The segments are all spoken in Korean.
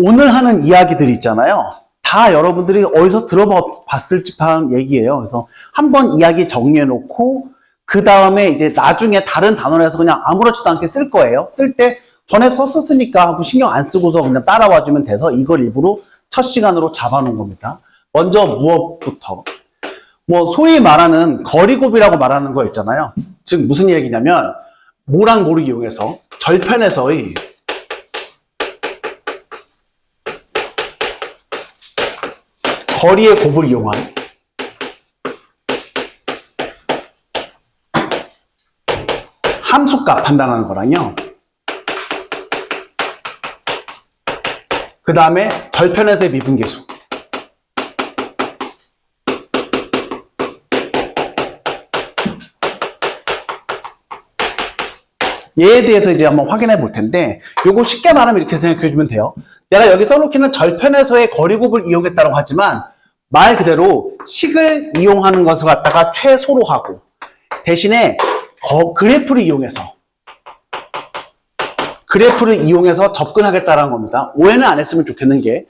오늘 하는 이야기들이 있잖아요. 다 여러분들이 어디서 들어봤을 듯한 얘기예요. 그래서 한번 이야기 정리해놓고 그 다음에 이제 나중에 다른 단어를 해서 그냥 아무렇지도 않게 쓸 거예요. 쓸 때 전에 썼으니까 하고 신경 안 쓰고서 그냥 따라와주면 돼서 이걸 일부러 첫 시간으로 잡아놓은 겁니다. 먼저 무엇부터? 뭐 소위 말하는 거리곱이라고 말하는 거 있잖아요. 즉 무슨 얘기냐면 뭐랑 뭐를 이용해서 절편에서의 거리의 곱을 이용한 함수값 판단하는 거랑요. 그 다음에 절편에서의 미분계수. 얘에 대해서 이제 한번 확인해 볼 텐데, 요거 쉽게 말하면 이렇게 생각해 주면 돼요. 내가 여기 써놓기는 절편에서의 거리곱을 이용했다고 하지만, 말 그대로 식을 이용하는 것을 갖다가 최소로 하고, 대신에 그래프를 이용해서 접근하겠다는 겁니다. 오해는 안 했으면 좋겠는 게,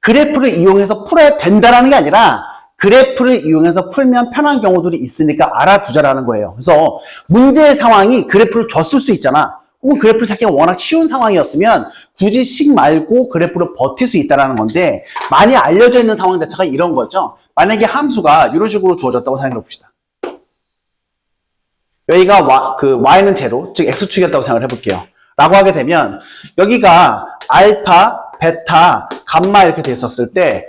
그래프를 이용해서 풀어야 된다라는 게 아니라, 그래프를 이용해서 풀면 편한 경우들이 있으니까 알아두자라는 거예요. 그래서 문제의 상황이 그래프를 줬을 수 있잖아. 혹은 그래프를 찾기가 워낙 쉬운 상황이었으면 굳이 식 말고 그래프를 버틸 수 있다는 건데, 많이 알려져 있는 상황 자체가 이런 거죠. 만약에 함수가 이런 식으로 주어졌다고 생각해 봅시다. 여기가 y는 제로, 즉 x축이었다고 생각을 해볼게요. 라고 하게 되면 여기가 알파, 베타, 감마 이렇게 돼 있었을 때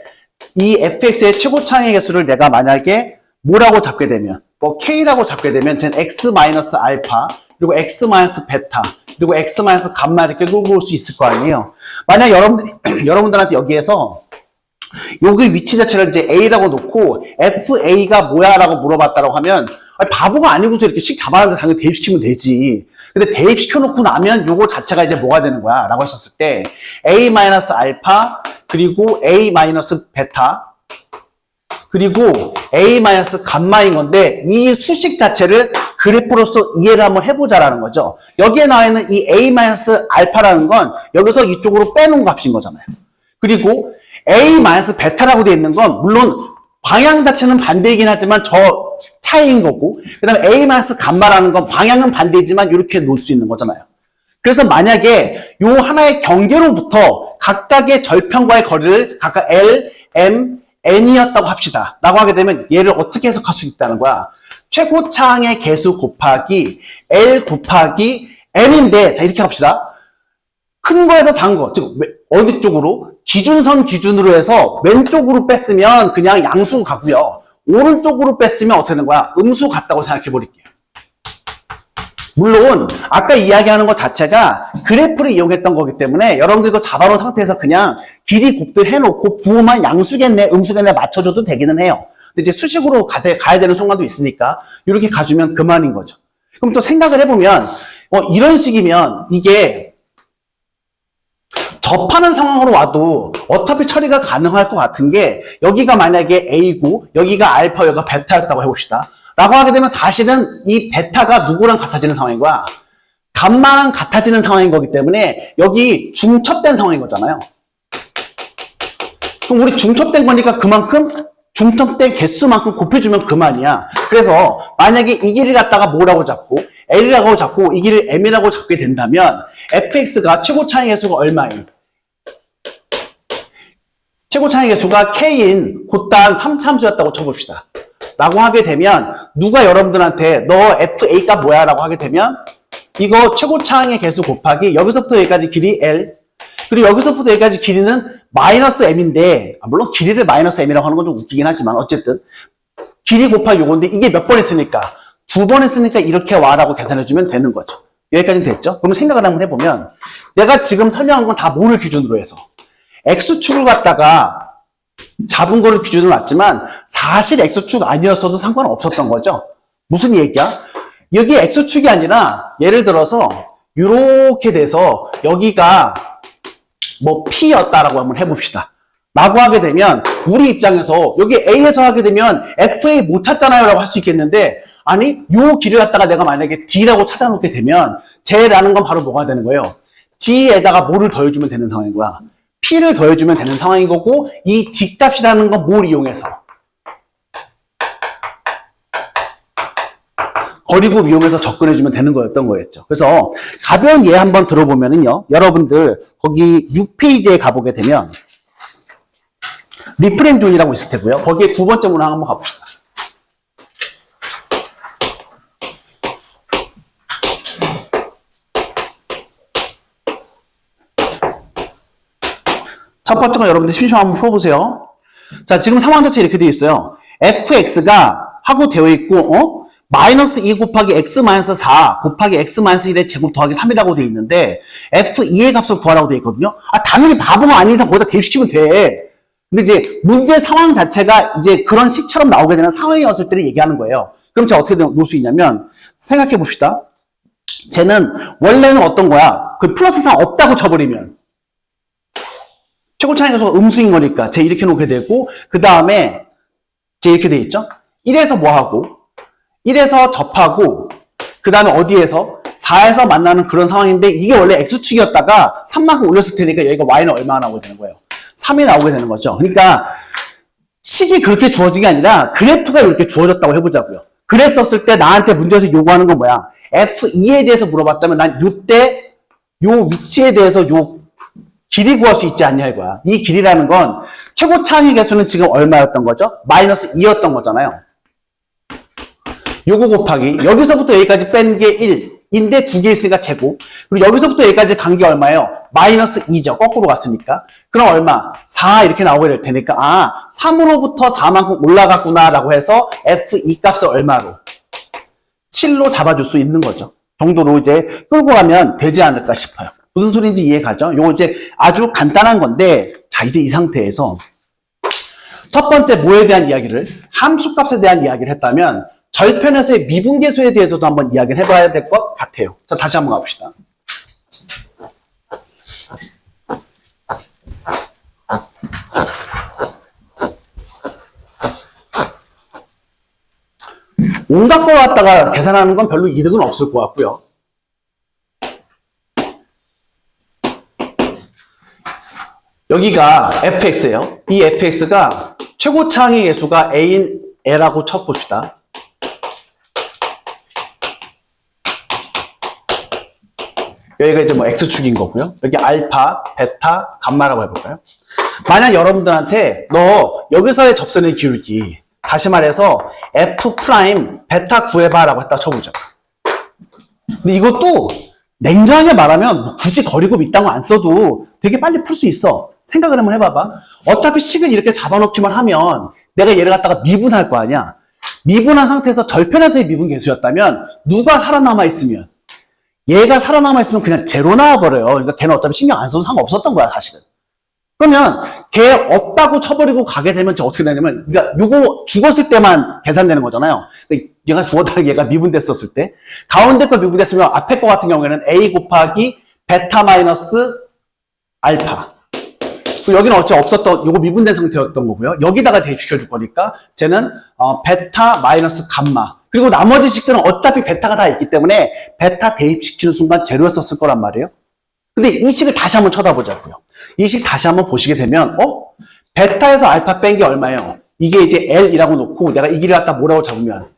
이 fx의 최고차항의 개수를 내가 만약에 뭐라고 잡게 되면, 뭐 k라고 잡게 되면 쟤는 x-알파 그리고 x-베타 그리고 x-감마 이렇게 끌고 올 수 있을 거 아니에요. 만약 여러분들한테 여기에서 여기 위치 자체를 이제 a라고 놓고 fa가 뭐야 라고 물어봤다고 하면 바보가 아니고서 이렇게 식 잡아놨는데 당연히 대입시키면 되지. 근데 대입시켜놓고 나면 요거 자체가 이제 뭐가 되는 거야 라고 했었을 때 a-알파 그리고 a-베타 그리고 a-감마인 건데 이 수식 자체를 그래프로서 이해를 한번 해보자라는 거죠. 여기에 나와 있는 이 a-알파라는 건 여기서 이쪽으로 빼놓은 값인 거잖아요. 그리고 a-베타라고 되어 있는 건 물론 방향 자체는 반대이긴 하지만 저 차이인 거고, 그 다음에 a-감마라는 건 방향은 반대이지만 이렇게 놓을 수 있는 거잖아요. 그래서 만약에 요 하나의 경계로부터 각각의 절편과의 거리를 각각 L, M, N이었다고 합시다. 라고 하게 되면 얘를 어떻게 해석할 수 있다는 거야? 최고차항의 개수 곱하기 L 곱하기 M인데, 자, 이렇게 합시다. 큰 거에서 작은 거, 즉, 어디 쪽으로? 기준선 기준으로 해서 왼쪽으로 뺐으면 그냥 양수 같고요. 오른쪽으로 뺐으면 어떻게 되는 거야? 음수 같다고 생각해 버릴게요. 물론 아까 이야기하는 것 자체가 그래프를 이용했던 거기 때문에 여러분들도 잡아놓은 상태에서 그냥 길이 곱들 해놓고 부호만 양수겠네, 음수겠네 맞춰줘도 되기는 해요. 근데 이제 수식으로 가야 되는 순간도 있으니까 이렇게 가주면 그만인 거죠. 그럼 또 생각을 해보면 이런 식이면 이게 접하는 상황으로 와도 어차피 처리가 가능할 것 같은 게 여기가 만약에 A고 여기가 알파, 여기가 베타였다고 해봅시다. 라고 하게 되면 사실은 이 베타가 누구랑 같아지는 상황인 거야? 감마랑 같아지는 상황인 거기 때문에 여기 중첩된 상황인 거잖아요. 그럼 우리 중첩된 거니까 그만큼 중첩된 개수만큼 곱해주면 그만이야. 그래서 만약에 이 길을 갖다가 뭐라고 잡고 L이라고 잡고 이 길을 M이라고 잡게 된다면 fx가 최고차항의 개수가 얼마인? 최고차항의 개수가 k인 곧단 3참수였다고 쳐봅시다. 라고 하게 되면 누가 여러분들한테 너 fa 값 뭐야? 라고 하게 되면 이거 최고차항의 개수 곱하기 여기서부터 여기까지 길이 L 그리고 여기서부터 여기까지 길이는 마이너스 M인데 물론 길이를 마이너스 M이라고 하는 건 좀 웃기긴 하지만 어쨌든 길이 곱하기 요건데 이게 몇 번 했으니까 2번 했으니까 이렇게 와라고 계산해주면 되는 거죠. 여기까지는 됐죠? 그럼 생각을 한번 해보면 내가 지금 설명한 건 다 뭐를 기준으로 해서 X축을 갖다가 잡은 거를 기준으로 놨지만 사실 X축 아니었어도 상관없었던 거죠. 무슨 얘기야? 여기 X축이 아니라 예를 들어서 이렇게 돼서 여기가 뭐 P였다라고 한번 해봅시다. 라고 하게 되면 우리 입장에서 여기 A에서 하게 되면 FA 못 찾잖아요 라고 할 수 있겠는데 아니 요 길을 갖다가 내가 만약에 D라고 찾아놓게 되면 J라는 건 바로 뭐가 되는 거예요? D에다가 뭐를 더해주면 되는 상황인 거야? P를 더해주면 되는 상황인 거고, 이 D값이라는 건 뭘 이용해서? 거리곱 이용해서 접근해주면 되는 거였던 거였죠. 그래서 가벼운 예 한번 들어보면은요, 여러분들 거기 6페이지에 가보게 되면 리프레임 존이라고 있을 테고요. 거기에 두 번째 문항 한번 가봅시다. 첫 번째 거 여러분들 심심하면 한번 풀어보세요. 자, 지금 상황 자체 이렇게 되어 있어요. fx가 하고 되어 있고, 마이너스 2 곱하기 x 마이너스 4 곱하기 x 마이너스 1의 제곱 더하기 3이라고 되어 있는데 f2의 값을 구하라고 되어 있거든요. 당연히 바보가 아닌 이상 거기다 대입시키면 돼. 근데 이제 문제 상황 자체가 이제 그런 식처럼 나오게 되는 상황이었을 때를 얘기하는 거예요. 그럼 제가 어떻게 놓을 수 있냐면 생각해 봅시다. 쟤는 원래는 어떤 거야? 그 플러스 4 없다고 쳐버리면 최고차이 계수가 음수인 거니까 쟤 이렇게 놓게 되고, 그 다음에 쟤 이렇게 돼 있죠? 1에서 뭐하고 1에서 접하고, 그 다음에 어디에서? 4에서 만나는 그런 상황인데, 이게 원래 X축이었다가 3만큼 올렸을 테니까 여기가 Y는 얼마나 나오게 되는 거예요? 3이 나오게 되는 거죠. 그러니까 식이 그렇게 주어진 게 아니라 그래프가 이렇게 주어졌다고 해보자고요. 그랬었을 때 나한테 문제에서 요구하는 건 뭐야? F2에 대해서 물어봤다면 난 요때 요 위치에 대해서 요 길이 구할 수 있지 않냐 이거야. 이 길이라는 건 최고 차항의 개수는 지금 얼마였던 거죠? 마이너스 2였던 거잖아요. 요거 곱하기 여기서부터 여기까지 뺀 게 1인데 두 개 있으니까 제곱, 그리고 여기서부터 여기까지 간 게 얼마예요? 마이너스 2죠. 거꾸로 갔으니까. 그럼 얼마? 4 이렇게 나오게 될 테니까 3으로부터 4만큼 올라갔구나 라고 해서 F2 값을 얼마로? 7로 잡아줄 수 있는 거죠. 정도로 이제 끌고 가면 되지 않을까 싶어요. 무슨 소리인지 이해가죠? 요거 이제 아주 간단한 건데, 자, 이제 이 상태에서 첫 번째 뭐에 대한 이야기를? 함수값에 대한 이야기를 했다면 절편에서의 미분계수에 대해서도 한번 이야기를 해봐야 될 것 같아요. 자, 다시 한번 가봅시다. 온갖 거 갖다가 계산하는 건 별로 이득은 없을 것 같고요. 여기가 fx예요. 이 fx가 최고차항의 개수가 a인 a라고 쳐봅시다. 여기가 이제 뭐 x축인 거고요. 여기 알파, 베타, 감마라고 해볼까요? 만약 여러분들한테 너 여기서의 접선의 기울기, 다시 말해서 f 프라임 베타 구해봐 라고 했다 쳐보죠. 근데 이것도 냉정하게 말하면 뭐 굳이 거리곱 이딴 거 안 써도 되게 빨리 풀 수 있어. 생각을 한번 해봐봐. 어차피 식을 이렇게 잡아놓기만 하면 내가 얘를 갖다가 미분할 거 아니야. 미분한 상태에서 절편에서의 미분 계수였다면 누가 살아남아 있으면, 얘가 살아남아 있으면 그냥 제로 나와버려요. 그러니까 걔는 어차피 신경 안 써도 상관없었던 거야 사실은. 그러면 걔 없다고 쳐버리고 가게 되면 어떻게 되냐면, 그러니까 요거 죽었을 때만 계산되는 거잖아요. 그러니까 얘가 죽었다가 얘가 미분됐었을 때, 가운데 거 미분됐으면 앞에 거 같은 경우에는 a 곱하기 베타 마이너스 알파. 여기는 어차피 없었던, 요거 미분된 상태였던 거고요. 여기다가 대입시켜 줄 거니까 쟤는 베타 마이너스 감마. 그리고 나머지 식들은 어차피 베타가 다 있기 때문에 베타 대입시키는 순간 제로였었을 거란 말이에요. 근데 이 식을 다시 한번 쳐다보자고요. 이 식 다시 한번 보시게 되면 베타에서 알파 뺀 게 얼마예요? 이게 이제 L이라고 놓고 내가 이 길을 갖다 뭐라고 잡으면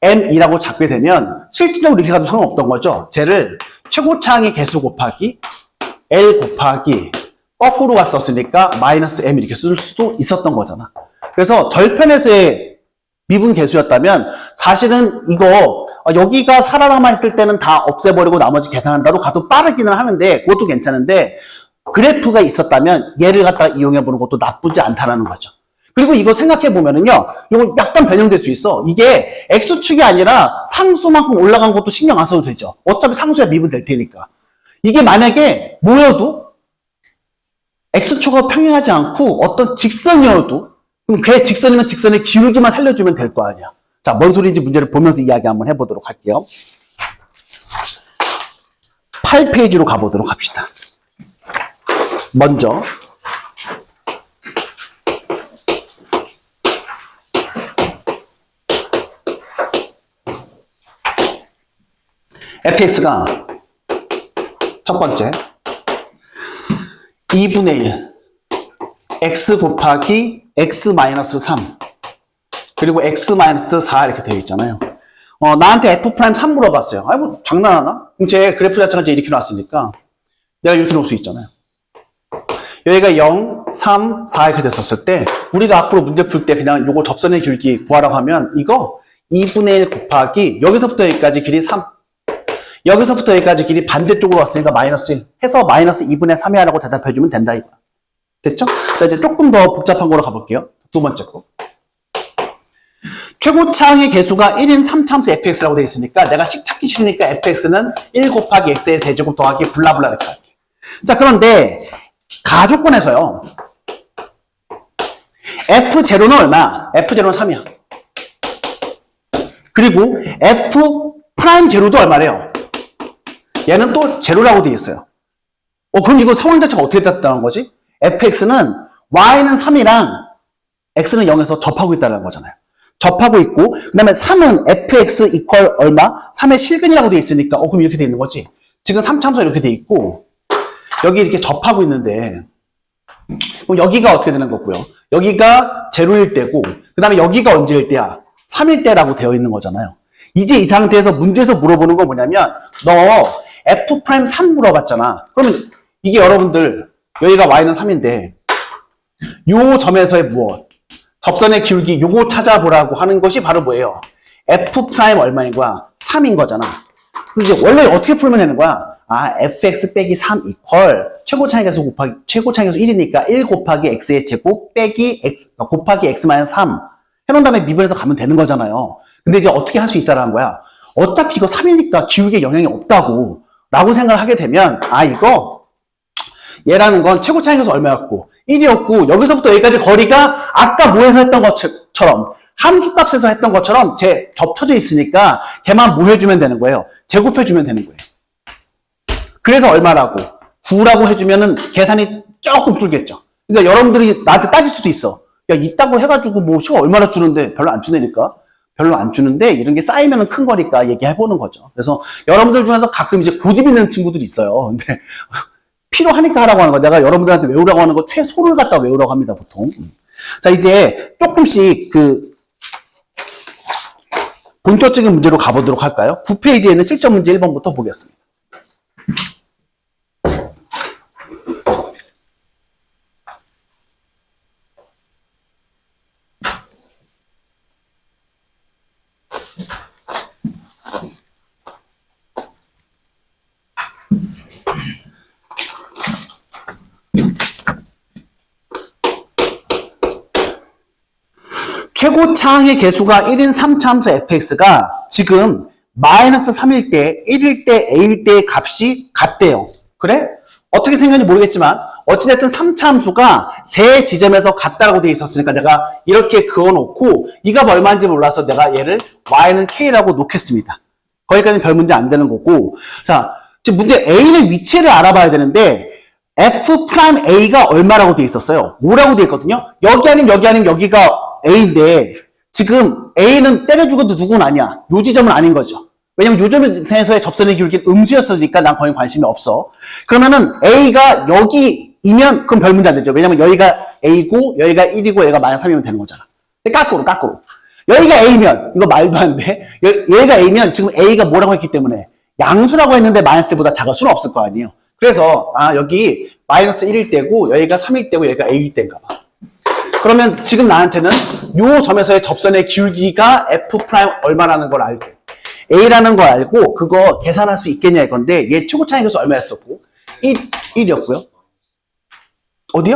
M이라고 잡게 되면 실질적으로 이렇게 가도 상관없던 거죠. 쟤를 최고차항의 개수 곱하기 L 곱하기 거꾸로 갔었으니까 마이너스 M 이렇게 쓸 수도 있었던 거잖아. 그래서 절편에서의 미분 계수였다면 사실은 이거 여기가 살아남아 있을 때는 다 없애버리고 나머지 계산한다로 가도 빠르기는 하는데 그것도 괜찮은데, 그래프가 있었다면 얘를 갖다가 이용해보는 것도 나쁘지 않다라는 거죠. 그리고 이거 생각해보면은요, 이거 약간 변형될 수 있어. 이게 X축이 아니라 상수만큼 올라간 것도 신경 안 써도 되죠. 어차피 상수야 미분될 테니까. 이게 만약에 모여도 X축하고 평행하지 않고 어떤 직선이어도, 그럼 그 직선이면 직선의 기울기만 살려주면 될 거 아니야. 자, 뭔 소리인지 문제를 보면서 이야기 한번 해보도록 할게요. 8페이지로 가보도록 합시다. 먼저 fx가 첫 번째 2분의 1 x 곱하기 x 마이너스 3 그리고 x 마이너스 4 이렇게 되어 있잖아요. 나한테 f 프라임 3 물어봤어요. 아이 뭐 장난하나? 그럼 제 그래프 자체가 이제 이렇게 놨으니까 내가 이렇게 놓을 수 있잖아요. 여기가 0, 3, 4 이렇게 됐었을 때 우리가 앞으로 문제 풀 때 그냥 요거 접선의 길기 구하라고 하면 이거 2분의 1 곱하기 여기서부터 여기까지 길이 3 여기서부터 여기까지 길이 반대쪽으로 왔으니까 마이너스 1 해서 마이너스 2분의 3이 하라고 대답해주면 된다 이거야. 됐죠? 자 이제 조금 더 복잡한 거로 가볼게요. 두 번째 거. 최고차항의 개수가 1인 3참수 fx라고 되어 있으니까 내가 식 찾기 싫으니까 fx는 1 곱하기 x의 세제곱 더하기 블라블라 이렇게 할게. 자 그런데 가조건에서요. f0는 얼마? f0는 3이야. 그리고 f 프라임 제로도 얼마래요? 얘는 또 제로라고 되어 있어요. 그럼 이거 상황 자체가 어떻게 됐다는 거지? fx는 y는 3이랑 x는 0에서 접하고 있다는 거잖아요. 접하고 있고 그 다음에 3은 fx 이퀄 얼마? 3의 실근이라고 되어 있으니까 그럼 이렇게 되어 있는 거지. 지금 3참수가 이렇게 되어 있고 여기 이렇게 접하고 있는데 그럼 여기가 어떻게 되는 거고요? 여기가 제로일 때고 그 다음에 여기가 언제일 때야? 3일 때라고 되어 있는 거잖아요. 이제 이 상태에서 문제에서 물어보는 거 뭐냐면 너 f 프라임 3 물어봤잖아. 그러면 이게 여러분들 여기가 y는 3인데 요 점에서의 무엇? 접선의 기울기 요거 찾아보라고 하는 것이 바로 뭐예요? f 프라임 얼마인 거야? 3인 거잖아. 그래서 이제 원래 어떻게 풀면 되는 거야? fx 빼기 3 이퀄 최고차항 계수 곱하기 최고차항 계수 1이니까 1 곱하기 x의 제곱 빼기 x 곱하기 x 마이너스 3 해놓은 다음에 미분해서 가면 되는 거잖아요. 근데 이제 어떻게 할 수 있다라는 거야? 어차피 이거 3이니까 기울기에 영향이 없다고 라고 생각을 하게 되면 이거 얘라는 건 최고차항 계수 얼마였고 1이었고 여기서부터 여기까지 거리가 아까 뭐에서 했던 것처럼 함수값에서 했던 것처럼 겹쳐져 있으니까 걔만 뭐 해주면 되는 거예요? 제곱해주면 되는 거예요. 그래서 얼마라고? 9라고 해주면은 계산이 조금 줄겠죠. 그러니까 여러분들이 나한테 따질 수도 있어. 야, 있다고 해가지고 뭐 시간 얼마나 주는데 별로 안 주니까. 별로 안 주는데 이런 게 쌓이면은 큰 거니까 얘기해보는 거죠. 그래서 여러분들 중에서 가끔 이제 고집 있는 친구들이 있어요. 근데 필요하니까 하라고 하는 거. 내가 여러분들한테 외우라고 하는 거 최소를 갖다 외우라고 합니다, 보통. 자, 이제 조금씩 본격적인 문제로 가보도록 할까요? 9페이지에는 실전 문제 1번부터 보겠습니다. 최고차항의 개수가 1인 3참수 fx가 지금 마이너스 3일 때, 1일 때, a일 때의 값이 같대요. 그래? 어떻게 생겼는지 모르겠지만 어찌됐든 3참수가 세 지점에서 같다라고 되어 있었으니까 내가 이렇게 그어놓고 이 값 얼마인지 몰라서 내가 얘를 y는 k라고 놓겠습니다. 거기까지는 별 문제 안 되는 거고. 자, 지금 문제 a의 위치를 알아봐야 되는데 f 프라임 a가 얼마라고 되어 있었어요? 5라고 되어 있거든요. 여기 아니면 여기 아니면 여기가 a인데 지금 a는 때려주고도 누군 아니야. 요 지점은 아닌 거죠. 왜냐면 요 점에서의 접선의 기울기는 음수였으니까 난 거의 관심이 없어. 그러면은 a가 여기이면 그럼 별 문제 안 되죠. 왜냐면 여기가 a고 여기가 1이고 여기가 마이너스 3이면 되는 거잖아. 까꾸로. 여기가 a면 이거 말도 안 돼. 여기가 a면 지금 a가 뭐라고 했기 때문에 양수라고 했는데 마이너스 1보다 작을 수는 없을 거 아니에요. 그래서 여기 마이너스 1일 때고 여기가 3일 때고 여기가 a일 때인가 봐. 그러면 지금 나한테는 요 점에서의 접선의 기울기가 f 프라임 얼마라는 걸 알고 a라는 걸 알고 그거 계산할 수 있겠냐 이건데 얘 최고차항 계수 얼마였었고 1이었고요. 어디요?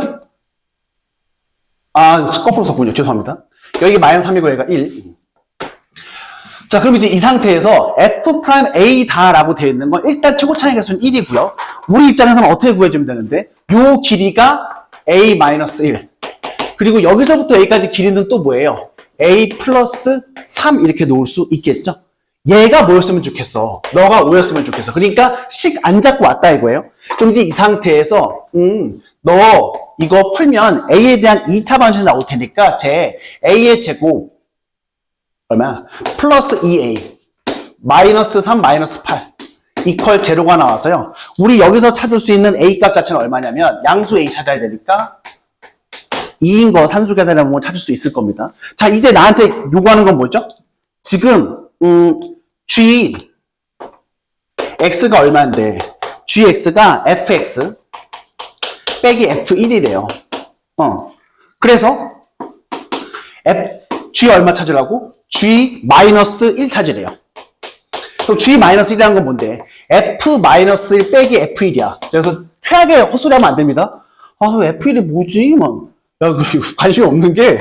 거꾸로 썼군요. 죄송합니다. 여기 마이너스 3이고 여기가 1. 자, 그럼 이제 이 상태에서 f 프라임 a다라고 되어 있는 건 일단 최고차항 계수는 1이고요. 우리 입장에서는 어떻게 구해주면 되는데 요 길이가 a 마이너스 1. 그리고 여기서부터 여기까지 길이는 또 뭐예요? a 플러스 3 이렇게 놓을 수 있겠죠? 얘가 뭐였으면 좋겠어? 너가 5였으면 좋겠어. 그러니까 식 안 잡고 왔다 이거예요. 그럼 이제 이 상태에서 너 이거 풀면 a에 대한 2차 방정식이 나올 테니까 제 a의 제곱 얼마야? 플러스 2a 마이너스 3 마이너스 8 이퀄 제로가 나와서요. 우리 여기서 찾을 수 있는 a 값 자체는 얼마냐면 양수 a 찾아야 되니까 2인 거 산수 계산해보면 찾을 수 있을 겁니다. 자, 이제 나한테 요구하는 건 뭐죠? 지금 G X가 얼마인데 GX가 FX 빼기 F1이래요. 그래서 G 얼마 찾으라고? G-1 찾으래요. 그럼 G-1이라는 건 뭔데? F-1 빼기 F1이야. 그래서 최악의 헛소리 하면 안 됩니다. 아, F1이 뭐지? 막. 야, 관심이 없는 게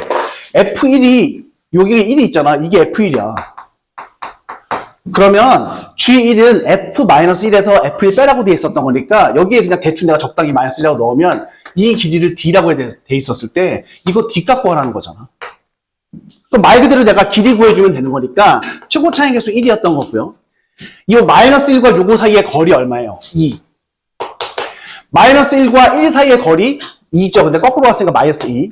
F1이 여기 1이 있잖아. 이게 F1이야. 그러면 G1은 F-1에서 F1 빼라고 돼 있었던 거니까 여기에 그냥 대충 내가 적당히 -1이라고 넣으면 이 길이를 D라고 돼 있었을 때 이거 D 값 구하라는 거잖아. 그럼 말 그대로 내가 길이 구해주면 되는 거니까 최고 차이 계수 1이었던 거고요. 이 -1과 요거 사이의 거리 얼마예요? 2. -1과 1 사이의 거리 2죠. 근데 거꾸로 갔으니까 -2.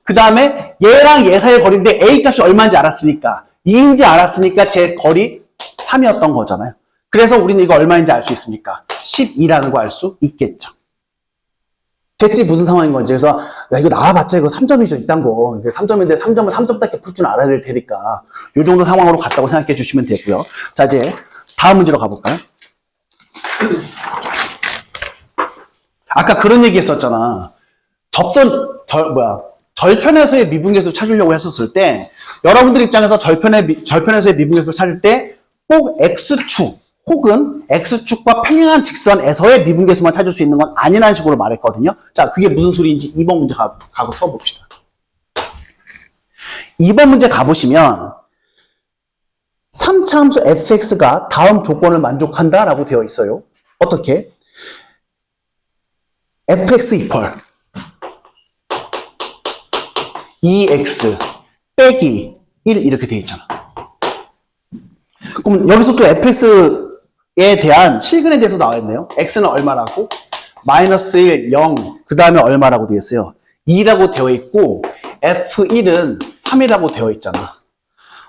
그 다음에 얘랑 얘 사이의 거리인데 A 값이 얼마인지 알았으니까 2인지 알았으니까 제 거리 3이었던 거잖아요. 그래서 우리는 이거 얼마인지 알 수 있습니까? 12라는 거 알 수 있겠죠. 대체 무슨 상황인 건지. 그래서 야, 이거 나와봤자 이거 3점이죠. 이딴 거. 3점인데 3점을 3점답게 풀 줄 알아야 될 테니까 이 정도 상황으로 갔다고 생각해 주시면 되고요. 자, 이제 다음 문제로 가볼까요? 아까 그런 얘기 했었잖아. 절편에서의 미분계수 찾으려고 했었을 때 여러분들 입장에서 절편에서의 미분계수를 찾을 때 꼭 X축 혹은 X축과 평행한 직선에서의 미분계수만 찾을 수 있는 건 아니라는 식으로 말했거든요. 자, 그게 무슨 소리인지 2번 문제 가고 써봅시다. 2번 문제 가보시면 3차 함수 fx가 다음 조건을 만족한다라고 되어 있어요. 어떻게? fx 이퀄 2x 빼기 1 이렇게 되어 있잖아. 그럼 여기서 또 fx에 대한 실근에 대해서 나와 있네요. x는 얼마라고? -1, 0, 그 다음에 얼마라고 되어 있어요? 2라고 되어 있고 f1은 3이라고 되어 있잖아.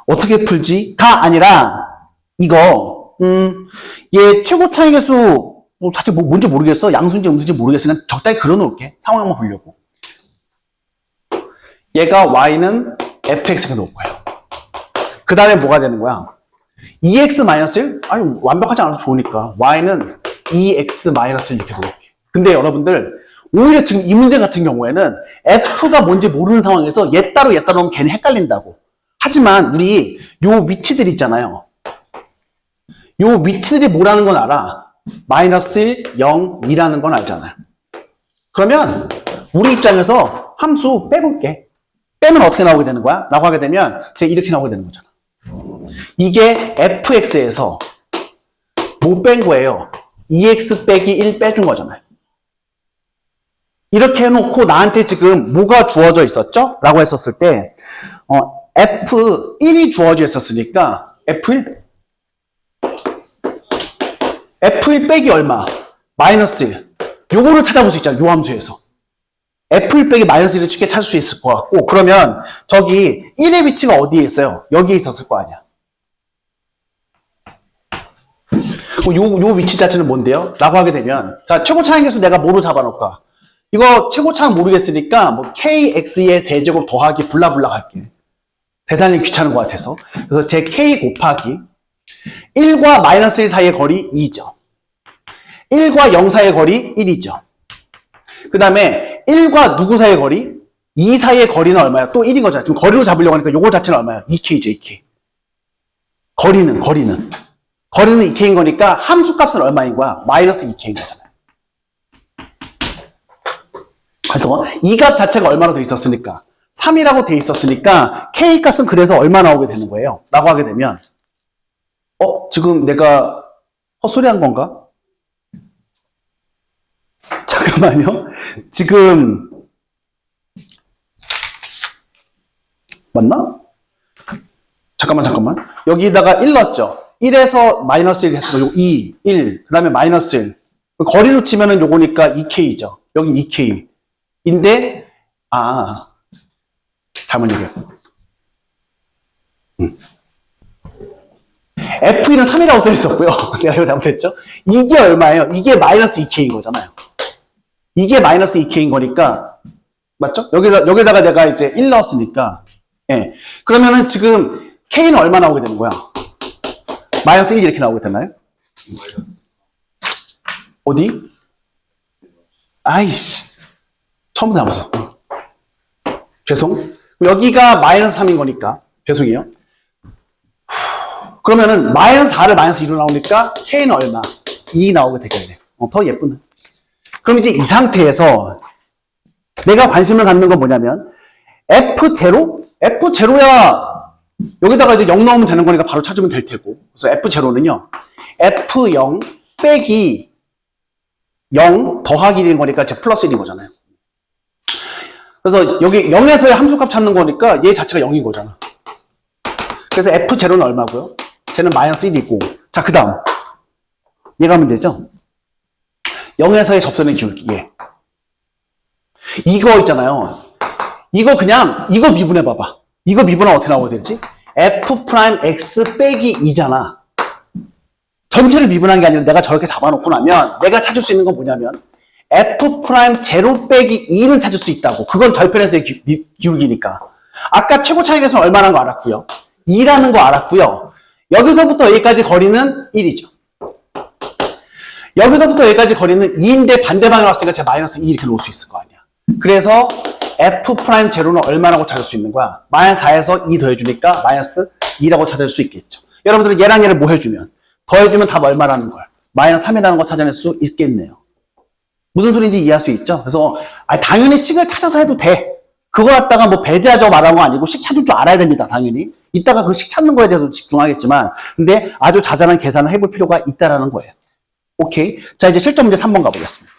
어떻게 풀지?가 아니라 이거 얘 최고 차이 계수 사실 뭔지 모르겠어. 양수인지 음수인지 모르겠으니까 적당히 그려놓을게. 상황만 보려고. 얘가 y는 fx가 놓을 거예요. 그 다음에 뭐가 되는 거야? 2x-1? 아니 완벽하지 않아서 좋으니까 y는 2x-1 이렇게 놓을게. 근데 여러분들 오히려 지금 이 문제 같은 경우에는 f가 뭔지 모르는 상황에서 얘 따로 하면 괜히 헷갈린다고. 하지만 우리 요 위치들 있잖아요. 요 위치들이 뭐라는 건 알아. -1, 0, 2라는 건 알잖아요. 그러면 우리 입장에서 함수 빼볼게. 빼면 어떻게 나오게 되는 거야? 라고 하게 되면 제가 이렇게 나오게 되는 거잖아. 이게 fx에서 뭐 뺀 거예요? 2x 빼기 1 빼준 거잖아요. 이렇게 해놓고 나한테 지금 뭐가 주어져 있었죠? 라고 했었을 때 F1이 주어져 있었으니까 F1 빼기 얼마? -1 요거를 찾아볼 수 있잖아요. 요 함수에서 F1 빼기 -1을 쉽게 찾을 수 있을 것 같고 그러면 저기 1의 위치가 어디에 있어요? 여기에 있었을 거 아니야. 요 위치 자체는 뭔데요? 라고 하게 되면 자 최고 차항 계수 내가 뭐로 잡아놓을까? 이거 최고 차항 모르겠으니까 뭐 kx의 세제곱 더하기 블라블라 할게. 계산이 귀찮은 것 같아서. 그래서 제 k 곱하기 1과 -1 사이의 거리 2죠. 1과 0 사이의 거리 1이죠. 그 다음에 1과 누구 사이의 거리? 2 사이의 거리는 얼마야? 또 1인 거잖아. 지금 거리로 잡으려고 하니까 요거 자체는 얼마야? 2k죠, 2k. 거리는 2k인 거니까 함수 값은 얼마인 거야? -2k인 거잖아요. 그래서 이 값 자체가 얼마로 돼 있었으니까 3이라고 돼 있었으니까 k 값은 그래서 얼마 나오게 되는 거예요? 라고 하게 되면 지금 내가 헛소리 한 건가? 잠깐만요. 지금 맞나? 잠깐만. 여기다가 1 넣었죠? 1에서 -1 했어. 요거 2, 1, 그 다음에 -1. 거리로 치면은 요거니까 2k죠. 여기 2k. 인데, 잘못 얘기했어. F1은 3이라고 써있었고요. 내가 이거 잘못했죠? 이게 얼마예요? 이게 -2k인 거잖아요. 이게 -2k인 거니까, 맞죠? 여기다가 내가 이제 1 넣었으니까. 예. 그러면은 지금 K는 얼마 나오게 되는 거야? 마이너스 1 이렇게 나오게 되나요? 어디? 아이씨. 처음부터 잡았어. 죄송. 여기가 마이너스 3인 거니까. 죄송해요. 그러면은 마이너스 4를 마이너스 2로 나오니까 K는 얼마? 2 나오게 되겠네. 더 예쁘네. 그럼 이제 이 상태에서 내가 관심을 갖는 건 뭐냐면 F0? F0야 여기다가 이제 0 넣으면 되는 거니까 바로 찾으면 될 테고. 그래서 F0는요. F0 빼기 0 더하기 1인 거니까 제 플러스 1인 거잖아요. 그래서 여기 0에서의 함수값 찾는 거니까 얘 자체가 0인 거잖아. 그래서 F0는 얼마고요? 쟤는 마이너스 1이고. 자, 그 다음. 얘가 문제죠? 0에서의 접선의 기울기. 예. 이거 있잖아요. 이거 그냥, 이거 미분해봐봐. 이거 미분하면 어떻게 나오게 되지? F'X 빼기 2잖아. 전체를 미분한 게 아니라 내가 저렇게 잡아놓고 나면 내가 찾을 수 있는 건 뭐냐면 F'0 빼기 2는 찾을 수 있다고. 그건 절편에서의 기울기니까. 아까 최고 차이계수는 얼마라는 거 알았고요. 2라는 거 알았고요. 여기서부터 여기까지 거리는 1이죠. 여기서부터 여기까지 거리는 2인데 반대 방향으로 왔으니까 제가 마이너스 2 이렇게 놓을 수 있을 거 아니야. 그래서 F'0는 얼마라고 찾을 수 있는 거야? 마이너스 4에서 2 더해주니까 마이너스 2라고 찾을 수 있겠죠. 여러분들은 얘랑 얘를 뭐 해주면? 더해주면 답 얼마라는 걸? 마이너스 3이라는 걸 찾아낼 수 있겠네요. 무슨 소리인지 이해할 수 있죠? 그래서 당연히 식을 찾아서 해도 돼. 그거 갖다가 뭐 배제하자고 말한 거 아니고 식 찾을 줄 알아야 됩니다. 당연히. 이따가 그 식 찾는 거에 대해서 집중하겠지만 근데 아주 자잘한 계산을 해볼 필요가 있다라는 거예요. 오케이. 자, 이제 실전 문제 3번 가보겠습니다.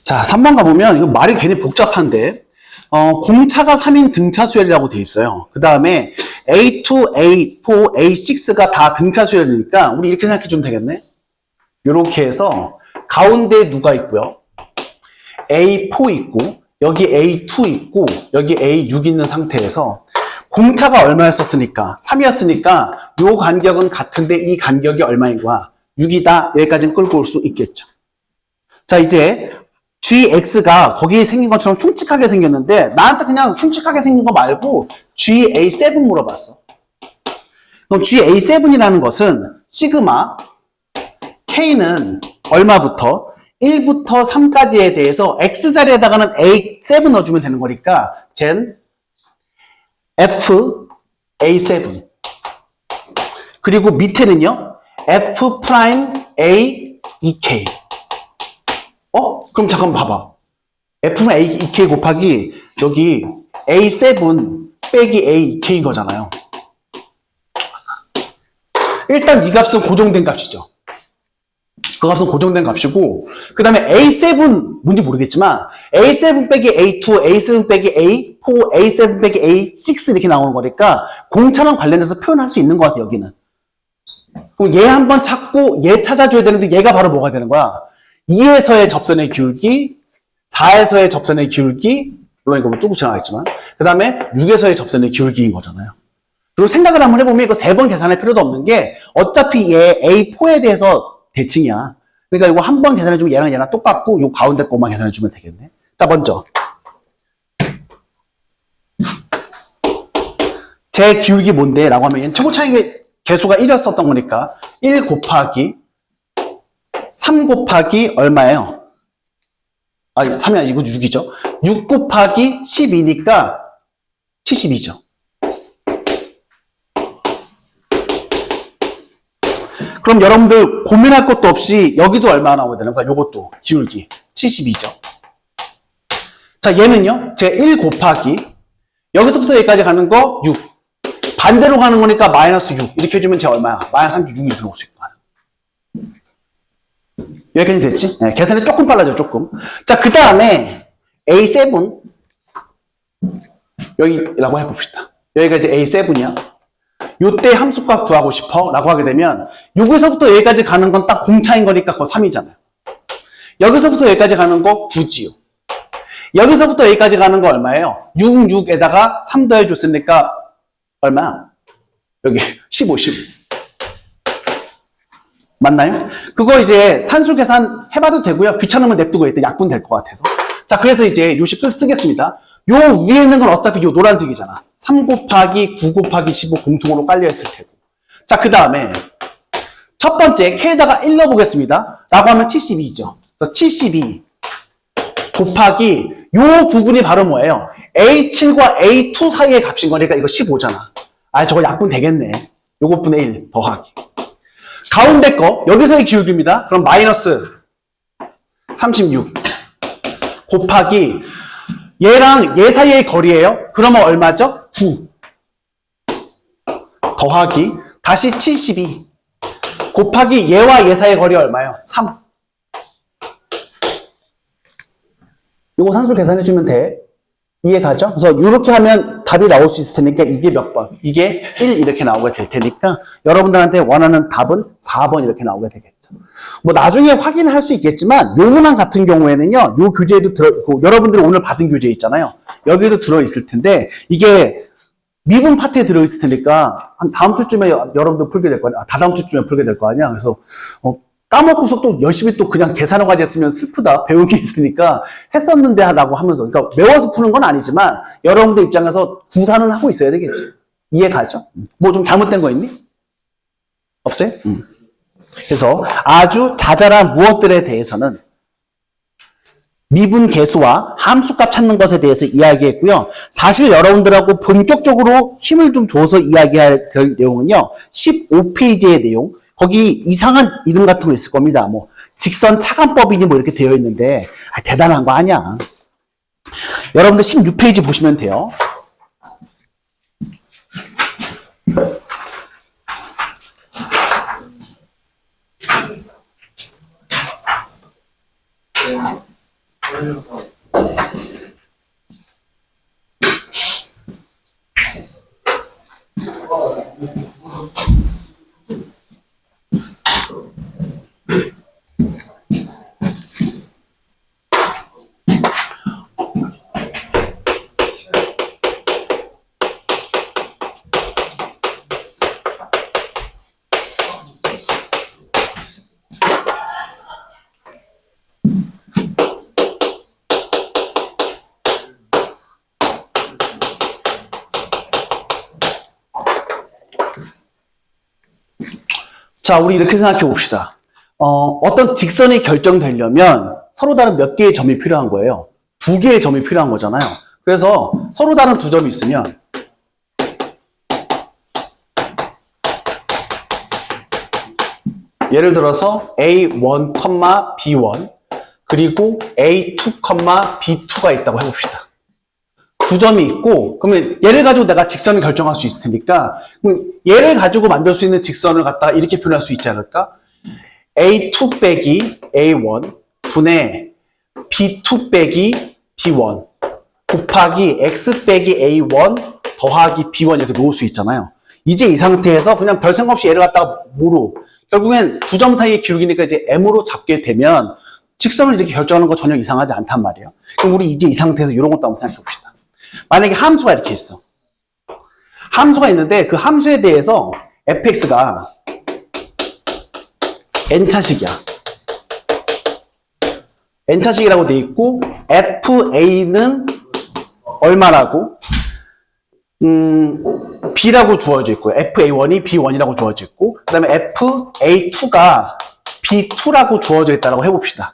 자, 3번 가보면 이거 말이 괜히 복잡한데 공차가 3인 등차 수열이라고 돼 있어요. 그 다음에 A2, A4, A6가 다 등차 수열이니까 우리 이렇게 생각해 주면 되겠네. 이렇게 해서 가운데 누가 있고요. A4 있고 여기 A2 있고 여기 A6 있는 상태에서 공차가 얼마였었으니까 3이었으니까 요 간격은 같은데 이 간격이 얼마인 거야? 6이다. 여기까지는 끌고 올 수 있겠죠. 자, 이제 GX가 거기에 생긴 것처럼 흉측하게 생겼는데 나한테 그냥 흉측하게 생긴 거 말고 GA7 물어봤어. 그럼 GA7이라는 것은 시그마 K는 얼마부터 1부터 3까지에 대해서 X자리에다가는 A7 넣어주면 되는 거니까 젠 FA7 그리고 밑에는요 F'A2K 그럼 잠깐 봐봐. F는 A2K 곱하기 여기 A7 빼기 A2K인 거잖아요. 일단 이 값은 고정된 값이죠. 그 값은 고정된 값이고 그 다음에 A7 뭔지 모르겠지만 A7 빼기 A2, A7 빼기 A4, A7 빼기 A6 이렇게 나오는 거니까 공차랑 관련해서 표현할 수 있는 것 같아요. 여기는. 그럼 얘 한번 찾고 얘 찾아줘야 되는데 얘가 바로 뭐가 되는 거야? 2에서의 접선의 기울기, 4에서의 접선의 기울기, 물론 이거 뭐 뚜고 지나가겠지만, 그 다음에 6에서의 접선의 기울기인 거잖아요. 그리고 생각을 한번 해보면 이거 3번 계산할 필요도 없는 게 어차피 얘 A4에 대해서 대칭이야. 그러니까 이거 한 번 계산해주면 얘랑 똑같고 요 가운데 것만 계산해주면 되겠네. 자, 먼저. 제 기울기 뭔데? 라고 하면 얘는 최고 차이 개수가 1이었었던 거니까 1 곱하기 3 곱하기 얼마예요? 아니, 3이 아니고 6이죠. 6 곱하기 12니까 72죠. 그럼 여러분들 고민할 것도 없이 여기도 얼마나 나오게 되는 거야? 요것도 기울기 72죠. 자, 얘는요. 제 1 곱하기 여기서부터 여기까지 가는 거 6. 반대로 가는 거니까 마이너스 6. 이렇게 해주면 제 얼마야? 마이너스 36 이렇게 놓을 수 있고. 여기까지 됐지? 네, 계산이 조금 빨라져, 조금. 자, 그 다음에 A7 여기라고 해봅시다. 여기가 이제 A7이야. 요때 함수값 구하고 싶어 라고 하게 되면 여기서부터 여기까지 가는 건 딱 공차인 거니까 그거 3이잖아요. 여기서부터 여기까지 가는 거 9지요. 여기서부터 여기까지 가는 거 얼마예요? 6, 6에다가 3 더해줬으니까 얼마야? 여기 15, 15. 맞나요? 그거 이제 산수 계산 해봐도 되고요. 귀찮으면 냅두고 일단 약분 될 것 같아서. 자, 그래서 이제 요식 끝 쓰겠습니다. 요 위에 있는 건 어차피 요 노란색이잖아. 3 곱하기 9 곱하기 15 공통으로 깔려있을 테고. 자, 그 다음에 첫 번째 K에다가 1 넣어보겠습니다. 라고 하면 72죠. 그래서 72 곱하기 요 부분이 바로 뭐예요? A7과 A2 사이의 값인 거니까 이거 15잖아. 아, 저거 약분 되겠네. 요것분의 1 더하기. 가운데 거, 여기서의 기울기입니다. 그럼 마이너스 36 곱하기 얘랑 얘 사이의 거리예요. 그러면 얼마죠? 9 더하기 다시 72 곱하기 얘와 얘 사이의 거리 얼마예요? 3. 요거 산수 계산해주면 돼. 이해 가죠? 그래서 이렇게 하면 답이 나올 수 있을 테니까 이게 몇 번? 이게 1 이렇게 나오게 될 테니까 여러분들한테 원하는 답은 4번 이렇게 나오게 되겠죠. 뭐 나중에 확인할 수 있겠지만 요 문항 같은 경우에는요. 요 교재에도 여러분들이 오늘 받은 교재 있잖아요. 여기에도 들어있을 텐데 이게 미분 파트에 들어있을 테니까 한 다음 주쯤에 여러분들 풀게 될 거 아니야. 다다음 주쯤에 풀게 될 거 아니야. 그래서 까먹고서 또 열심히 또 그냥 계산을 가졌으면 슬프다. 배운 게 있으니까 했었는데 라고 하면서. 그러니까 외워서 푸는 건 아니지만 여러분들 입장에서 구사는 하고 있어야 되겠죠. 이해 가죠? 뭐 좀 잘못된 거 있니? 없어요? 그래서 아주 자잘한 무엇들에 대해서는 미분 계수와 함수값 찾는 것에 대해서 이야기했고요. 사실 여러분들하고 본격적으로 힘을 좀 줘서 이야기할 내용은요. 15페이지의 내용. 거기 이상한 이름 같은 거 있을 겁니다. 뭐 직선 차관법이니 뭐 이렇게 되어 있는데 대단한 거 아니야. 여러분들 16페이지 보시면 돼요. 자, 우리 이렇게 생각해 봅시다. 어떤 직선이 결정되려면 서로 다른 몇 개의 점이 필요한 거예요. 2개의 점이 필요한 거잖아요. 그래서 서로 다른 2점이 있으면 예를 들어서 A1, B1 그리고 A2, B2가 있다고 해봅시다. 2점이 있고 그러면 얘를 가지고 내가 직선을 결정할 수 있을 테니까 그럼 얘를 가지고 만들 수 있는 직선을 갖다가 이렇게 표현할 수 있지 않을까? A2 빼기 A1 분의 B2 빼기 B1 곱하기 X 빼기 A1 더하기 B1 이렇게 놓을 수 있잖아요. 이제 이 상태에서 그냥 별 생각 없이 얘를 갖다가 뭐로 결국엔 2점 사이의 기울기니까 이제 M으로 잡게 되면 직선을 이렇게 결정하는 거 전혀 이상하지 않단 말이에요. 그럼 우리 이제 이 상태에서 이런 것도 한번 생각해 봅시다. 만약에 함수가 이렇게 있어. 함수가 있는데 그 함수에 대해서 fx가 n차식이야. n차식이라고 돼 있고 fa는 얼마라고? b라고 주어져 있고요. fa1이 b1이라고 주어져 있고 그 다음에 fa2가 b2라고 주어져 있다고 해봅시다.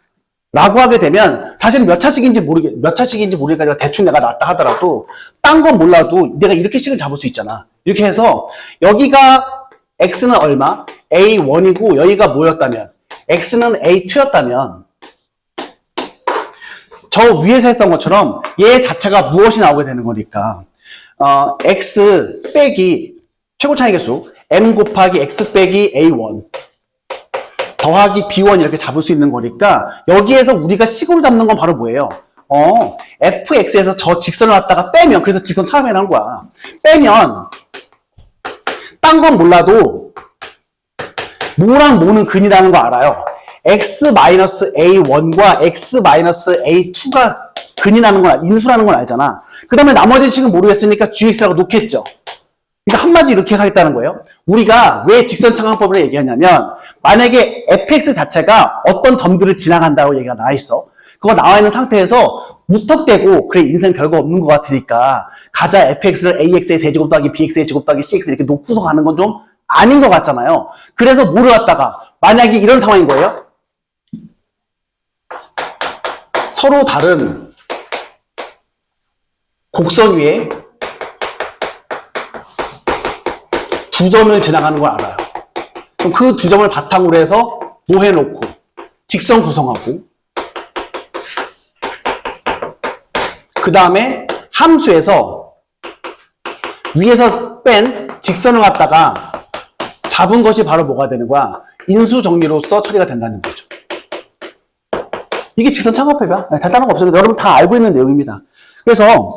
라고 하게 되면 사실 몇 차식인지 모르니까 대충 내가 놨다 하더라도 딴 건 몰라도 내가 이렇게 식을 잡을 수 있잖아. 이렇게 해서 여기가 x는 얼마? a1이고 여기가 뭐였다면 x는 a2였다면 저 위에서 했던 것처럼 얘 자체가 무엇이 나오게 되는 거니까 x 빼기 최고차이 계수 m 곱하기 x 빼기 a1 더하기 b1 이렇게 잡을 수 있는 거니까 여기에서 우리가 식으로 잡는 건 바로 뭐예요? fx에서 저 직선을 갖다가 빼면 그래서 직선 처음에 한 거야. 빼면 딴 건 몰라도 뭐랑 뭐는 근이라는 거 알아요. x-a1과 x-a2가 근이나는 건, 인수라는 건 알잖아. 그 다음에 나머지 식은 모르겠으니까 gx라고 놓겠죠. 그러니까 한마디 이렇게 하겠다는 거예요. 우리가 왜 직선차관법을 얘기하냐면, 만약에 fx 자체가 어떤 점들을 지나간다고 얘기가 나와 있어. 그거 나와 있는 상태에서 무턱대고, 그래, 인생 별거 없는 것 같으니까, 가자 fx를 ax의 세제곱 더하기 bx의 제곱 더하기 cx 이렇게 놓고서 가는 건 좀 아닌 것 같잖아요. 그래서 뭐를 갖다가, 만약에 이런 상황인 거예요. 서로 다른 곡선 위에 두 점을 지나가는 걸 알아요. 그럼 그 두 점을 바탕으로 해서 뭐 해놓고 직선 구성하고 그 다음에 함수에서 위에서 뺀 직선을 갖다가 잡은 것이 바로 뭐가 되는 거야? 인수 정리로서 처리가 된다는 거죠. 이게 직선차관법이야. 간단한 거 없어요. 여러분 다 알고 있는 내용입니다. 그래서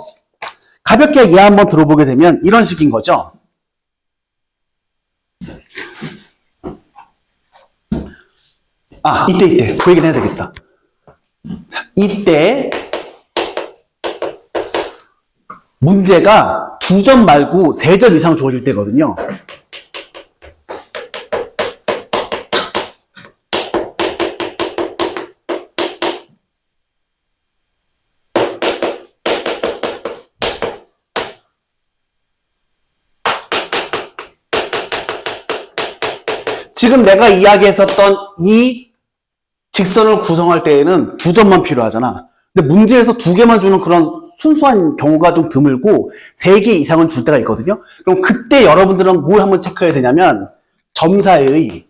가볍게 얘 한번 들어보게 되면 이런 식인 거죠. 이때 그 얘기를 해야 되겠다. 이때 문제가 2점 말고 3점 이상 주어질 때거든요. 지금 내가 이야기했었던 이 직선을 구성할 때에는 2점만 필요하잖아. 근데 문제에서 2개만 주는 그런 순수한 경우가 좀 드물고 3개 이상은 줄 때가 있거든요. 그럼 그때 여러분들은 뭘 한번 체크해야 되냐면 점 사이의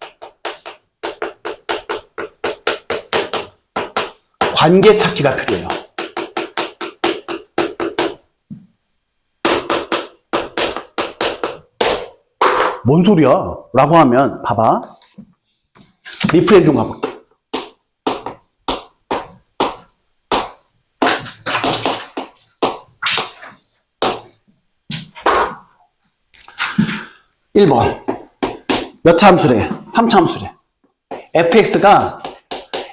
관계 찾기가 필요해요. 뭔 소리야? 라고 하면 봐봐. 리프레임 좀 가볼게. (1번) 몇 차 함수래? 3차 함수래. fx가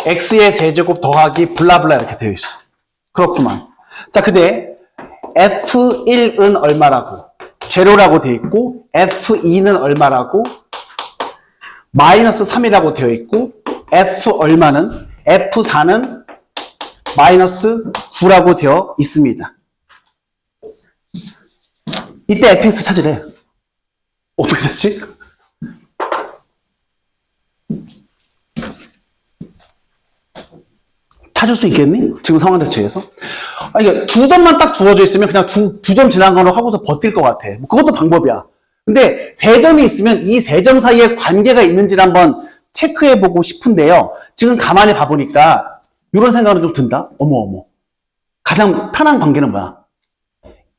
x의 세제곱 더하기 블라블라 이렇게 되어 있어. 그렇구만. 자, 근데 f1은 얼마라고? 제로라고 되어 있고 f2는 얼마라고? 마이너스 3이라고 되어 있고 f 얼마는? f4는 마이너스 9라고 되어 있습니다. 이때 fx 찾으래. 어떻게 찾지? 찾을 수 있겠니? 지금 상황 자체에서? 아니, 2점만 딱 주어져 있으면 그냥 두 점 지난 거로 하고서 버틸 것 같아. 뭐 그것도 방법이야. 근데 3점이 있으면 이 3점 사이에 관계가 있는지를 한번 체크해보고 싶은데요. 지금 가만히 봐보니까 이런 생각은 좀 든다? 어머. 가장 편한 관계는 뭐야?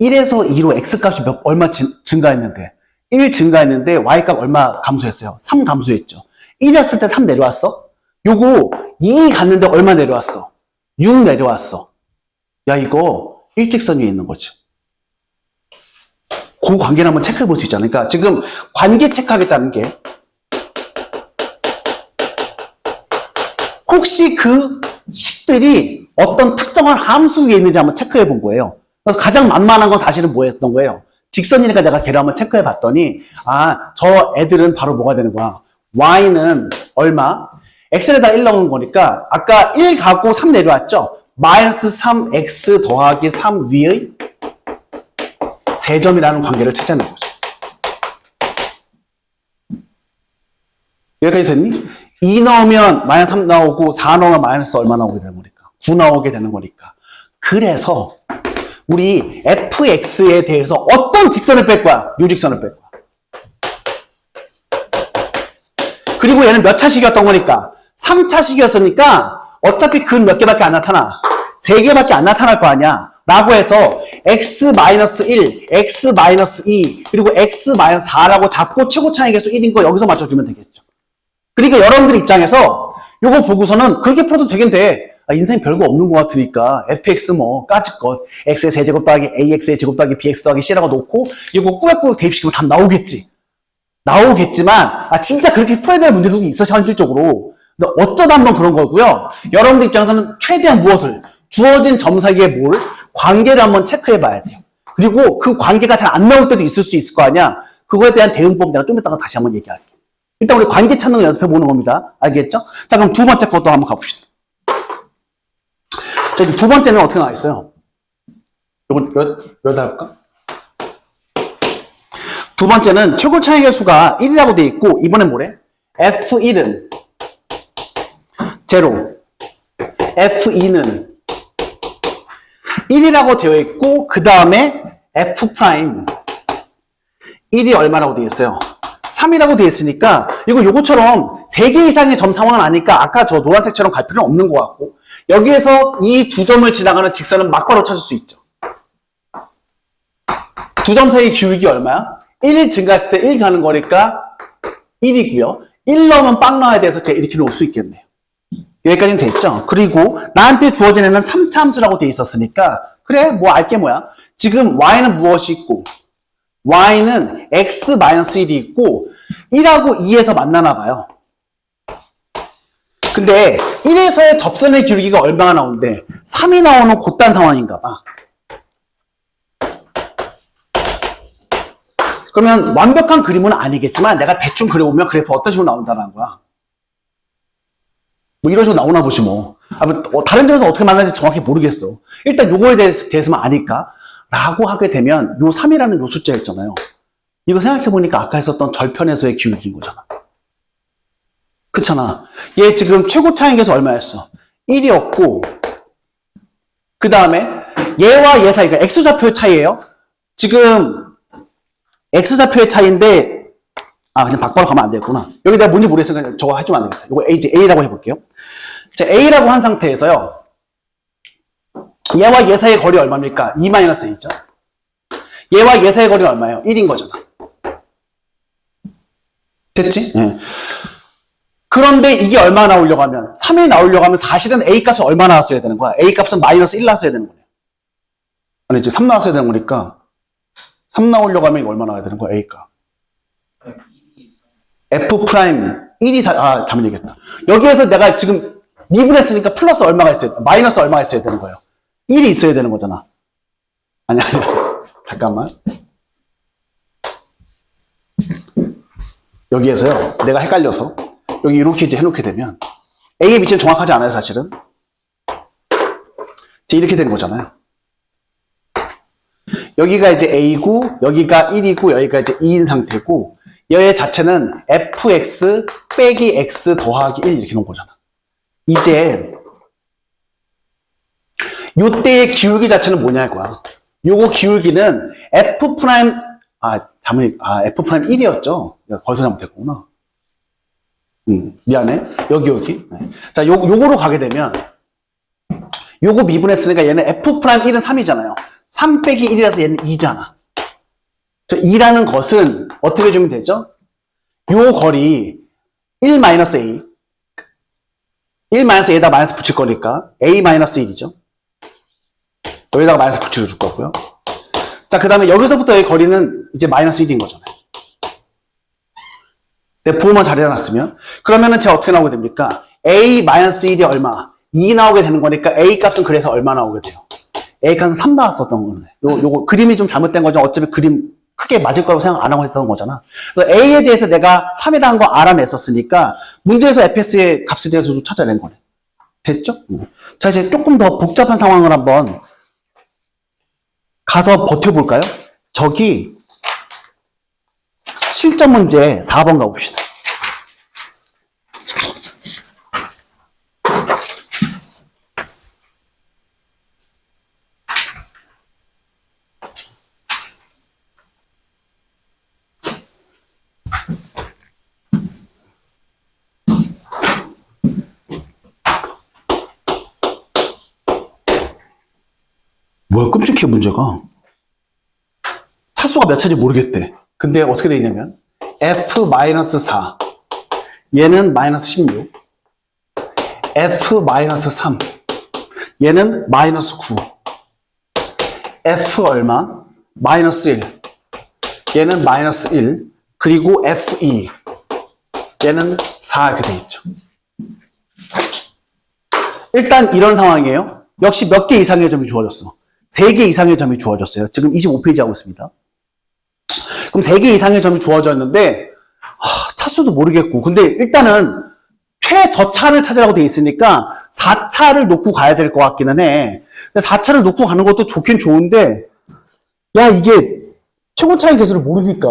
1에서 2로 x값이 얼마 증가했는데 1 증가했는데 y값 얼마 감소했어요? 3 감소했죠. 1이었을 때 3 내려왔어? 요거 2 갔는데 얼마 내려왔어? 6 내려왔어. 야, 이거 일직선 위에 있는 거지. 그 관계를 한번 체크해 볼 수 있잖아. 그러니까 지금 관계 체크하겠다는 게 혹시 그 식들이 어떤 특정한 함수 위에 있는지 한번 체크해 본 거예요. 그래서 가장 만만한 건 사실은 뭐였던 거예요? 직선이니까 내가 걔를 한번 체크해 봤더니 저 애들은 바로 뭐가 되는 거야? y는 얼마? x에다 1 넣은 거니까 아까 1 가고 3 내려왔죠? 마이너스 3x 더하기 3 위의 세점이라는 관계를 찾아낸 거죠. 여기까지 됐니? 2 넣으면 마이너스 3 나오고 4 넣으면 마이너스 얼마 나오게 되는 거니까 9 나오게 되는 거니까. 그래서 우리 fx에 대해서 어떤 직선을 뺄 거야? 요 직선을 뺄 거야. 그리고 얘는 몇 차식이었던 거니까 3차식이었으니까 어차피 근 몇 개밖에 안 나타나. 3개밖에 안 나타날 거 아니야. 라고 해서 x-1, x-2 그리고 x-4라고 잡고 최고 차이 계수 1인 거 여기서 맞춰주면 되겠죠. 그러니까 여러분들 입장에서 요거 보고서는 그렇게 풀어도 되긴 돼. 인생 별거 없는 것 같으니까 fx 뭐 까짓것 x의 세제곱 더하기 ax의 제곱 더하기 bx 더하기 c라고 놓고 이거 꾸역꾸역 대입시키면 답 나오겠지. 나오겠지만 진짜 그렇게 풀어야 될 문제도 있어 현실적으로. 근데 어쩌다 한번 그런 거고요. 여러분들 입장에서는 최대한 무엇을? 주어진 점 사이의 뭘? 관계를 한번 체크해 봐야 돼요. 그리고 그 관계가 잘 안 나올 때도 있을 수 있을 거 아니야. 그거에 대한 대응법 내가 좀 이따가 다시 한번 얘기할게요. 일단 우리 관계 찾는 거 연습해 보는 겁니다. 알겠죠? 자, 그럼 두 번째 것도 한번 가봅시다. 자, 이제 두 번째는 어떻게 나와 있어요? 요건 몇 할까? 두 번째는 최고 차이의 수가 1이라고 돼 있고, 이번엔 뭐래? F1은 0, F2는 1이라고 되어 있고, 그 다음에 F', 1이 얼마라고 되어 있어요? 3이라고 되어 있으니까, 요거처럼 3개 이상의 점 상황은 아니까, 아까 저 노란색처럼 갈 필요는 없는 것 같고, 여기에서 이 두 점을 지나가는 직선은 막바로 찾을 수 있죠. 두 점 사이의 기울기 얼마야? 1 증가했을 때 1 가는 거니까 1이고요. 1 넣으면 빵 넣어야 돼서 제가 이렇게 놓을 수 있겠네요. 여기까지는 됐죠? 그리고 나한테 주어진 애는 3차 함수라고 돼 있었으니까 그래, 뭐 알게 뭐야? 지금 y는 무엇이 있고 y는 x-1이 있고 1하고 2에서 만나나 봐요. 근데 1에서의 접선의 기울기가 얼마나 나오는데 3이 나오는 곧단 상황인가 봐. 그러면 완벽한 그림은 아니겠지만 내가 대충 그려보면 그래프 어떤 식으로 나온다는 거야. 뭐 이런 식으로 나오나 보지 뭐. 다른 점에서 어떻게 만나는지 정확히 모르겠어. 일단 요거에 대해서만 아니까 라고 하게 되면 요 3이라는 요 숫자 있잖아요. 이거 생각해보니까 아까 했었던 절편에서의 기울기인 거잖아. 그렇잖아. 얘 지금 최고 차이에서 얼마였어? 1이었고 그 다음에 얘와 얘 사이가 x좌표의 차이예요. 지금 x좌표의 차이인데 그냥 박바로 가면 안 되겠구나. 여기 내가 뭔지 모르겠으니까 저거 해주면 안 되겠다. 이거 이제 A라고 해볼게요. 자, A라고 한 상태에서요. 얘와 얘 사이의 거리 얼마입니까? 2-A죠. 얘와 얘 사이의 거리 얼마예요? 1인 거잖아. 됐지? 네. 그런데 이게 얼마 나오려고 하면 3이 나오려고 하면 사실은 A 값은 얼마 나왔어야 되는 거야? A 값은 -1 나왔어야 되는 거네. 아니 이제 3 나왔어야 되는 거니까 3 나오려고 하면 이거 얼마 나와야 되는 거야? A 값. F' 1이 잘못 얘기했다. 여기에서 내가 지금 미분했으니까 플러스 얼마가 있어야 돼? 마이너스 얼마가 있어야 되는 거예요? 1이 있어야 되는 거잖아. 아니 잠깐만. 여기에서요. 내가 헷갈려서 여기 이렇게 이제 해놓게 되면 A의 위치는 정확하지 않아요, 사실은. 이제 이렇게 된 거잖아요. 여기가 이제 A고, 여기가 1이고, 여기가 이제 2인 상태고, 얘의 자체는 fx 빼기 x 더하기 1 이렇게 놓은 거잖아. 이제 요때의 기울기 자체는 뭐냐 이거야. 요거 기울기는 f', f' 1이었죠. 벌써 잘못했구나. 미안해. 여기. 네. 자, 요거로 가게 되면, 요거 미분했으니까 얘는 f' 1은 3이잖아요. 3 빼기 1이라서 얘는 2잖아. 저 2라는 것은 어떻게 주면 되죠? 요 거리 1-A 1-A에다 마이너스 붙일 거니까 A-1이죠. 여기다가 마이너스 붙여줄 거고요. 자, 그 다음에 여기서부터의 거리는 이제 -1인 거잖아요. 내가 부호만 잘 해놨으면. 그러면은 제가 어떻게 나오게 됩니까? A-1이 얼마? 2 나오게 되는 거니까 A 값은 그래서 얼마 나오게 돼요? A 값은 3 나왔었던 거네. 요거 그림이 좀 잘못된 거죠. 어차피 그림 크게 맞을 거라고 생각 안 하고 했던 거잖아. 그래서 A에 대해서 내가 3이라는 거 알아냈었으니까 문제에서 fs의 값에 대해서도 찾아낸 거네. 됐죠? 자, 이제 조금 더 복잡한 상황을 한번 가서 버텨볼까요? 저기 실전 문제 4번 가봅시다. 뭐야, 끔찍해, 문제가. 차수가 몇 차인지 모르겠대. 근데 어떻게 돼 있냐면, f-4. 얘는 -16. f-3. 얘는 -9. f 얼마? -1. 얘는 -1. 그리고 f2. 얘는 4 이렇게 돼 있죠. 일단 이런 상황이에요. 역시 몇 개 이상의 점이 주어졌어. 3개 이상의 점이 주어졌어요. 지금 25페이지 하고 있습니다. 그럼 3개 이상의 점이 주어졌는데 차수도 모르겠고, 근데 일단은 최저차를 찾으라고 돼 있으니까 4차를 놓고 가야 될 것 같기는 해. 4차를 놓고 가는 것도 좋긴 좋은데, 야, 이게 최고차의 개수를 모르니까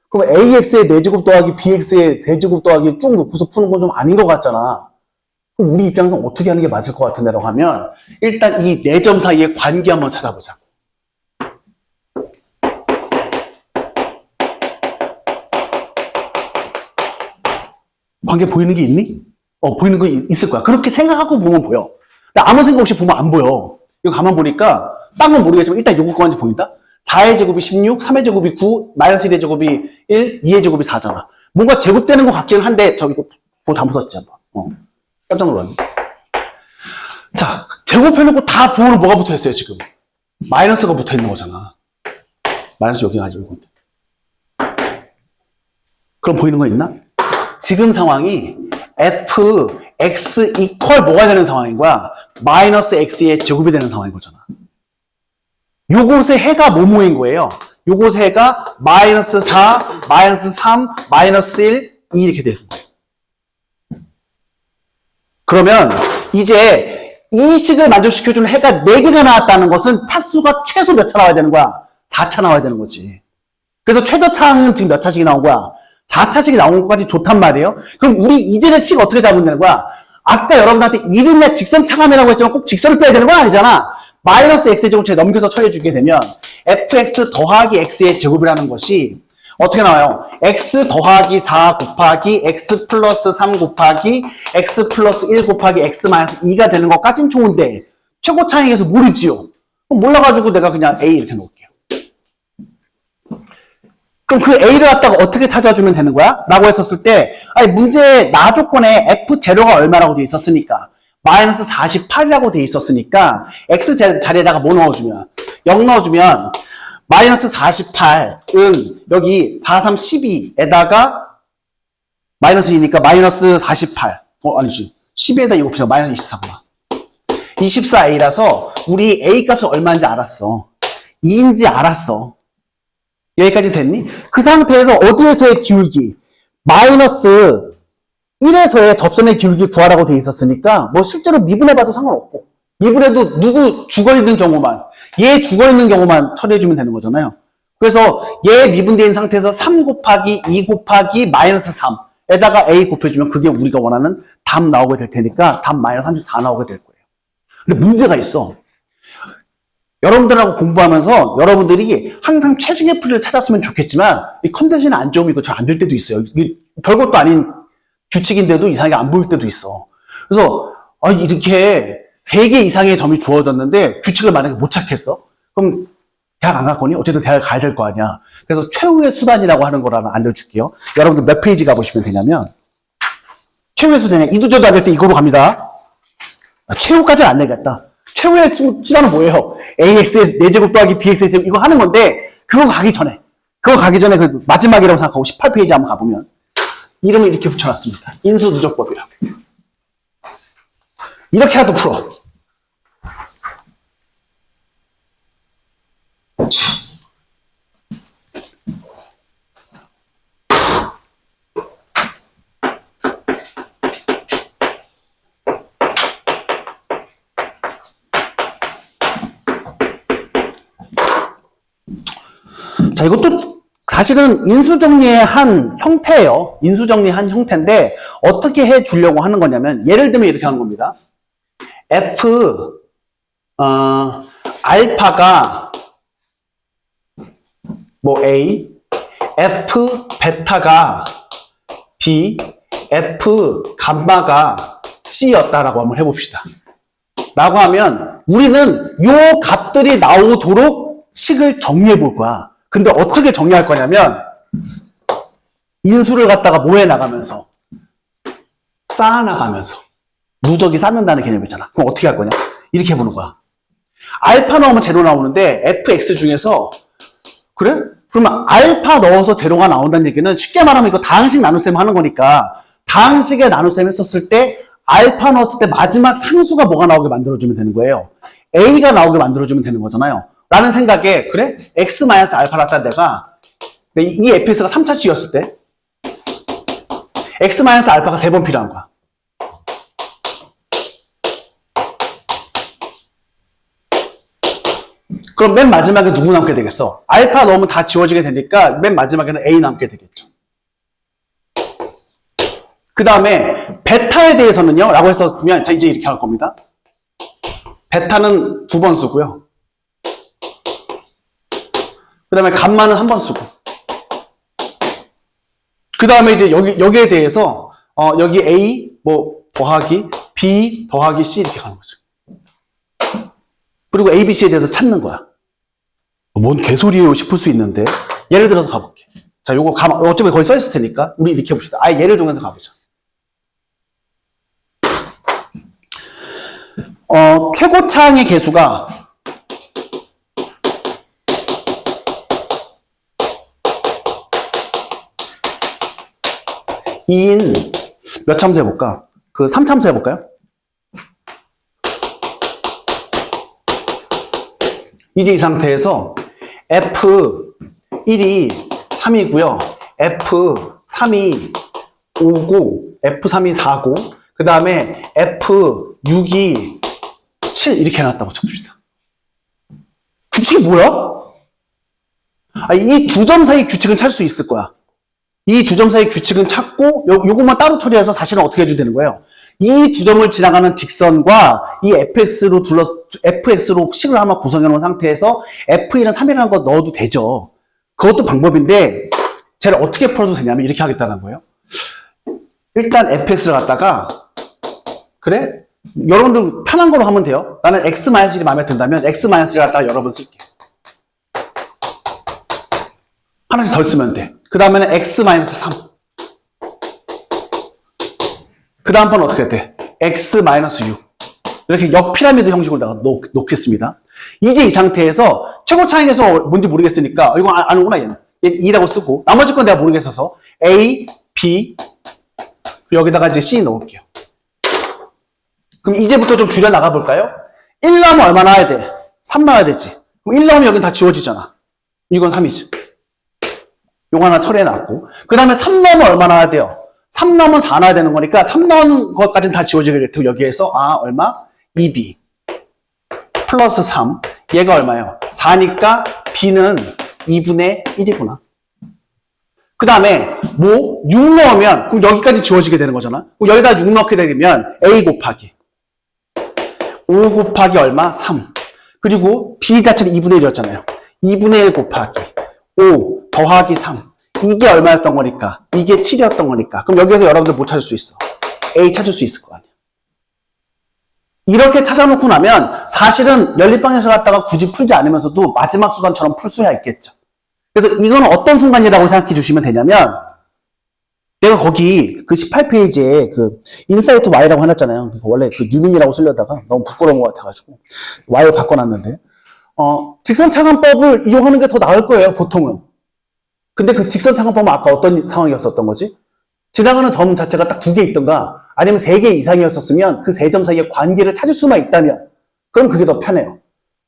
그럼 AX의 4제곱 더하기 BX의 3제곱 더하기 쭉 놓고서 푸는 건 좀 아닌 것 같잖아. 그럼 우리 입장에서 어떻게 하는 게 맞을 것 같은데라고 하면 일단 이 4점 사이의 관계 한번 찾아보자. 관계 보이는 게 있니? 보이는 거 있을 거야. 그렇게 생각하고 보면 보여. 근데 아무 생각 없이 보면 안 보여. 이거 가만 보니까 딴 건 모르겠지만 일단 요거 거한지 보인다? 4의 제곱이 16, 3의 제곱이 9, 마이너스 1의 제곱이 1, 2의 제곱이 4잖아. 뭔가 제곱되는 것 같기는 한데 저기 그거 다 무섭지 한번. 깜짝 놀랐네. 자, 제곱해놓고 다 부호는 뭐가 붙어있어요 지금? 마이너스가 붙어있는 거잖아. 마이너스 여기 가지고 이건데. 그럼 보이는 거 있나? 지금 상황이 f, x 이퀄 뭐가 되는 상황인 거야? 마이너스 x의 제곱이 되는 상황인 거잖아. 요곳의 해가 뭐뭐인 거예요? 요곳의 해가 마이너스 4, 마이너스 3, 마이너스 1, 2 이렇게 되는 거예요. 그러면 이제 이 식을 만족시켜주는 해가 4개가 나왔다는 것은 차수가 최소 몇 차 나와야 되는 거야? 4차 나와야 되는 거지. 그래서 최저차는 지금 몇 차씩이 나온 거야? 4차씩이 나온 것까지 좋단 말이에요. 그럼 우리 이제는 식 어떻게 잡으면 되는 거야? 아까 여러분들한테 이름이나 직선 차감이라고 했지만 꼭 직선을 빼야 되는 건 아니잖아. 마이너스 x의 제곱체에 넘겨서 처리해주게 되면 fx 더하기 x의 제곱이라는 것이 어떻게 나와요? x 더하기 4 곱하기 x 플러스 3 곱하기 x 플러스 1 곱하기 x 마이너스 2가 되는 것까진 좋은데 최고 차이에서 모르지요? 그럼 몰라가지고 내가 그냥 a 이렇게 놓을게요. 그럼 그 a를 갖다가 어떻게 찾아주면 되는 거야? 라고 했었을 때 아니 문제 나 조건에 f0가 얼마라고 돼 있었으니까 마이너스 48이라고 돼 있었으니까 x 자리에다가 뭐 넣어주면 0 넣어주면 마이너스 48은 여기 4, 3, 12에다가 마이너스 2니까 마이너스 48 아니지 12에다 이거 곱해서 마이너스 24구나 24a라서 우리 a 값은 얼마인지 알았어 2인지 알았어 여기까지 됐니? 그 상태에서 어디에서의 기울기 마이너스 1에서의 접선의 기울기 구하라고 돼 있었으니까 뭐 실제로 미분해봐도 상관없고 미분해도 누구 죽어있는 경우만 얘 죽어있는 경우만 처리해주면 되는 거잖아요. 그래서 얘 미분된 상태에서 3 곱하기 2 곱하기 마이너스 3에다가 a 곱해주면 그게 우리가 원하는 답 나오게 될 테니까 답 마이너스 34 나오게 될 거예요. 근데 문제가 있어. 여러분들하고 공부하면서 여러분들이 항상 최종의 풀이를 찾았으면 좋겠지만 이 컨디션이 안 좋으면 이거 잘 안 될 때도 있어요. 이게 별것도 아닌 규칙인데도 이상하게 안 보일 때도 있어. 그래서 이렇게 3개 이상의 점이 주어졌는데 규칙을 만약에 못 찾겠어? 그럼 대학 안 갈 거니? 어쨌든 대학을 가야 될 거 아니야. 그래서 최후의 수단이라고 하는 거라면 알려줄게요. 여러분들 몇 페이지 가보시면 되냐면 최후의 수단이 이두저도 안 될 때 이거로 갑니다. 최후까지는 안 되겠다. 최후의 수단은 뭐예요? AX의 4제곱 더하기 BX의 제곱 이거 하는 건데 그거 가기 전에 그래도 마지막이라고 생각하고 18페이지 한번 가보면 이름을 이렇게 붙여놨습니다. 인수누적법이라고. 이렇게라도 풀어. 자, 이것도 사실은 인수정리의 한 형태예요. 인수정리의 한 형태인데 어떻게 해주려고 하는 거냐면 예를 들면 이렇게 하는 겁니다. F 알파가 뭐 A, F 베타가 B, F 감마가 C였다라고 한번 해봅시다. 라고 하면 우리는 요 값들이 나오도록 식을 정리해 볼 거야. 근데 어떻게 정리할 거냐면 인수를 갖다가 뭐 해나가면서 쌓아나가면서 누적이 쌓는다는 개념이잖아. 그럼 어떻게 할 거냐? 이렇게 해보는 거야. 알파 넣으면 제로 나오는데 fx 중에서 그래? 그러면 알파 넣어서 제로가 나온다는 얘기는 쉽게 말하면 이거 다항식 나눗셈 하는 거니까 다항식에 나눗셈 했었을 때 알파 넣었을 때 마지막 상수가 뭐가 나오게 만들어주면 되는 거예요. A가 나오게 만들어주면 되는 거잖아요. 라는 생각에, 그래? X-알파를 갖다 내가, 이 fx가 3차식이었을 때, X-알파가 3번 필요한 거야. 그럼 맨 마지막에 누구 남게 되겠어? 알파 넣으면 다 지워지게 되니까 맨 마지막에는 A 남게 되겠죠. 그 다음에 베타에 대해서는요 라고 했었으면 자 이제 이렇게 할 겁니다. 베타는 2번 쓰고요. 그 다음에 감마는 1번 쓰고, 그 다음에 이제 여기에 대해서 여기 A 뭐 더하기 B 더하기 C 이렇게 가는 거죠. 그리고 A, B, C에 대해서 찾는 거야. 뭔 개소리예요 싶을 수 있는데, 예를 들어서 가볼게. 자, 요거 어차피 거기 써있을 테니까 우리 이렇게 해봅시다. 아예 예를 들어서 가보자. 최고차항의 개수가 2인 몇 참수 해볼까? 그 3참수 해볼까요? 이제 이 상태에서 F1이 3이고요. F3이 5고, F3이 4고, 그 다음에 F6이 7 이렇게 해놨다고 쳐봅시다. 규칙이 뭐야? 이 두 점 사이 규칙은 찾을 수 있을 거야. 이 두 점 사이 규칙은 찾고 요것만 따로 처리해서 사실은 어떻게 해줘야 되는 거예요? 이 두 점을 지나가는 직선과 이 fx로 식을 하나 구성해 놓은 상태에서 f1은 3이라는 거 넣어도 되죠. 그것도 방법인데 쟤를 어떻게 풀어도 되냐면 이렇게 하겠다는 거예요. 일단 fx를 갖다가, 그래? 여러분들 편한 거로 하면 돼요. 나는 x-1이 마음에 든다면 x-1을 갖다가 여러 번 쓸게. 하나씩 덜 쓰면 돼. 그 다음에는 x-3. 그 다음 번 어떻게 돼? x-6. 이렇게 역피라미드 형식으로 놓겠습니다. 이제 이 상태에서 최고차항에서 뭔지 모르겠으니까, 이거 아는구나, 얘는. 얘 2라고 쓰고, 나머지 건 내가 모르겠어서 A, B, 여기다가 이제 C 넣을게요. 그럼 이제부터 좀 줄여 나가볼까요? 1 나오면 얼마 나와야 돼? 3 나와야 되지. 그럼 1 나오면 여긴 다 지워지잖아. 이건 3이지. 요거 하나 처리해놨고. 그 다음에 3 나오면 얼마 나와야 돼요? 3 나오면 4 나와야 되는 거니까 3 나오는 것까지는 다 지워지게 되고, 여기에서 얼마? 2B 플러스 3. 얘가 얼마예요? 4니까 B는 2분의 1이구나. 그 다음에 6 넣으면 그럼 여기까지 지워지게 되는 거잖아. 그럼 여기다 6 넣게 되면 A 곱하기 5 곱하기 얼마? 3. 그리고 B 자체는 2분의 1이었잖아요. 2분의 1 곱하기 5 더하기 3. 이게 얼마였던 거니까? 이게 7이었던 거니까. 그럼 여기에서 여러분들 못 찾을 수 있어. A 찾을 수 있을 거 아니야. 이렇게 찾아놓고 나면 사실은 연립방정식을 갖다가 굳이 풀지 않으면서도 마지막 수단처럼 풀 수야 있겠죠. 그래서 이건 어떤 순간이라고 생각해 주시면 되냐면, 내가 거기 그 18페이지에 그 인사이트 Y라고 해놨잖아요. 원래 그 유민이라고 쓰려다가 너무 부끄러운 것 같아가지고 Y로 바꿔놨는데, 직선차관법을 이용하는 게 더 나을 거예요, 보통은. 근데 그 직선차관법은 아까 어떤 상황이었었던 거지? 지나가는 점 자체가 딱 2개 있던가 아니면 3개 이상이었었으면 그 3점 사이의 관계를 찾을 수만 있다면 그럼 그게 더 편해요.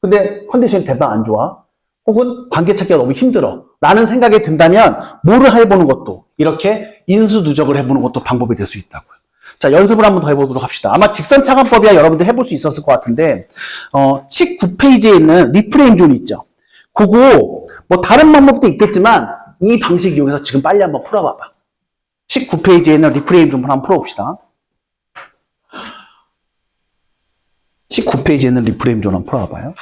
근데 컨디션이 대박 안 좋아, 혹은 관계 찾기가 너무 힘들어 라는 생각이 든다면 뭐를 해보는 것도, 이렇게 인수누적을 해보는 것도 방법이 될 수 있다고요. 자, 연습을 한번 더 해보도록 합시다. 아마 직선차관법이야 여러분들 해볼 수 있었을 것 같은데, 19페이지에 있는 리프레임 존 있죠. 그거 뭐 다른 방법도 있겠지만 이 방식 이용해서 지금 빨리 한번 풀어봐봐. 19페이지에 있는 리프레임 존 한번 풀어봅시다. 19페이지에 있는 리프레임 존 한번 풀어봐봐요.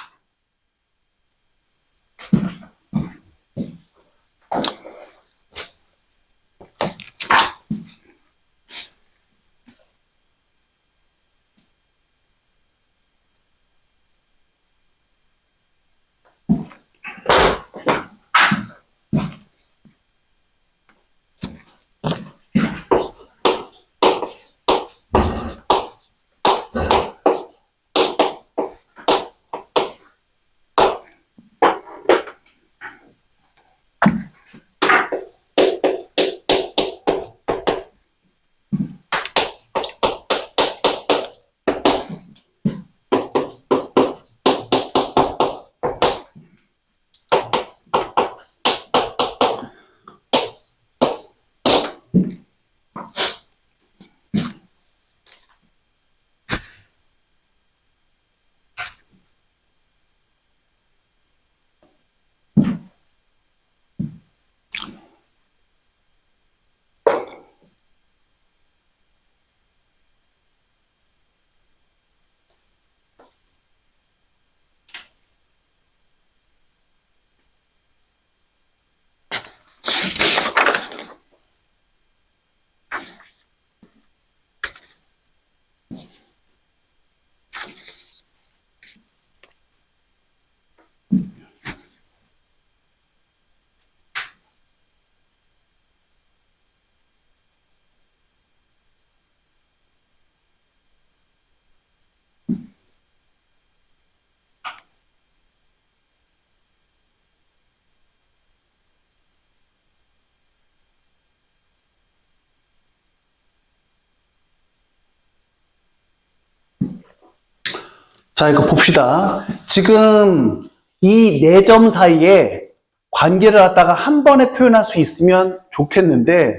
자, 이거 봅시다. 지금 이 네 점 사이에 관계를 갖다가 한 번에 표현할 수 있으면 좋겠는데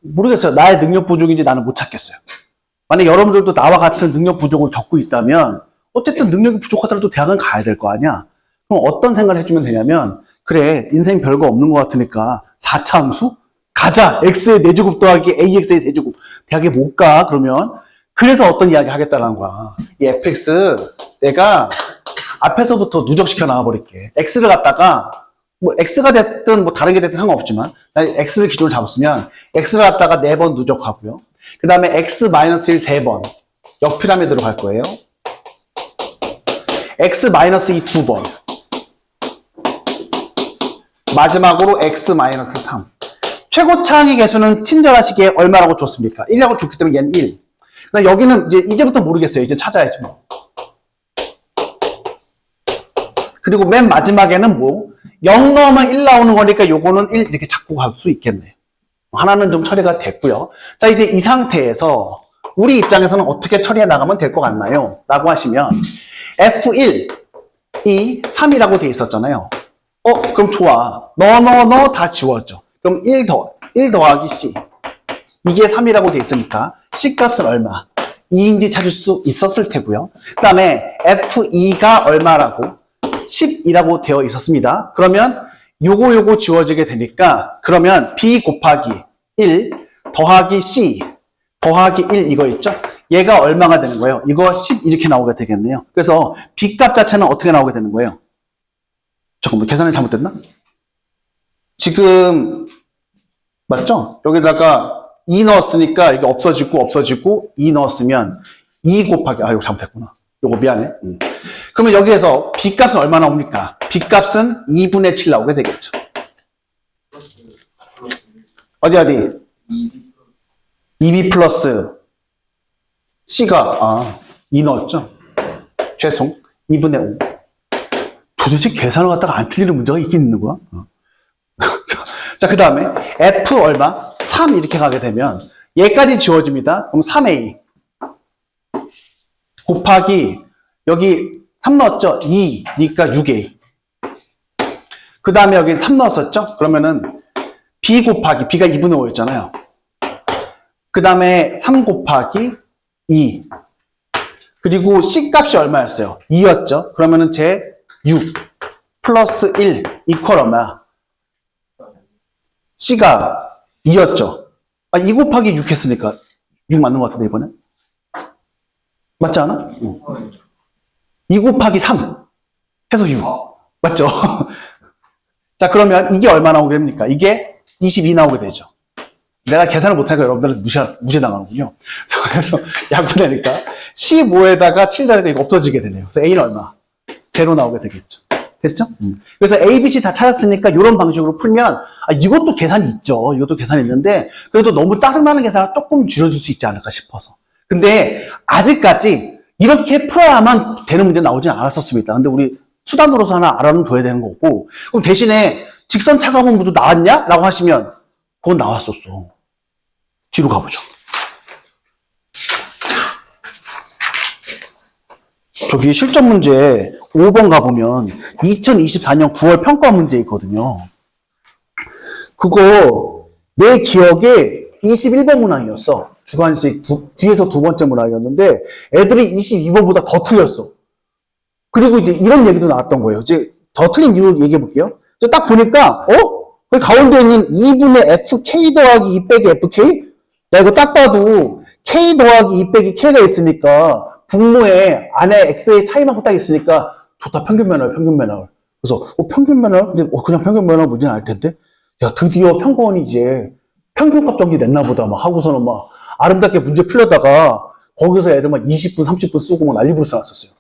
모르겠어요. 나의 능력 부족인지 나는 못 찾겠어요. 만약 여러분들도 나와 같은 능력 부족을 겪고 있다면 어쨌든 능력이 부족하더라도 대학은 가야 될 거 아니야. 그럼 어떤 생각을 해주면 되냐면 그래 인생 별거 없는 것 같으니까 4차 함수? 가자! x의 4제곱 더하기 ax의 세제곱 대학에 못 가. 그러면 그래서 어떤 이야기 하겠다는 거야. 이 fx 내가 앞에서부터 누적시켜 나와버릴게. x를 갖다가 뭐 x가 됐든 뭐 다른 게 됐든 상관없지만 x를 기준으로 잡았으면 x를 갖다가 4번 누적하고요. 그 다음에 x-1 3번 역피라미드로 갈 거예요. x-2 2번 마지막으로 x-3 최고차항의 개수는 친절하시기에 얼마라고 줬습니까? 1이라고 줬기 때문에 얘는 1. 그러니까 여기는 이제부터 모르겠어요. 이제 찾아야지 뭐. 그리고 맨 마지막에는 뭐 0 넣으면 1 나오는 거니까 요거는 1 이렇게 잡고 갈 수 있겠네요. 하나는 좀 처리가 됐고요. 자, 이제 이 상태에서 우리 입장에서는 어떻게 처리해 나가면 될 것 같나요? 라고 하시면 F1이 3이라고 돼 있었잖아요. 그럼 좋아. 너 다 지워져. 그럼 1 더하기 C. 이게 3이라고 돼 있으니까 C 값은 얼마? 2인지 찾을 수 있었을 테고요. 그 다음에 F2가 얼마라고? 10이라고 되어 있었습니다. 그러면 요거 지워지게 되니까 그러면 B 곱하기 1 더하기 C 더하기 1 이거 있죠? 얘가 얼마가 되는 거예요? 이거 10 이렇게 나오게 되겠네요. 그래서 B 값 자체는 어떻게 나오게 되는 거예요? 잠깐만 계산이 잘못됐나? 지금 맞죠? 여기다가 2 넣었으니까 이게 없어지고 2 넣었으면 2 곱하기 이거 잘못했구나. 요거 미안해. 그러면 여기에서 B값은 얼마 나옵니까? B값은 2분의 7 나오게 되겠죠. 어디? 2B 플러스 C가 2 넣었죠? 죄송. 2분의 5. 도대체 계산을 갖다가 안 틀리는 문제가 있긴 있는 거야? 자, 그 다음에 F 얼마? 3 이렇게 가게 되면 얘까지 지워집니다. 그럼 3A 곱하기 여기 3 넣었죠? 2니까 6A. 그 다음에 여기 3 넣었었죠? 그러면은 B 곱하기 B가 2분의 5였잖아요. 그 다음에 3 곱하기 2. 그리고 C 값이 얼마였어요? 2였죠? 그러면은 제 6 플러스 1 이퀄 얼마야? C가 2였죠? 2 곱하기 6 했으니까 6 맞는 것 같은데 이번에? 맞지 않아? 2 곱하기 3 해서 6 맞죠? 자, 그러면 이게 얼마 나오게 됩니까? 이게 22 나오게 되죠. 내가 계산을 못하니까 여러분들은 무시당하는군요. 그래서 약분하니까 15에다가 7 달니까 이거 없어지게 되네요. 그래서 A는 얼마? 0 나오게 되겠죠. 됐죠? 그래서 A, B, C 다 찾았으니까 이런 방식으로 풀면 이것도 계산이 있죠. 이것도 계산이 있는데 그래도 너무 짜증나는 계산을 조금 줄여줄 수 있지 않을까 싶어서. 근데 아직까지 이렇게 풀어야만 되는 문제 나오진 않았었습니다. 근데 우리 수단으로서 하나 알아는 둬야 되는 거고 그럼 대신에 직선 차가분부도 나왔냐? 라고 하시면 그건 나왔었어. 뒤로 가보죠. 저기 실전 문제 5번 가보면 2024년 9월 평가 문제 있거든요. 그거 내 기억에 21번 문항이었어. 주관식 뒤에서 두 번째 문항이었는데 애들이 22번보다 더 틀렸어. 그리고 이제 이런 얘기도 나왔던 거예요. 이제 더 틀린 이유 얘기해 볼게요. 딱 보니까 그 가운데 있는 2분의 FK 더하기 2 빼기 FK? 야 이거 딱 봐도 K 더하기 2 빼기 K가 있으니까 분모에 안에 X의 차이만큼 딱 있으니까 좋다. 평균 면허. 그래서 평균 면허? 근데 그냥 평균 면허 문제는 알 텐데 야 드디어 평가원이 이제 평균값 정리 냈나 보다 막 하고서는 막 아름답게 문제 풀려다가 거기서 애들 막 20분 30분 쓰고 막 난리 부르스 났었어요.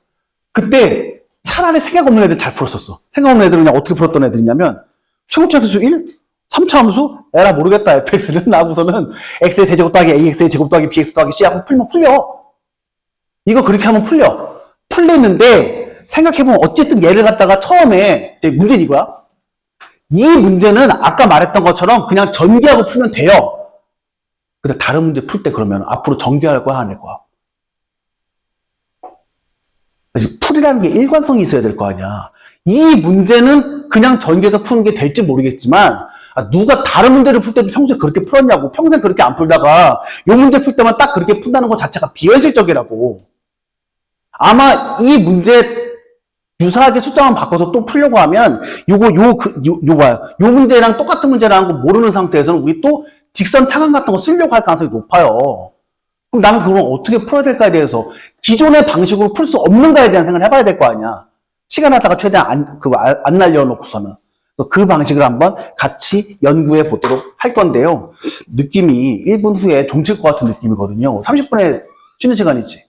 그때 차라리 생각 없는 애들 잘 풀었었어. 생각 없는 애들은 그냥 어떻게 풀었던 애들이냐면 최고차 함수 1? 3차 함수? 에라 모르겠다 fx는 하고서는 x의 세제곱 더하기 ax의 제곱 더하기 bx 더하기 c 하고 풀면 풀려. 이거 그렇게 하면 풀리는데 생각해보면 어쨌든 얘를 갖다가 처음에 문제는 이거야. 이 문제는 아까 말했던 것처럼 그냥 전개하고 풀면 돼요. 근데 다른 문제 풀 때 그러면 앞으로 전개할 거야 안 할 거야? 풀이라는 게 일관성이 있어야 될 거 아니야. 이 문제는 그냥 전개해서 푸는 게 될지 모르겠지만 누가 다른 문제를 풀 때도 평소에 그렇게 풀었냐고. 평생 그렇게 안 풀다가 이 문제 풀 때만 딱 그렇게 푼다는 것 자체가 비현실적이라고. 아마 이 문제 유사하게 숫자만 바꿔서 또 풀려고 하면 요 문제랑 똑같은 문제라는 거 모르는 상태에서는 우리 또 직선 타강 같은 거 쓰려고 할 가능성이 높아요. 그럼 나는 그걸 어떻게 풀어야 될까에 대해서 기존의 방식으로 풀 수 없는가에 대한 생각을 해봐야 될 거 아니야. 시간 하다가 최대한 안 날려놓고서는. 그 방식을 한번 같이 연구해 보도록 할 건데요. 느낌이 1분 후에 종칠 것 같은 느낌이거든요. 30분에 쉬는 시간이지.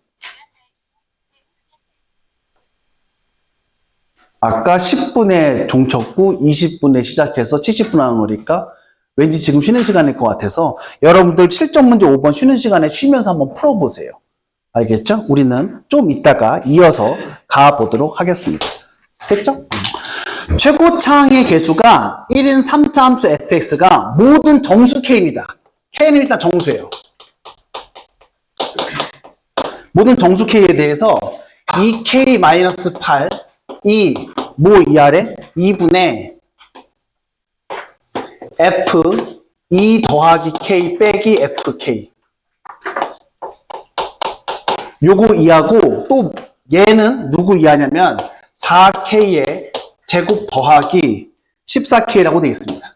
아까 10분에 종쳤고 20분에 시작해서 70분 하는 거니까 왠지 지금 쉬는 시간일 것 같아서 여러분들 실전 문제 5번 쉬는 시간에 쉬면서 한번 풀어보세요. 알겠죠? 우리는 좀 이따가 이어서 가보도록 하겠습니다. 됐죠? 최고차항의 개수가 1인 3차 함수 fx가 모든 정수 k입니다. k는 일단 정수예요. 모든 정수 k에 대해서 2k-8 뭐 이하래? 2분의 f 2 더하기 k 빼기 fk 요거 이하고 또 얘는 누구 이하냐면 4k의 제곱 더하기 14k라고 되어 있습니다.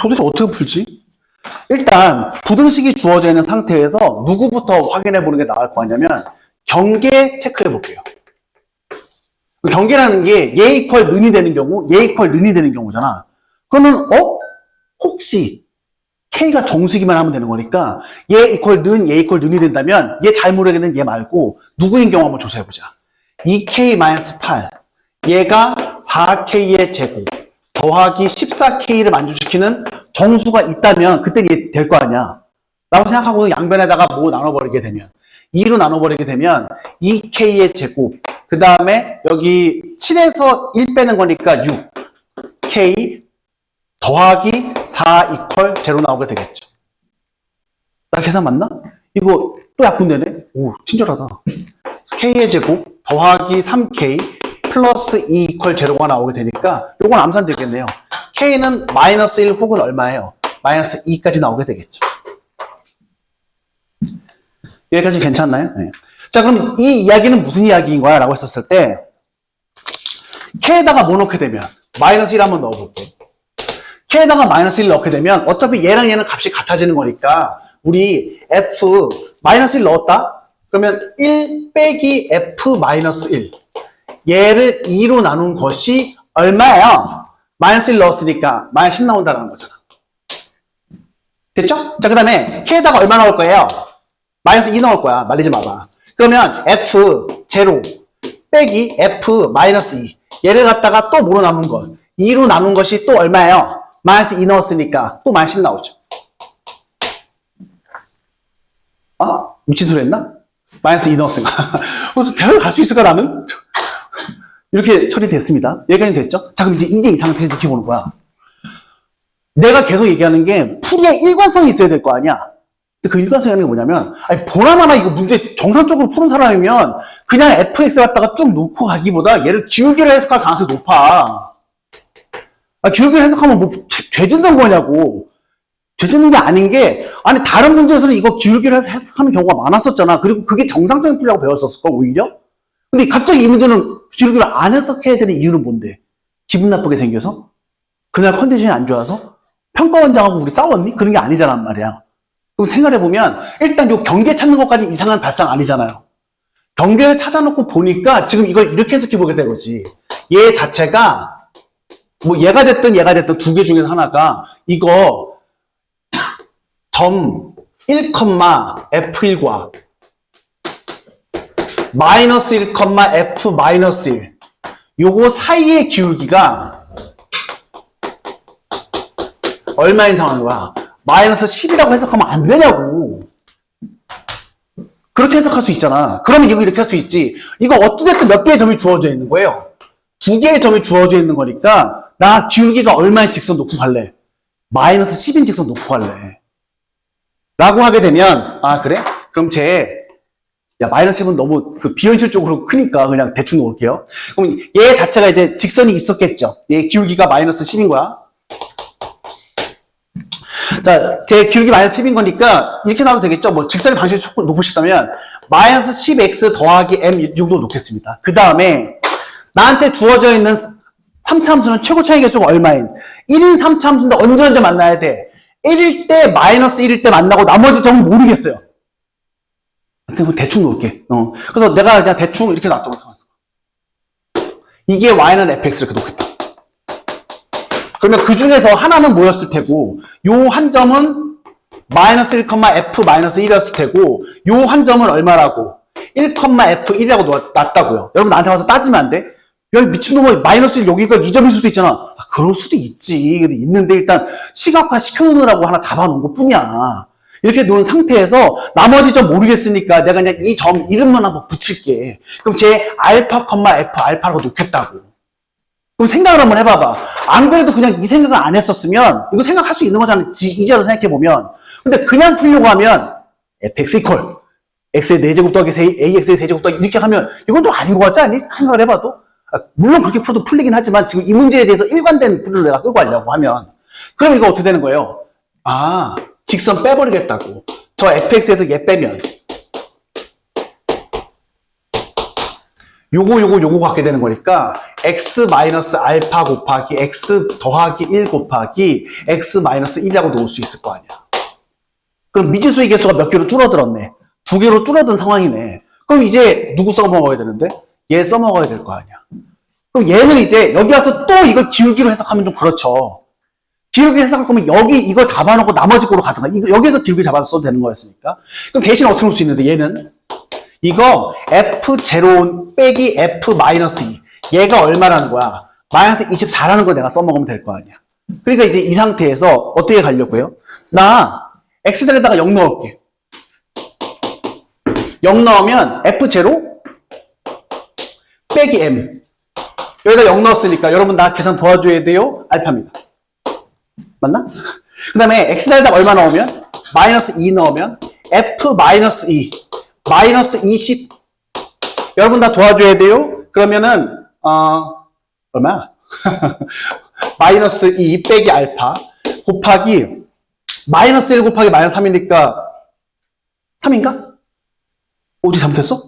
도대체 어떻게 풀지? 일단 부등식이 주어져 있는 상태에서 누구부터 확인해 보는 게 나을 거 아니냐면 경계 체크해 볼게요. 경계라는 게 얘 이퀄 는이 되는 경우, 얘 이퀄 는이 되는 경우잖아. 그러면 혹시 K가 정수기만 하면 되는 거니까 얘 이퀄 는, 얘 이퀄 는이 된다면 얘 잘 모르겠는 얘 말고 누구인 경우 한번 조사해보자. 2K-8 얘가 4K의 제곱 더하기 14K를 만족시키는 정수가 있다면 그때 얘 될 거 아니야. 라고 생각하고 양변에다가 뭐 나눠버리게 되면 2로 나눠버리게 되면 2K의 제곱 그 다음에 여기 7에서 1 빼는 거니까 6 K 더하기 4 이퀄 0 나오게 되겠죠. 나 계산 맞나? 이거 또 약분되네? 오, 친절하다. K의 제곱 더하기 3K 플러스 2 이퀄 0가 나오게 되니까 요건 암산 되겠네요. K는 마이너스 1 혹은 얼마예요? 마이너스 2까지 나오게 되겠죠. 여기까지 괜찮나요? 네. 자, 그럼 이 이야기는 무슨 이야기인 거야? 라고 했었을 때 K에다가 뭐 넣게 되면 마이너스 1 한번 넣어볼게. K에다가 마이너스 1 넣게 되면 어차피 얘랑 얘는 값이 같아지는 거니까 우리 F 마이너스 1 넣었다? 그러면 1 빼기 F 마이너스 1 얘를 2로 나눈 것이 얼마예요? 마이너스 1 넣었으니까 마이너스 10 나온다는 거잖아. 됐죠? 자, 그 다음에 K에다가 얼마 넣을 거예요? 마이너스 2 넣을 거야. 말리지 마봐. 그러면 F 제로 빼기 F 마이너스 2 얘를 갖다가 또 뭐로 나눈 것? 2로 나눈 것이 또 얼마예요? 마이너스 2 넣었으니까 또 마이너스 10 나오죠. 미친 소리 했나? 마이너스 2 넣었으니까. 대학을 갈 수 있을까, 나는? 이렇게 처리됐습니다. 여기까지 됐죠? 자, 그럼 이제 이 상태에서 이렇게 보는 거야. 내가 계속 얘기하는 게 풀이에 일관성이 있어야 될 거 아니야? 근데 그 일관성이라는 게 뭐냐면, 보나마나 이거 문제 정상적으로 푸는 사람이면 그냥 fx 갖다가 쭉 놓고 가기보다 얘를 기울기를 해석할 가능성이 높아. 기울기를 해석하면 뭐 죄 짓는 거냐고. 죄 짓는 게 아닌 게, 아니 다른 문제에서는 이거 기울기를 해석하는 경우가 많았었잖아. 그리고 그게 정상적인 풀이라고 배웠었을까 오히려? 근데 갑자기 이 문제는 기울기를 안 해석해야 되는 이유는 뭔데? 기분 나쁘게 생겨서? 그날 컨디션이 안 좋아서? 평가원장하고 우리 싸웠니? 그런 게 아니잖아 말이야. 그럼 생각해보면 일단 요 경계 찾는 것까지 이상한 발상 아니잖아요. 경계를 찾아놓고 보니까 지금 이걸 이렇게 해석해보게 된 거지. 얘 자체가 뭐 얘가 됐든 두 개 중에서 하나가 이거 점 1, F1과 마이너스 1, F 마이너스 1 요거 사이의 기울기가 얼마인 상황인 거야? 마이너스 10이라고 해석하면 안 되냐고. 그렇게 해석할 수 있잖아. 그러면 이거 이렇게 할 수 있지. 이거 어찌됐든 몇 개의 점이 주어져 있는 거예요? 2개의 점이 주어져 있는 거니까 나 기울기가 얼마인 직선 놓고 갈래? 마이너스 10인 직선 놓고 갈래. 라고 하게 되면 그래? 그럼 쟤 야, 마이너스 10은 너무 그 비현실적으로 크니까 그냥 대충 놓을게요. 그럼 얘 자체가 이제 직선이 있었겠죠. 얘 기울기가 마이너스 10인 거야. 자, 제 기울기 마이너스 10인 거니까 이렇게 나와도 되겠죠. 뭐 직선의 방식이 조금 높으시다면 마이너스 10x 더하기 m 이 정도 놓겠습니다. 그 다음에 나한테 주어져 있는 3차함수는 최고 차이 개수가 얼마인? 1인 3차함수인데 언제 만나야 돼? 1일 때 마이너스 1일 때 만나고 나머지 점은 모르겠어요. 그냥 대충 놓을게. 그래서 내가 그냥 대충 이렇게 놨던 거죠. 이게 y는 fx 이렇게 놓겠다. 그러면 그 중에서 하나는 뭐였을 테고, 요 한 점은 마이너스 1, f 마이너스 1이었을 테고, 요 한 점은 얼마라고? 1, f1이라고 놨다고요. 여러분 나한테 와서 따지면 안 돼? 야, 미친놈아, 마이너스 1 여기가 2점일 수도 있잖아. 아, 그럴 수도 있지. 근데 있는데 일단 시각화 시켜놓으라고 하나 잡아놓은 것 뿐이야. 이렇게 놓은 상태에서 나머지 점 모르겠으니까 내가 그냥 이 점 이름만 한번 붙일게. 그럼 제 알파, f 알파라고 놓겠다고. 그럼 생각을 한번 해봐봐. 안 그래도 그냥 이 생각을 안 했었으면 이거 생각할 수 있는 거잖아. 이제 와서 생각해보면. 근데 그냥 풀려고 하면 fx 이퀄 x의 4제곱 더하기 ax의 세제곱 더하기 이렇게 하면 이건 좀 아닌 것 같지 않니? 생각을 해봐도. 물론 그렇게 풀어도 풀리긴 하지만 지금 이 문제에 대해서 일관된 풀을 내가 끌고 가려고 하면 그럼 이거 어떻게 되는 거예요? 아, 직선 빼버리겠다고. 저 fx에서 얘 빼면 요거 갖게 되는 거니까 x 마이너스 알파 곱하기 x 더하기 1 곱하기 x 마이너스 1이라고 놓을 수 있을 거 아니야. 그럼 미지수의 개수가 몇 개로 줄어들었네. 2개로 줄어든 상황이네. 그럼 이제 누구 써먹어야 되는데? 얘 써먹어야 될 거 아니야. 그럼 얘는 이제 여기 와서 또 이걸 기울기로 해석하면 좀 그렇죠. 기울기 해석할 거면 여기 이걸 잡아놓고 나머지 거로 가든가. 여기서 기울기 잡아서 써도 되는 거였으니까. 그럼 대신 어떻게 놓을 수 있는데 얘는? 이거 f0 빼기 f-2 얘가 얼마라는 거야? 마이너스 24라는 걸 내가 써먹으면 될 거 아니야. 그러니까 이제 이 상태에서 어떻게 가려고요? 나 x자리에다가 0 넣을게. 0 넣으면 f0 빼기 m 여기다 0 넣었으니까 여러분 나 계산 도와줘야 돼요? 알파입니다. 맞나? 그 다음에 x자리에다가 얼마 넣으면? 마이너스 2 넣으면 f-2 마이너스 20 여러분 다 도와줘야 돼요? 그러면은 얼마야? 마이너스 2 빼기 알파 곱하기 마이너스 1 곱하기 마이너스 3이니까 3인가? 어디 잘못했어?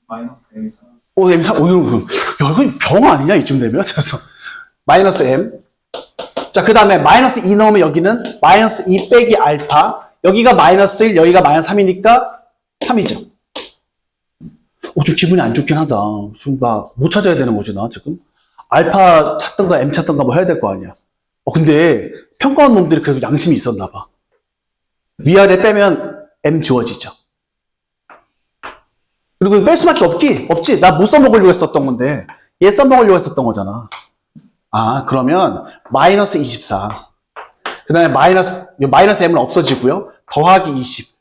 마이너스 M3. M3. 야, 이건 병 아니냐 이쯤 되면? 그래서 마이너스 M. 자, 그 다음에 마이너스 2 넣으면 여기는 마이너스 2 빼기 알파 여기가 마이너스 1 여기가 마이너스 3이니까 3이죠. 좀 기분이 안 좋긴 하다. 무슨 막 못 찾아야 되는 거지 나 지금. 알파 찾던가 M 찾던가 뭐 해야 될 거 아니야. 근데 평가원 놈들이 그래도 양심이 있었나 봐. 위아래 빼면 M 지워지죠. 그리고 뺄 수밖에 없지. 나 못 써먹으려고 했었던 건데 얘 써먹으려고 했었던 거잖아. 아, 그러면 마이너스 24 그 다음에 마이너스 M은 없어지고요. 더하기 20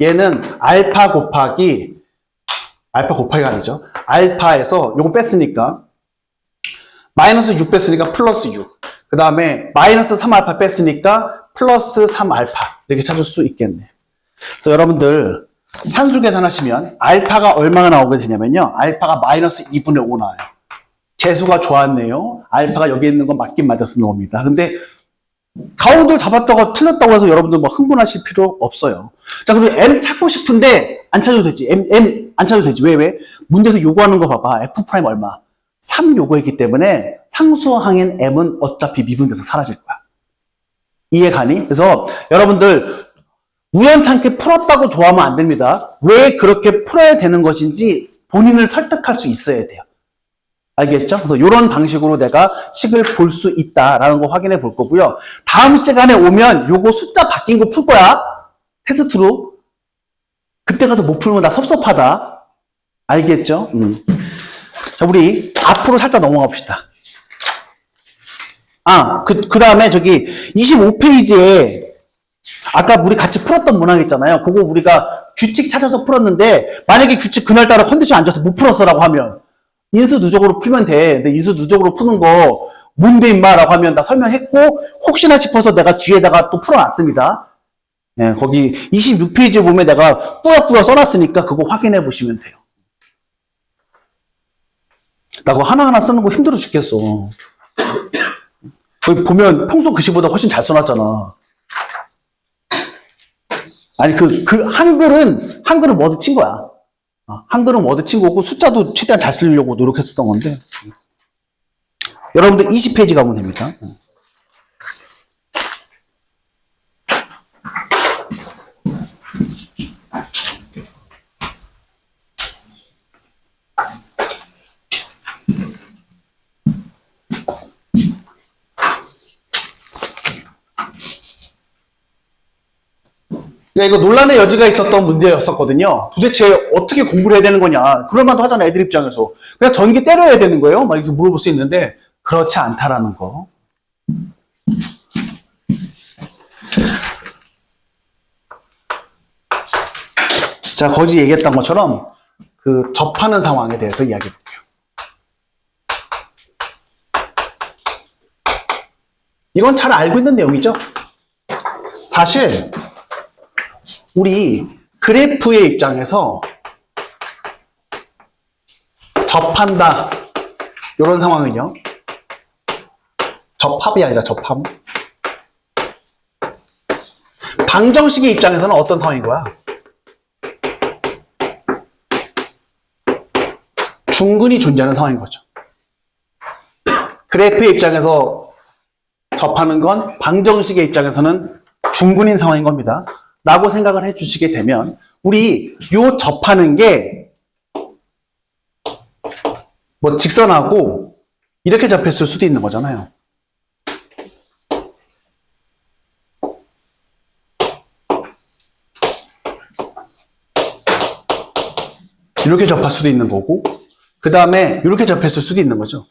얘는 알파 곱하기가 아니죠. 알파에서 요거 뺐으니까 마이너스 6 뺐으니까 플러스 6 그 다음에 마이너스 3알파 뺐으니까 플러스 3알파 이렇게 찾을 수 있겠네. 그래서 여러분들 산술 계산하시면 알파가 얼마가 나오게 되냐면요. 알파가 마이너스 2분의 5 나와요. 재수가 좋았네요. 알파가 여기 있는 건 맞긴 맞았어 나옵니다. 근데 가운데를 잡았다가 틀렸다고 해서 여러분들 뭐 흥분하실 필요 없어요. 자, 그리고 M 찾고 싶은데 안 찾아도 되지. M 안 찾아도 되지. 왜? 문제에서 요구하는 거 봐봐. F 프라임 얼마? 3 요구했기 때문에 상수항인 M은 어차피 미분돼서 사라질 거야. 이해 가니? 그래서 여러분들 우연찮게 풀었다고 좋아하면 안 됩니다. 왜 그렇게 풀어야 되는 것인지 본인을 설득할 수 있어야 돼요. 알겠죠? 그래서 이런 방식으로 내가 식을 볼 수 있다라는 거 확인해 볼 거고요. 다음 시간에 오면 요거 숫자 바뀐 거 풀 거야. 테스트로. 그때 가서 못 풀면 나 섭섭하다. 알겠죠? 자, 우리 앞으로 살짝 넘어가 봅시다. 그 다음에 저기 25페이지에 아까 우리 같이 풀었던 문항 있잖아요. 그거 우리가 규칙 찾아서 풀었는데 만약에 규칙 그날따라 컨디션 안 좋아서 못 풀었어라고 하면 인수 누적으로 풀면 돼. 근데 인수 누적으로 푸는 거 뭔데 임마 라고 하면 나 설명했고 혹시나 싶어서 내가 뒤에다가 또 풀어놨습니다. 예, 거기 26페이지에 보면 내가 뿌옇뿌옇 써놨으니까 그거 확인해 보시면 돼요. 나 그거 하나하나 쓰는 거 힘들어 죽겠어. 거기 보면 평소 글씨보다 훨씬 잘 써놨잖아. 아니, 한글은 워드 친 거야. 한글은 워드 친 거고, 숫자도 최대한 잘 쓰려고 노력했었던 건데. 여러분들 20페이지 가면 됩니다. 이거 논란의 여지가 있었던 문제였었거든요. 도대체 어떻게 공부를 해야 되는 거냐. 그럴만도 하잖아, 애들 입장에서. 그냥 전기 때려야 되는 거예요? 막 이렇게 물어볼 수 있는데, 그렇지 않다라는 거. 자, 거지 얘기했던 것처럼, 접하는 상황에 대해서 이야기해 볼게요. 이건 잘 알고 있는 내용이죠? 사실, 우리 그래프의 입장에서 접한다. 이런 상황은요. 접합이 아니라 접합. 방정식의 입장에서는 어떤 상황인 거야? 중근이 존재하는 상황인 거죠. 그래프의 입장에서 접하는 건 방정식의 입장에서는 중근인 상황인 겁니다. 라고 생각을 해주시게 되면 우리 요 접하는 게 뭐 직선하고 이렇게 접했을 수도 있는 거잖아요. 이렇게 접할 수도 있는 거고 그 다음에 이렇게 접했을 수도 있는 거죠.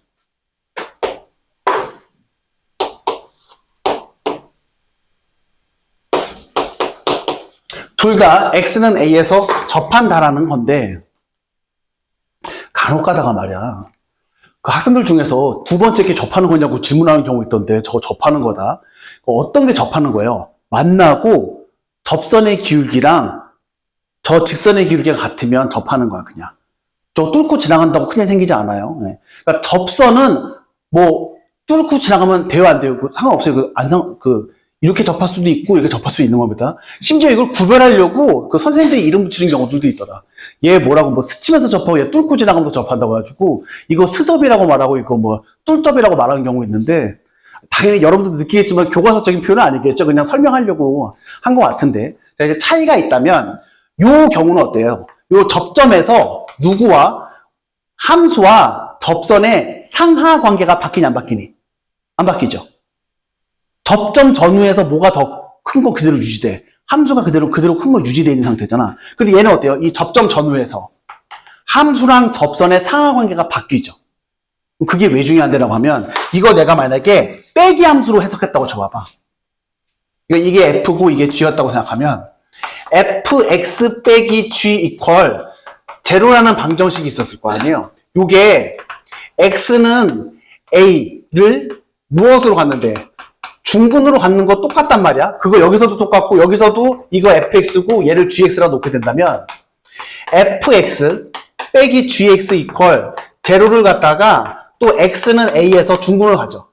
둘 다 X는 A에서 접한다라는 건데 간혹 가다가 말이야 그 학생들 중에서 두 번째 게 접하는 거냐고 질문하는 경우 있던데 저거 접하는 거다. 어떤 게 접하는 거예요? 만나고 접선의 기울기랑 저 직선의 기울기가 같으면 접하는 거야. 그냥 저 뚫고 지나간다고 큰일 생기지 않아요. 네. 그러니까 접선은 뭐 뚫고 지나가면 돼요 안 돼요? 상관없어요. 이렇게 접할 수도 있고 이렇게 접할 수 있는 겁니다. 심지어 이걸 구별하려고 그 선생님들이 이름 붙이는 경우들도 있더라. 얘 뭐라고 뭐 스치면서 접하고 얘 뚫고 지나가면서 접한다고 해가지고 이거 스접이라고 말하고 이거 뭐 뚫접이라고 말하는 경우 있는데 당연히 여러분들도 느끼겠지만 교과서적인 표현은 아니겠죠. 그냥 설명하려고 한 것 같은데 자, 이제 차이가 있다면 요 경우는 어때요? 요 접점에서 누구와 함수와 접선의 상하 관계가 바뀌냐 안 바뀌니? 안 바뀌죠. 접점 전후에서 뭐가 더 큰 거 그대로 유지돼. 함수가 그대로 큰 거 유지되어 있는 상태잖아. 근데 얘는 어때요? 이 접점 전후에서 함수랑 접선의 상하 관계가 바뀌죠. 그게 왜 중요한데라고 하면 이거 내가 만약에 빼기 함수로 해석했다고 쳐봐봐. 그러니까 이게 F고 이게 G였다고 생각하면 fx 빼기 g 이퀄 제로라는 방정식이 있었을 거 아니에요. 요게 x는 a를 무엇으로 갔는데 중분으로 갖는 거 똑같단 말이야. 그거 여기서도 똑같고 여기서도 이거 fx고 얘를 gx라고 놓게 된다면 fx 빼기 gx 이퀄 제로를 갖다가 또 x는 a에서 중분을 가죠.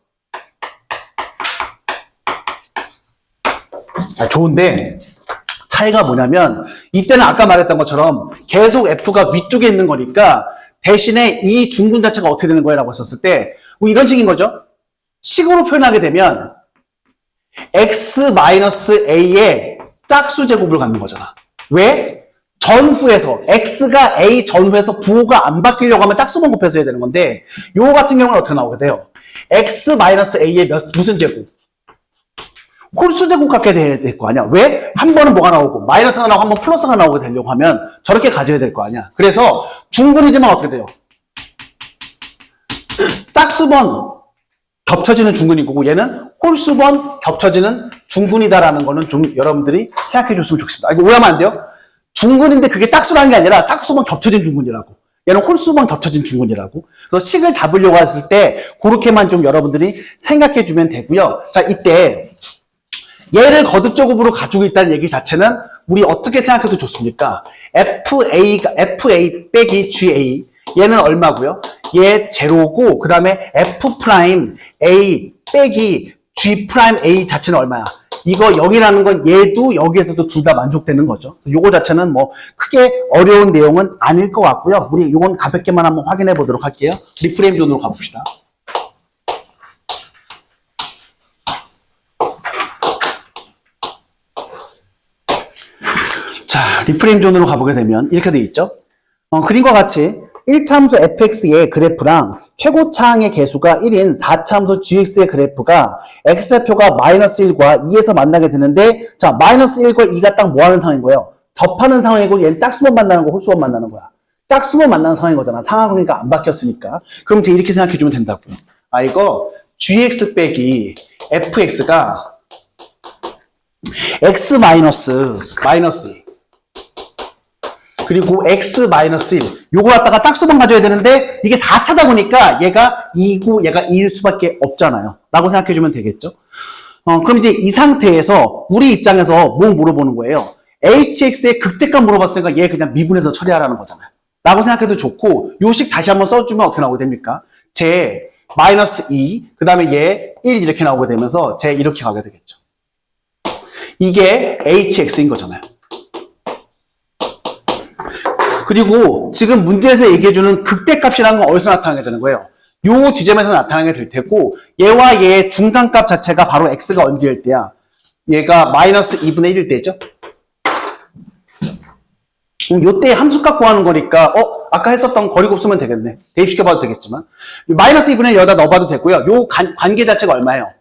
좋은데 차이가 뭐냐면 이때는 아까 말했던 것처럼 계속 f가 위쪽에 있는 거니까 대신에 이 중분 자체가 어떻게 되는 거야 라고 했었을 때 뭐 이런 식인 거죠. 식으로 표현하게 되면 x-a의 짝수 제곱을 갖는 거잖아. 왜? 전후에서 x가 a 전후에서 부호가 안 바뀌려고 하면 짝수만 곱해서 해야 되는 건데 요거 같은 경우는 어떻게 나오게 돼요? x-a의 무슨 제곱? 홀수 제곱 갖게 돼야 될 거 아니야. 왜? 한 번은 뭐가 나오고 마이너스가 나오고 한 번 플러스가 나오게 되려고 하면 저렇게 가져야 될 거 아니야. 그래서 중분이지만 어떻게 돼요? 짝수번 겹쳐지는 중근인 거고 얘는 홀수번 겹쳐지는 중근이다라는 거는 좀 여러분들이 생각해 줬으면 좋겠습니다. 이거 오해하면 안 돼요? 중근인데 그게 짝수라는 게 아니라 짝수번 겹쳐진 중근이라고. 얘는 홀수번 겹쳐진 중근이라고. 그래서 식을 잡으려고 했을 때 그렇게만 좀 여러분들이 생각해 주면 되고요. 자, 이때 얘를 거듭적으로 가지고 있다는 얘기 자체는 우리 어떻게 생각해도 좋습니까? FA 빼기 GA 얘는 얼마고요? 얘 제로고 그 다음에 F 프라임 A 빼기 G 프라임 A 자체는 얼마야? 이거 0이라는 건 얘도 여기에서도 둘 다 만족되는 거죠. 요거 자체는 뭐 크게 어려운 내용은 아닐 것 같고요. 우리 요건 가볍게만 한번 확인해 보도록 할게요. 리프레임 존으로 가봅시다. 자, 리프레임 존으로 가보게 되면 이렇게 돼 있죠. 그림과 같이 1참수 fx의 그래프랑 최고차항의 개수가 1인 4참수 gx의 그래프가 x좌표가 마이너스 1과 2에서 만나게 되는데, 자, 마이너스 1과 2가 딱 뭐 하는 상황인 거예요? 접하는 상황이고 얘는 짝수만 만나는 거, 홀수만 만나는 거야. 짝수만 만나는 상황인 거잖아. 상하니까 안 바뀌었으니까. 그럼 이제 이렇게 생각해 주면 된다고요. 아, 이거 gx 빼기 fx가 x 마이너스 2 그리고 x-1 요거 갖다가 짝수만 가져야 되는데 이게 4차다 보니까 얘가 2고 얘가 2일 수밖에 없잖아요. 라고 생각해 주면 되겠죠. 그럼 이제 이 상태에서 우리 입장에서 뭐 물어보는 거예요? hx의 극대값 물어봤으니까 얘 그냥 미분해서 처리하라는 거잖아요. 라고 생각해도 좋고, 요식 다시 한번 써주면 어떻게 나오게 됩니까? 제 마이너스 2, 그 다음에 얘 1 이렇게 나오게 되면서 제 이렇게 가게 되겠죠. 이게 hx인 거잖아요. 그리고 지금 문제에서 얘기해주는 극대값이라는 건 어디서 나타나게 되는 거예요? 요 지점에서 나타나게 될 테고, 얘와 얘의 중간값 자체가 바로 x가 언제일 때야? 얘가 마이너스 2분의 1일 때죠? 요때 함수값 구하는 거니까, 아까 했었던 거리곱 쓰면 되겠네. 대입시켜봐도 되겠지만. 마이너스 2분의 1 여기다 넣어봐도 되고요. 요 관계 자체가 얼마예요?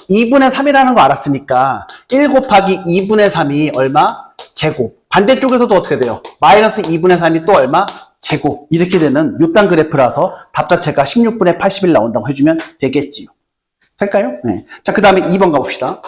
2분의 3이라는 거 알았으니까 1 곱하기 2분의 3이 얼마? 제곱. 반대쪽에서도 어떻게 돼요? 마이너스 2분의 3이 또 얼마? 제곱. 이렇게 되는 요딴 그래프라서 답 자체가 16분의 80일 나온다고 해주면 되겠지요. 할까요? 네. 자, 그 다음에 2번 가봅시다.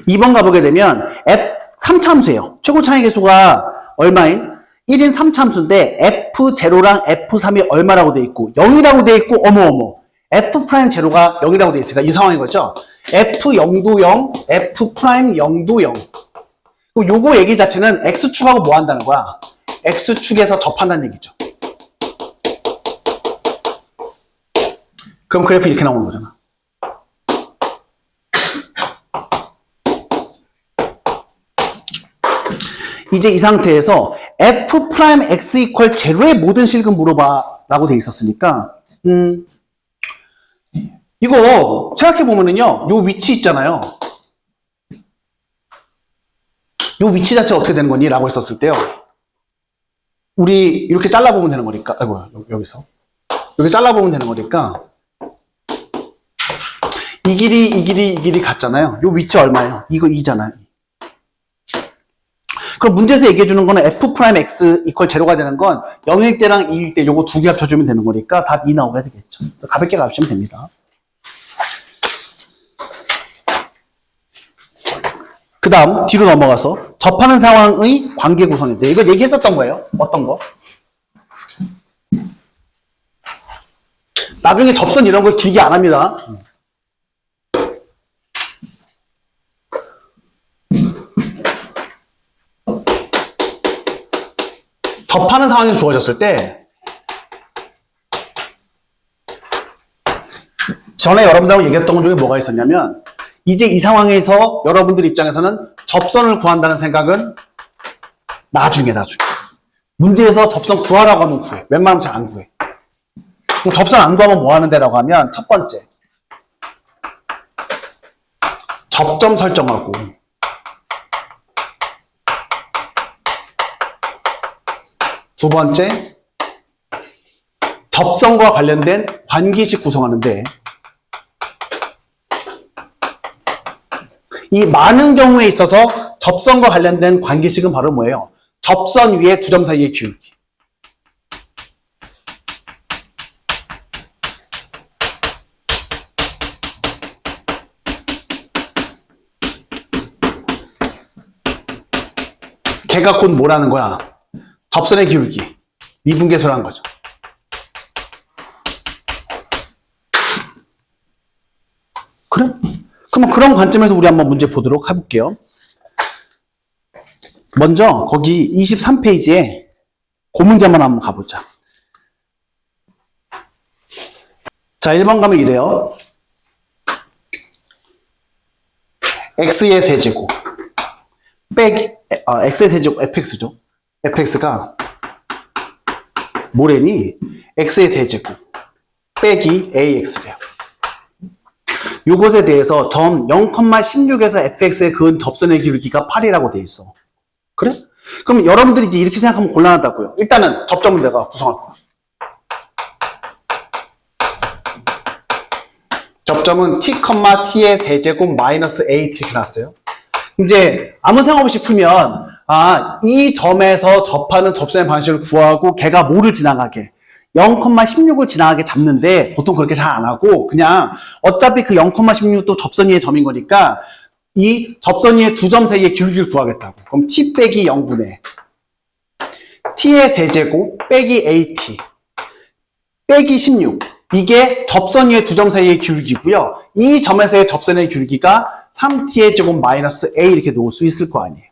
2번 가보게 되면 F 3참수예요. 최고차항의 개수가 얼마인? 1인 3참수인데 F0랑 F3이 얼마라고 돼 있고 0이라고 돼 있고 어머어머 F'0가 0이라고 돼 있으니까 이 상황인 거죠. F0도 0, F'0도 0. 요거 얘기 자체는 X축하고 뭐 한다는 거야? X축에서 접한다는 얘기죠. 그럼 그래프 이렇게 나오는 거잖아. 이제 이 상태에서 F'X 이퀄 제로의 모든 실금 물어봐 라고 돼 있었으니까 이거 생각해보면은요 요 위치 있잖아요. 요 위치 자체가 어떻게 되는 거니? 라고 했었을 때요 우리 이렇게 잘라보면 되는 거니까 아이고 여기서 이렇게 잘라보면 되는 거니까 이 길이 같잖아요. 요 위치 얼마예요? 이거 2잖아요. 그럼 문제에서 얘기해주는 거는 F'X 이퀄 제로가 되는 건 0일 때랑 2일 때 요거 두 개 합쳐주면 되는 거니까 답 2 나오게 되겠죠. 그래서 가볍게 가시면 됩니다. 그 다음 뒤로 넘어가서 접하는 상황의 관계 구성인데 이거 얘기했었던 거예요. 어떤 거? 나중에 접선 이런 거 길게 안 합니다. 접하는 상황이 주어졌을 때 전에 여러분들하고 얘기했던 것 중에 뭐가 있었냐면 이제 이 상황에서 여러분들 입장에서는 접선을 구한다는 생각은 나중에 문제에서 접선 구하라고 하면 구해. 웬만하면 잘 안 구해. 그럼 접선 안 구하면 뭐 하는 데라고 하면 첫 번째 접점 설정하고 두 번째, 접선과 관련된 관계식 구성하는데 이 많은 경우에 있어서 접선과 관련된 관계식은 바로 뭐예요? 접선 위에 두 점 사이의 기울기. 걔가 곧 뭐라는 거야? 접선의 기울기, 미분계수라는 거죠. 그래? 그러면 그런 관점에서 우리 한번 문제 보도록 해볼게요. 먼저 거기 23페이지에 그 문제만 한번 가보자. 자, 1번 가면 이래요. x의 세제곱 빼기 x의 세제곱 fx죠. fx가 뭐래니? x의 세제곱 빼기 ax래요. 요것에 대해서 점 0,16에서 fx의 그은 접선의 기울기가 8이라고 돼 있어. 그래? 그럼 여러분들이 이제 이렇게 생각하면 곤란하다고요. 일단은 접점은 내가 구성할 거야. 접점은 t, t의 세제곱 마이너스 at 이렇게 나왔어요. 이제 아무 생각 없이 풀면 이 점에서 접하는 접선의 방식을 구하고 걔가 뭐를 지나가게 0,16을 지나가게 잡는데 보통 그렇게 잘 안 하고 그냥 어차피 그 0,16도 접선 위의 점인 거니까 이 접선 위의 두 점 사이의 기울기를 구하겠다고. 그럼 t 빼기 0분의 t의 세제곱 빼기 at 빼기 16 이게 접선 위의 두 점 사이의 기울기고요. 이 점에서의 접선의 기울기가 3t의 제곱 마이너스 a 이렇게 놓을 수 있을 거 아니에요.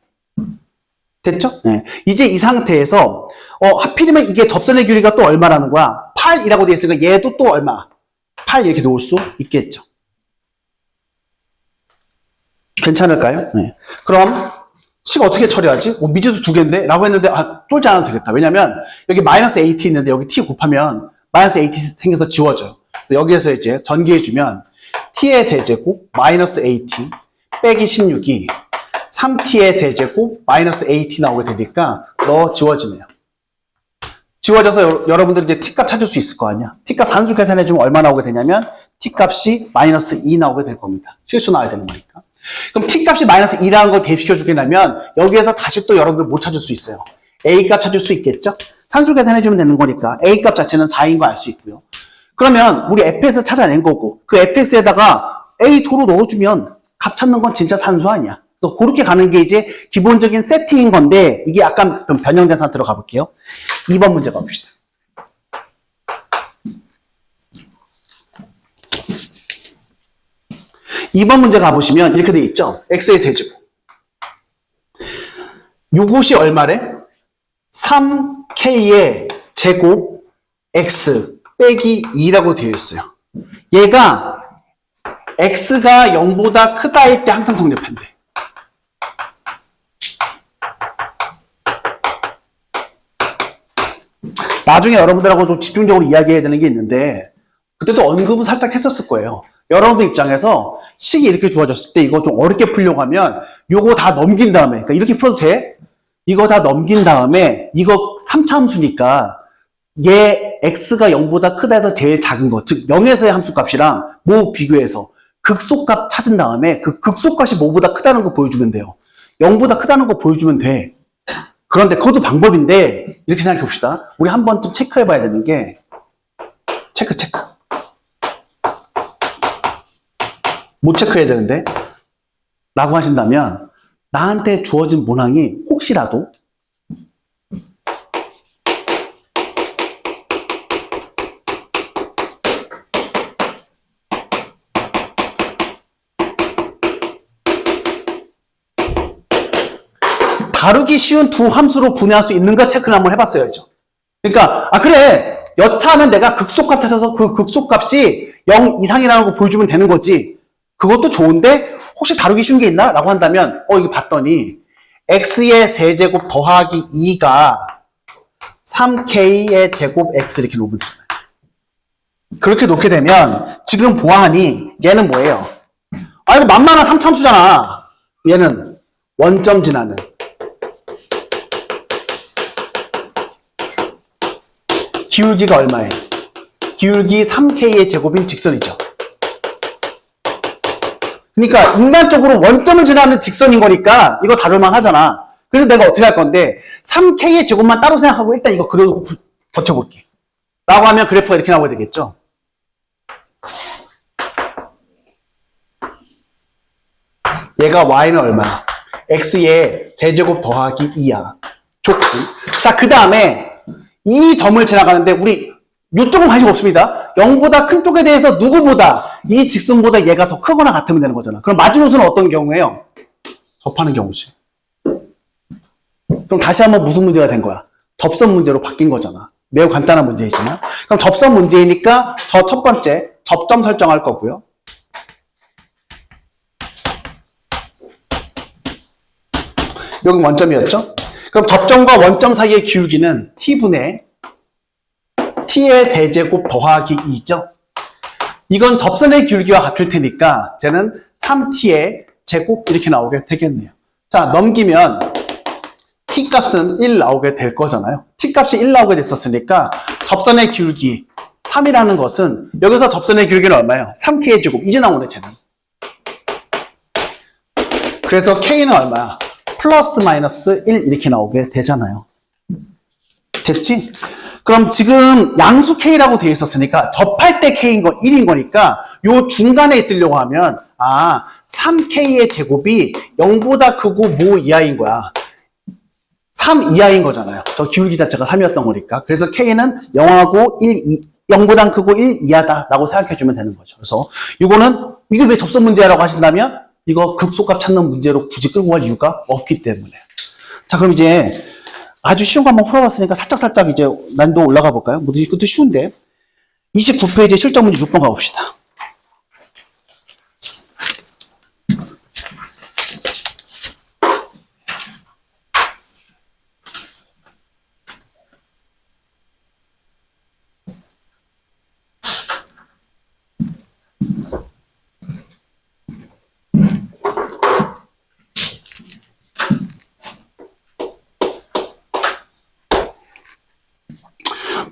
됐죠? 네. 이제 이 상태에서 하필이면 이게 접선의 길이가 또 얼마라는 거야? 8이라고 되어 있으니까 얘도 또 얼마? 8 이렇게 놓을 수 있겠죠. 괜찮을까요? 네. 그럼 식 어떻게 처리하지? 미지수 두 개인데? 라고 했는데 쫄지 않아도 되겠다. 왜냐면 여기 마이너스 AT 있는데 여기 T 곱하면 마이너스 AT 생겨서 지워져요. 그래서 여기에서 이제 전개해주면 T의 세제곱 마이너스 AT 빼기 16이 3t의 세제곱 마이너스 at 나오게 되니까 지워지네요. 지워져서 여러분들이 이제 t값 찾을 수 있을 거 아니야. t값 산수 계산해주면 얼마 나오게 되냐면 t값이 마이너스 2 나오게 될 겁니다. 실수 나와야 되는 거니까. 그럼 t값이 마이너스 2라는 걸 대입시켜주게 되면 여기에서 다시 또 여러분들 못 찾을 수 있어요. a값 찾을 수 있겠죠? 산수 계산해주면 되는 거니까 a값 자체는 4인 거 알 수 있고요. 그러면 우리 fx 찾아낸 거고 그 fx에다가 a 도로 넣어주면 값 찾는 건 진짜 산수 아니야. 그래서 그렇게 가는 게 이제 기본적인 세팅인 건데 이게 약간 좀 변형된 상태로 가볼게요. 2번 문제 가봅시다. 이번 문제 가보시면 이렇게 돼 있죠. x의 세제곱. 요것이 얼마래? 3k의 제곱 x 빼기 2라고 되어 있어요. 얘가 x가 0보다 크다일 때 항상 성립한대. 나중에 여러분들하고 좀 집중적으로 이야기해야 되는 게 있는데 그때도 언급은 살짝 했었을 거예요. 여러분들 입장에서 식이 이렇게 주어졌을 때 이거 좀 어렵게 풀려고 하면 요거 다 넘긴 다음에 그러니까 이렇게 풀어도 돼? 이거 다 넘긴 다음에 이거 3차 함수니까 얘 x가 0보다 크다 해서 제일 작은 거 즉 0에서의 함수값이랑 뭐 비교해서 극소값 찾은 다음에 그 극소값이 뭐보다 크다는 거 보여주면 돼요. 0보다 크다는 거 보여주면 돼. 그런데 그것도 방법인데 이렇게 생각해 봅시다. 우리 한 번쯤 체크해 봐야 되는 게 체크 뭐 체크해야 되는데? 라고 하신다면 나한테 주어진 문항이 혹시라도 다루기 쉬운 두 함수로 분해할 수 있는가 체크를 한번 해봤어야죠. 그러니까 그래 여차하면 내가 극소값 찾아서 그 극소값이 0 이상이라는 거 보여주면 되는 거지. 그것도 좋은데 혹시 다루기 쉬운 게 있나? 라고 한다면 이거 봤더니 x의 세제곱 더하기 2가 3k의 제곱 x 이렇게 놓으면 되잖아요. 그렇게 놓게 되면 지금 보아하니 얘는 뭐예요? 이거 만만한 3참수잖아. 얘는 원점 지나는 기울기가 얼마예요? 기울기 3k의 제곱인 직선이죠. 그러니까 인간적으로 원점을 지나는 직선인 거니까 이거 다룰만 하잖아. 그래서 내가 어떻게 할 건데 3k의 제곱만 따로 생각하고 일단 이거 그려놓고 버텨볼게. 라고 하면 그래프가 이렇게 나오게 되겠죠. 얘가 y는 얼마야? x의 세제곱 더하기 2야. 좋고. 자, 그 다음에 이 점을 지나가는데 우리 이쪽은 관심 없습니다. 0보다 큰 쪽에 대해서 누구보다 이 직선보다 얘가 더 크거나 같으면 되는 거잖아. 그럼 마지노선은 어떤 경우예요? 접하는 경우지. 그럼 다시 한번 무슨 문제가 된 거야? 접선 문제로 바뀐 거잖아. 매우 간단한 문제이지만. 그럼 접선 문제이니까 저 첫 번째 접점 설정할 거고요. 여기 원점이었죠? 그럼 접점과 원점 사이의 기울기는 t분의 t의 세제곱 더하기 2죠? 이건 접선의 기울기와 같을 테니까 쟤는 3t의 제곱 이렇게 나오게 되겠네요. 자, 넘기면 t 값은 1 나오게 될 거잖아요. t 값이 1 나오게 됐었으니까 접선의 기울기 3이라는 것은 여기서 접선의 기울기는 얼마예요? 3t의 제곱. 이제 나오네, 쟤는. 그래서 k는 얼마야? 플러스 마이너스 1 이렇게 나오게 되잖아요. 됐지? 그럼 지금 양수 k라고 되어 있었으니까 접할 때 k인 건 1인 거니까 요 중간에 있으려고 하면 3k의 제곱이 0보다 크고 뭐 이하인 거야. 3 이하인 거잖아요. 저 기울기 자체가 3이었던 거니까. 그래서 k는 0하고 0보다 크고 1 이하다라고 생각해주면 되는 거죠. 그래서 이거는 이게 왜 접선 문제라고 하신다면 이거 극소값 찾는 문제로 굳이 끌고 갈 이유가 없기 때문에. 자, 그럼 이제 아주 쉬운 거 한번 풀어봤으니까 살짝 이제 난이도 올라가 볼까요? 뭐 이것도 쉬운데. 29페이지 실전 문제 6번 가봅시다.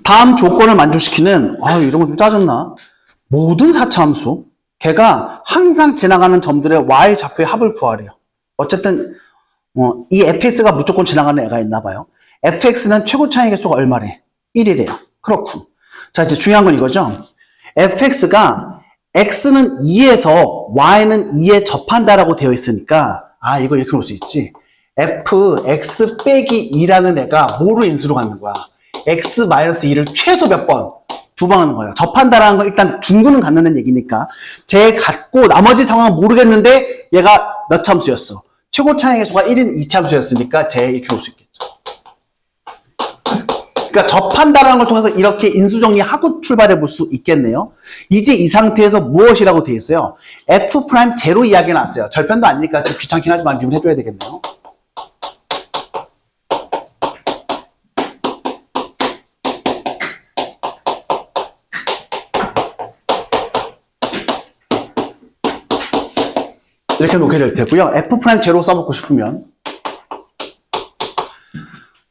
다음 조건을 만족시키는, 이런 거 좀 짜증나. 모든 4차 함수, 걔가 항상 지나가는 점들의 y 좌표의 합을 구하래요. 어쨌든 이 fx가 무조건 지나가는 애가 있나 봐요. fx는 최고 차이 개수가 얼마래? 1이래요. 그렇군. 자, 이제 중요한 건 이거죠. fx가 x는 2에서 y는 2에 접한다라고 되어 있으니까 이거 이렇게 볼 수 있지. fx 빼기 2라는 애가 뭐로 인수로 갖는 거야? x-2를 최소 몇 번? 2번 하는 거예요. 접한다라는 건 일단 중구는 갖는다는 얘기니까 쟤 갖고 나머지 상황은 모르겠는데 얘가 몇 참수였어? 최고 차이 계수가 1인 2참수였으니까 쟤 이렇게 볼 수 있겠죠. 그러니까 접한다라는 걸 통해서 이렇게 인수정리하고 출발해 볼 수 있겠네요. 이제 이 상태에서 무엇이라고 되어 있어요? f'0 이야기가 나왔어요. 절편도 아니니까 좀 귀찮긴 하지만 기분해줘야 되겠네요. 이렇게 놓게 될 테고요. f'0 써먹고 싶으면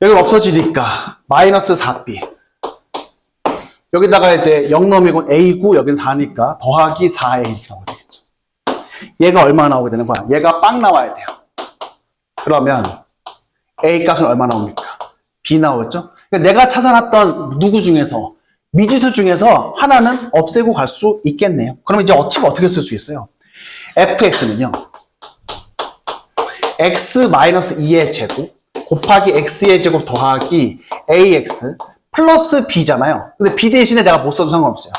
여기 없어지니까 마이너스 4b 여기다가 이제 0 넘이고 a고 여긴 4니까 더하기 4a 이렇게 나오게 되겠죠. 얘가 얼마 나오게 되는 거야? 얘가 빵 나와야 돼요. 그러면 a 값은 얼마 나옵니까? b 나오겠죠? 그러니까 내가 찾아놨던 누구 중에서 미지수 중에서 하나는 없애고 갈 수 있겠네요. 그럼 이제 어치가 어떻게 쓸 수 있어요? fx는요. x-2의 제곱 곱하기 x의 제곱 더하기 ax 플러스 b잖아요. 근데 b 대신에 내가 못 써도 상관없어요.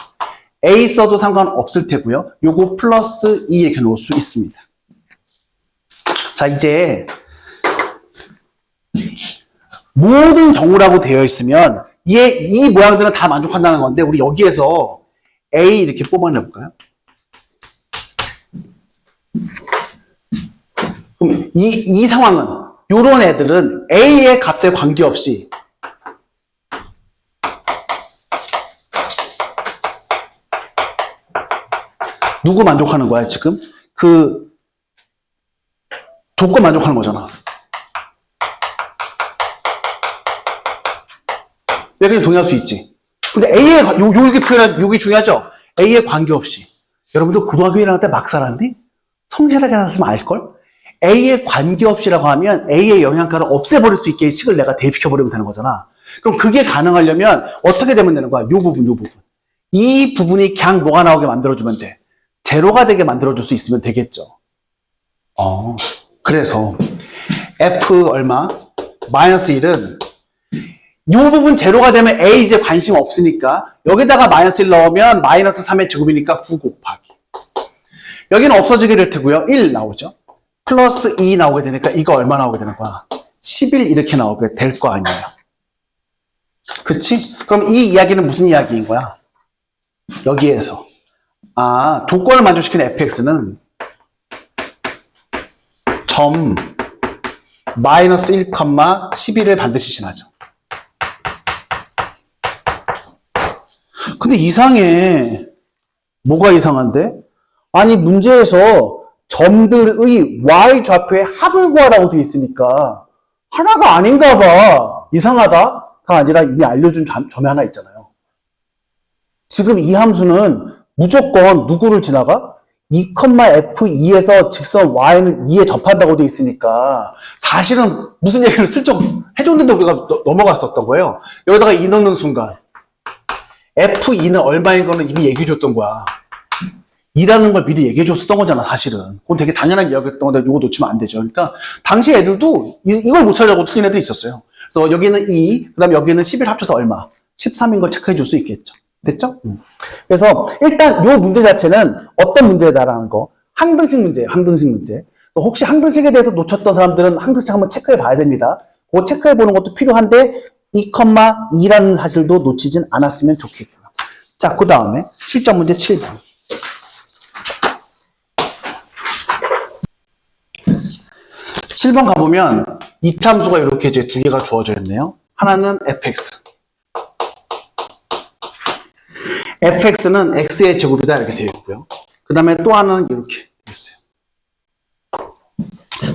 a 써도 상관없을 테고요. 요거 플러스 2 이렇게 놓을 수 있습니다. 자, 이제 모든 경우라고 되어 있으면 이 모양들은 다 만족한다는 건데 우리 여기에서 a 이렇게 뽑아내볼까요? 그럼 이 상황은 요런 애들은 A의 값에 관계없이 누구 만족하는 거야 지금? 그 조건 만족하는 거잖아. 내가 그냥 동의할 수 있지. 근데 A의 요게 표현 요게 중요하죠. A의 관계없이. 여러분들 고등학교 1학년 때 막 살았니? 성실하게 살았으면 알걸? A에 관계없이라고 하면 A의 영향가를 없애버릴 수 있게 식을 내가 대입시켜버리면 되는 거잖아. 그럼 그게 가능하려면 어떻게 되면 되는 거야? 요 부분. 이 부분이 그냥 뭐가 나오게 만들어주면 돼. 제로가 되게 만들어줄 수 있으면 되겠죠. 그래서 F 얼마? 마이너스 1은 요 부분 제로가 되면 A 이제 관심 없으니까 여기다가 마이너스 1 넣으면 마이너스 3의 제곱이니까 9 곱하기 여기는 없어지게 될 테고요. 1 나오죠. 플러스 2 나오게 되니까 이거 얼마 나오게 되는 거야? 11 이렇게 나오게 될 거 아니에요. 그치? 그럼 이 이야기는 무슨 이야기인 거야? 여기에서 조건을 만족시키는 fx는 점 마이너스 1, 11을 반드시 지나죠. 근데 이상해. 뭐가 이상한데? 아니 문제에서 점들의 y좌표의 합을 구하라고 되어 있으니까 하나가 아닌가 봐. 이상하다가 아니라 이미 알려준 점이 하나 있잖아요. 지금 이 함수는 무조건 누구를 지나가? 2,f2에서 직선 y는 2에 접한다고 되어 있으니까 사실은 무슨 얘기를 슬쩍 해줬는데 우리가 넘어갔었던 거예요. 여기다가 2 넣는 순간 f2는 얼마인 거는 이미 얘기해줬던 거야. 2라는 걸 미리 얘기해줬었던 거잖아, 사실은. 그건 되게 당연하게 이야기했던 건데 이거 놓치면 안 되죠. 그러니까 당시 애들도 이걸 못 찾으려고 틀린 애들이 있었어요. 그래서 여기는 2, 그 다음에 여기는 11 합쳐서 얼마? 13인 걸 체크해 줄 수 있겠죠. 됐죠? 그래서 일단 이 문제 자체는 어떤 문제다라는 거, 항등식 문제예요. 항등식 문제. 혹시 항등식에 대해서 놓쳤던 사람들은 항등식 한번 체크해 봐야 됩니다. 그거 체크해 보는 것도 필요한데 2,2라는 사실도 놓치진 않았으면 좋겠고요. 자, 그 다음에 실전 문제 7번. 7번 가보면 이차함수가 이렇게 이제 두 개가 주어져 있네요. 하나는 fx. fx는 x의 제곱이다 이렇게 되어 있고요. 그 다음에 또 하나는 이렇게 되어 있어요.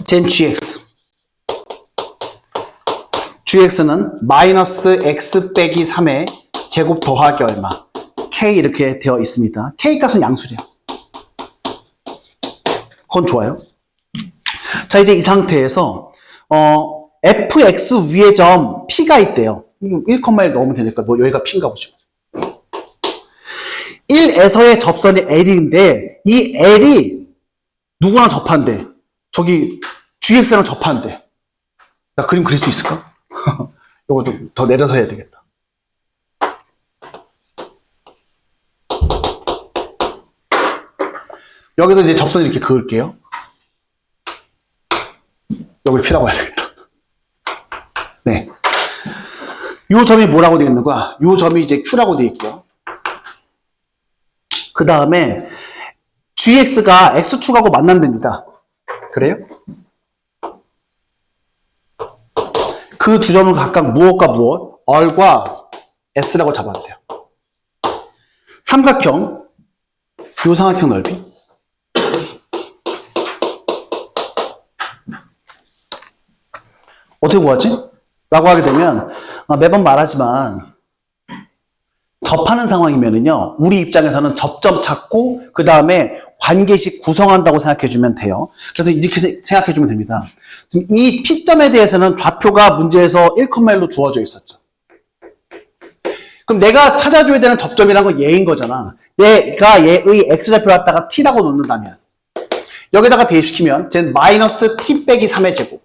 젠 gx. gx는 마이너스 x 빼기 3의 제곱 더하기 얼마. k 이렇게 되어 있습니다. k 값은 양수래요. 그건 좋아요. 자, 이제 이 상태에서 fx 위의 점 p가 있대요. 1,1 넣으면 되니까 뭐 여기가 p인가 보죠. 1에서의 접선이 L인데 이 L이 누구랑 접한대? 저기 GX랑 접한대. 나 그림 그릴 수 있을까? 이거 좀 더 내려서 해야 되겠다. 여기서 이제 접선 이렇게 그을게요. 여기 P라고 해야 되겠다. 네. 요 점이 뭐라고 되어 있는 거야? 요 점이 이제 Q라고 되어 있고요. 그 다음에 GX가 X축하고 만난답니다. 그래요? 그 두 점은 각각 무엇과 무엇? R과 S라고 잡아도 돼요. 삼각형, 요 삼각형 넓이. 어떻게 구하지? 라고 하게 되면 매번 말하지만 접하는 상황이면은요, 우리 입장에서는 접점 찾고 그 다음에 관계식 구성한다고 생각해주면 돼요. 그래서 이렇게 생각해주면 됩니다. 이 P점에 대해서는 좌표가 문제에서 1,1로 주어져 있었죠. 그럼 내가 찾아줘야 되는 접점이란 건 얘인 거잖아. 내가 얘의 X좌표를 갖다가 T라고 놓는다면 여기다가 대입시키면 쟤는 마이너스 T 빼기 3의 제곱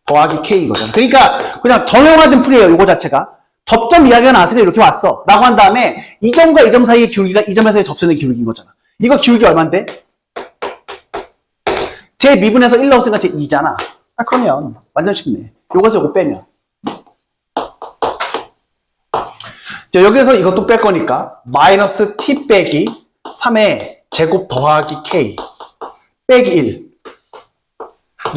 더하기 K인 거잖아. 그러니까 그냥 정형화된 풀이에요. 이거 자체가. 접점 이야기가 나왔으니까 이렇게 왔어. 라고 한 다음에 이 점과 이 점 사이의 기울기가 이 점에서의 접선의 기울기인 거잖아. 이거 기울기 얼만데? 제 미분에서 1 넣었으니까 제 2잖아. 그러면 완전 쉽네. 요거서 요거 빼면. 자, 여기서 이것도 뺄 거니까 마이너스 t 빼기 3의 제곱 더하기 k 빼기 1.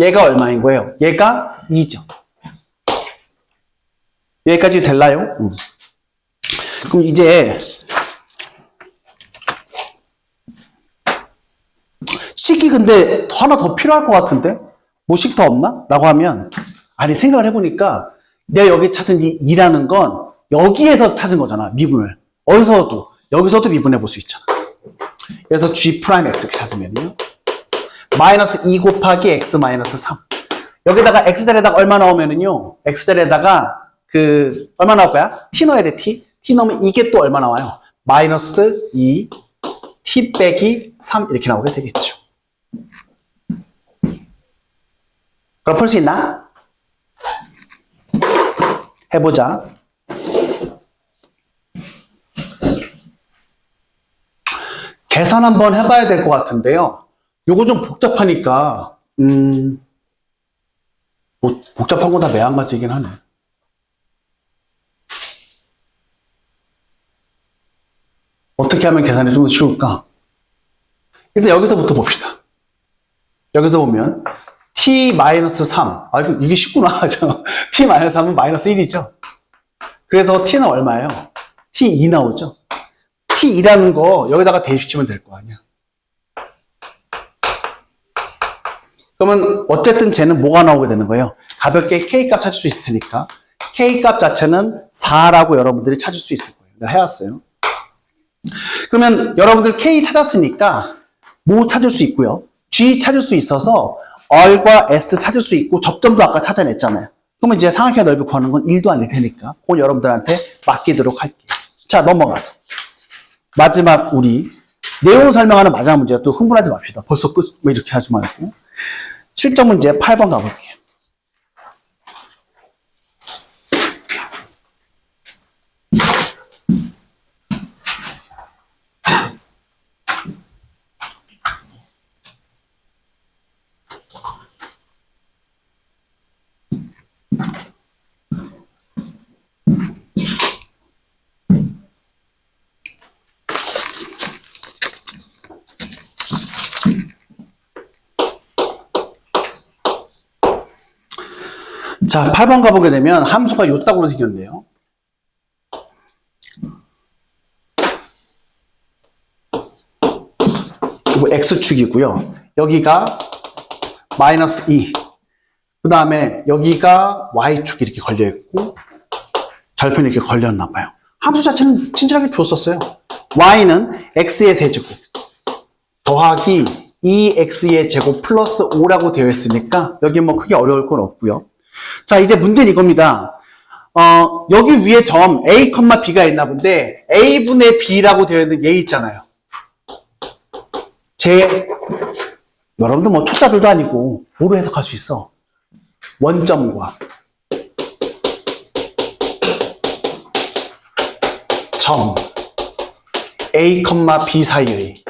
얘가 얼마인 거예요? 얘가 2죠. 여기까지 될라요? 그럼 이제 식이 근데 하나 더 필요할 것 같은데? 뭐 식 더 없나? 라고 하면 아니 생각을 해보니까 내가 여기 찾은 이 2라는 건 여기에서 찾은 거잖아. 미분을. 어디서도 여기서도 미분해 볼 수 있잖아. 그래서 G'X 찾으면요 마이너스 2 곱하기 X 마이너스 3. 여기다가 X자리에다가 얼마 넣으면은요 X자리에다가 얼마 나올 거야? T 넣어야 돼, T. T 넣으면 이게 또 얼마 나와요? 마이너스 2 T 빼기 3 이렇게 나오게 되겠죠. 그럼 풀 수 있나? 해보자. 계산 한번 해봐야 될 것 같은데요. 요거 좀 복잡하니까 뭐 복잡한 건 다 매한가지이긴 하네. 어떻게 하면 계산이 좀 더 쉬울까? 일단 여기서부터 봅시다. 여기서 보면 t-3 이게 쉽구나. t-3은 마이너스 1이죠. 그래서 t는 얼마예요? t2 나오죠. t2라는 거 여기다가 대입시키면 될 거 아니야. 그러면 어쨌든 쟤는 뭐가 나오게 되는 거예요? 가볍게 K값 찾을 수 있을 테니까 K값 자체는 4라고 여러분들이 찾을 수 있을 거예요. 내가 해왔어요. 그러면 여러분들 K 찾았으니까 뭐 찾을 수 있고요. G 찾을 수 있어서 R과 S 찾을 수 있고 접점도 아까 찾아냈잖아요. 그러면 이제 삼각형 넓이 구하는 건 1도 아닐 테니까 그건 여러분들한테 맡기도록 할게요. 자, 넘어가서 마지막 우리 내용 설명하는 마지막 문제 또 흥분하지 맙시다. 벌써 끝 뭐 이렇게 하지 말고 실전 문제 8번 가볼게요. 자, 8번 가보게 되면 함수가 요따구로 생겼네요. 이거 X축이고요. 여기가 마이너스 2. 그 다음에 여기가 Y축이 이렇게 걸려있고 절편이 이렇게 걸렸나 봐요. 함수 자체는 친절하게 줬었어요. Y는 X의 세제곱 더하기 2X의 제곱 플러스 5라고 되어 있으니까 여기 뭐 크게 어려울 건 없고요. 자, 이제 문제는 이겁니다. 여기 위에 점 A, B가 있나 본데 A분의 B라고 되어 있는 얘 있잖아요. 여러분들 뭐 초짜들도 아니고 뭐로 해석할 수 있어? 원점과 점 A, B 사이의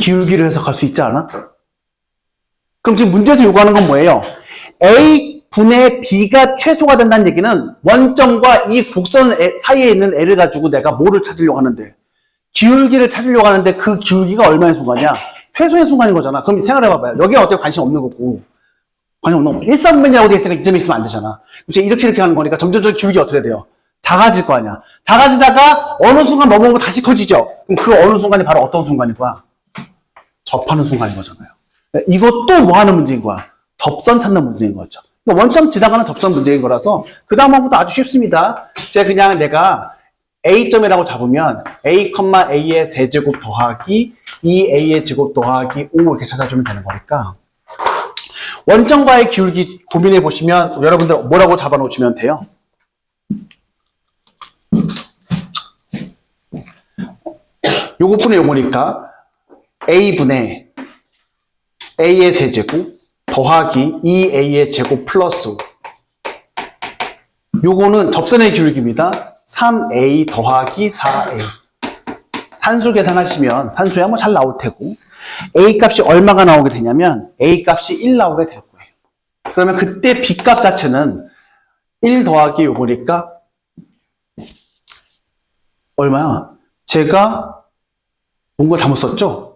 기울기를 해석할 수 있지 않아? 그럼 지금 문제에서 요구하는 건 뭐예요? A분의 B가 최소가 된다는 얘기는 원점과 이 곡선 사이에 있는 L을 가지고 내가 뭐를 찾으려고 하는데 기울기를 찾으려고 하는데 그 기울기가 얼마의 순간이야? 최소의 순간인 거잖아. 그럼 생각해봐봐요. 여기에 어떻게 관심 없는 거고 관심 없는 거고 일사분면이라고 되어 있으니까 이 점에 있으면 안 되잖아. 그럼 이렇게 하는 거니까 점점 기울기가 어떻게 돼요? 작아질 거 아니야. 작아지다가 어느 순간 넘어오고 다시 커지죠. 그럼 그 어느 순간이 바로 어떤 순간인 거야? 접하는 순간인 거잖아요. 이것도 뭐 하는 문제인 거야? 접선 찾는 문제인 거죠. 원점 지나가는 접선 문제인 거라서 그 다음부터 아주 쉽습니다. 내가 A점이라고 잡으면 A, A의 세제곱 더하기 2A의 제곱 더하기 5 이렇게 찾아주면 되는 거니까 원점과의 기울기 고민해 보시면 여러분들 뭐라고 잡아놓으시면 돼요? 요것분의 요거니까 A분의 A의 세제곱 더하기 2A의 제곱 플러스 5. 요거는 접선의 기울기입니다. 3A 더하기 4A. 산수 계산하시면 산수야 뭐 잘 나올 테고 A 값이 얼마가 나오게 되냐면 A 값이 1 나오게 될 거예요. 그러면 그때 B 값 자체는 1 더하기 요거니까 얼마야? 제가 뭔가 잘못 썼죠?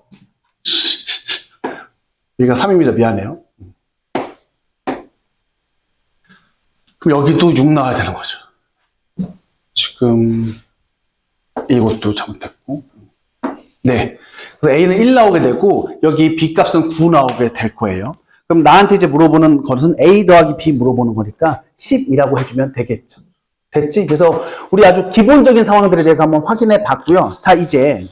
여기가 3입니다. 미안해요. 그럼 여기도 6 나와야 되는 거죠. 지금 이것도 잘못했고 네, 그래서 A는 1 나오게 되고 여기 B 값은 9 나오게 될 거예요. 그럼 나한테 이제 물어보는 것은 A 더하기 B 물어보는 거니까 10이라고 해주면 되겠죠. 됐지? 그래서 우리 아주 기본적인 상황들에 대해서 한번 확인해 봤고요. 자, 이제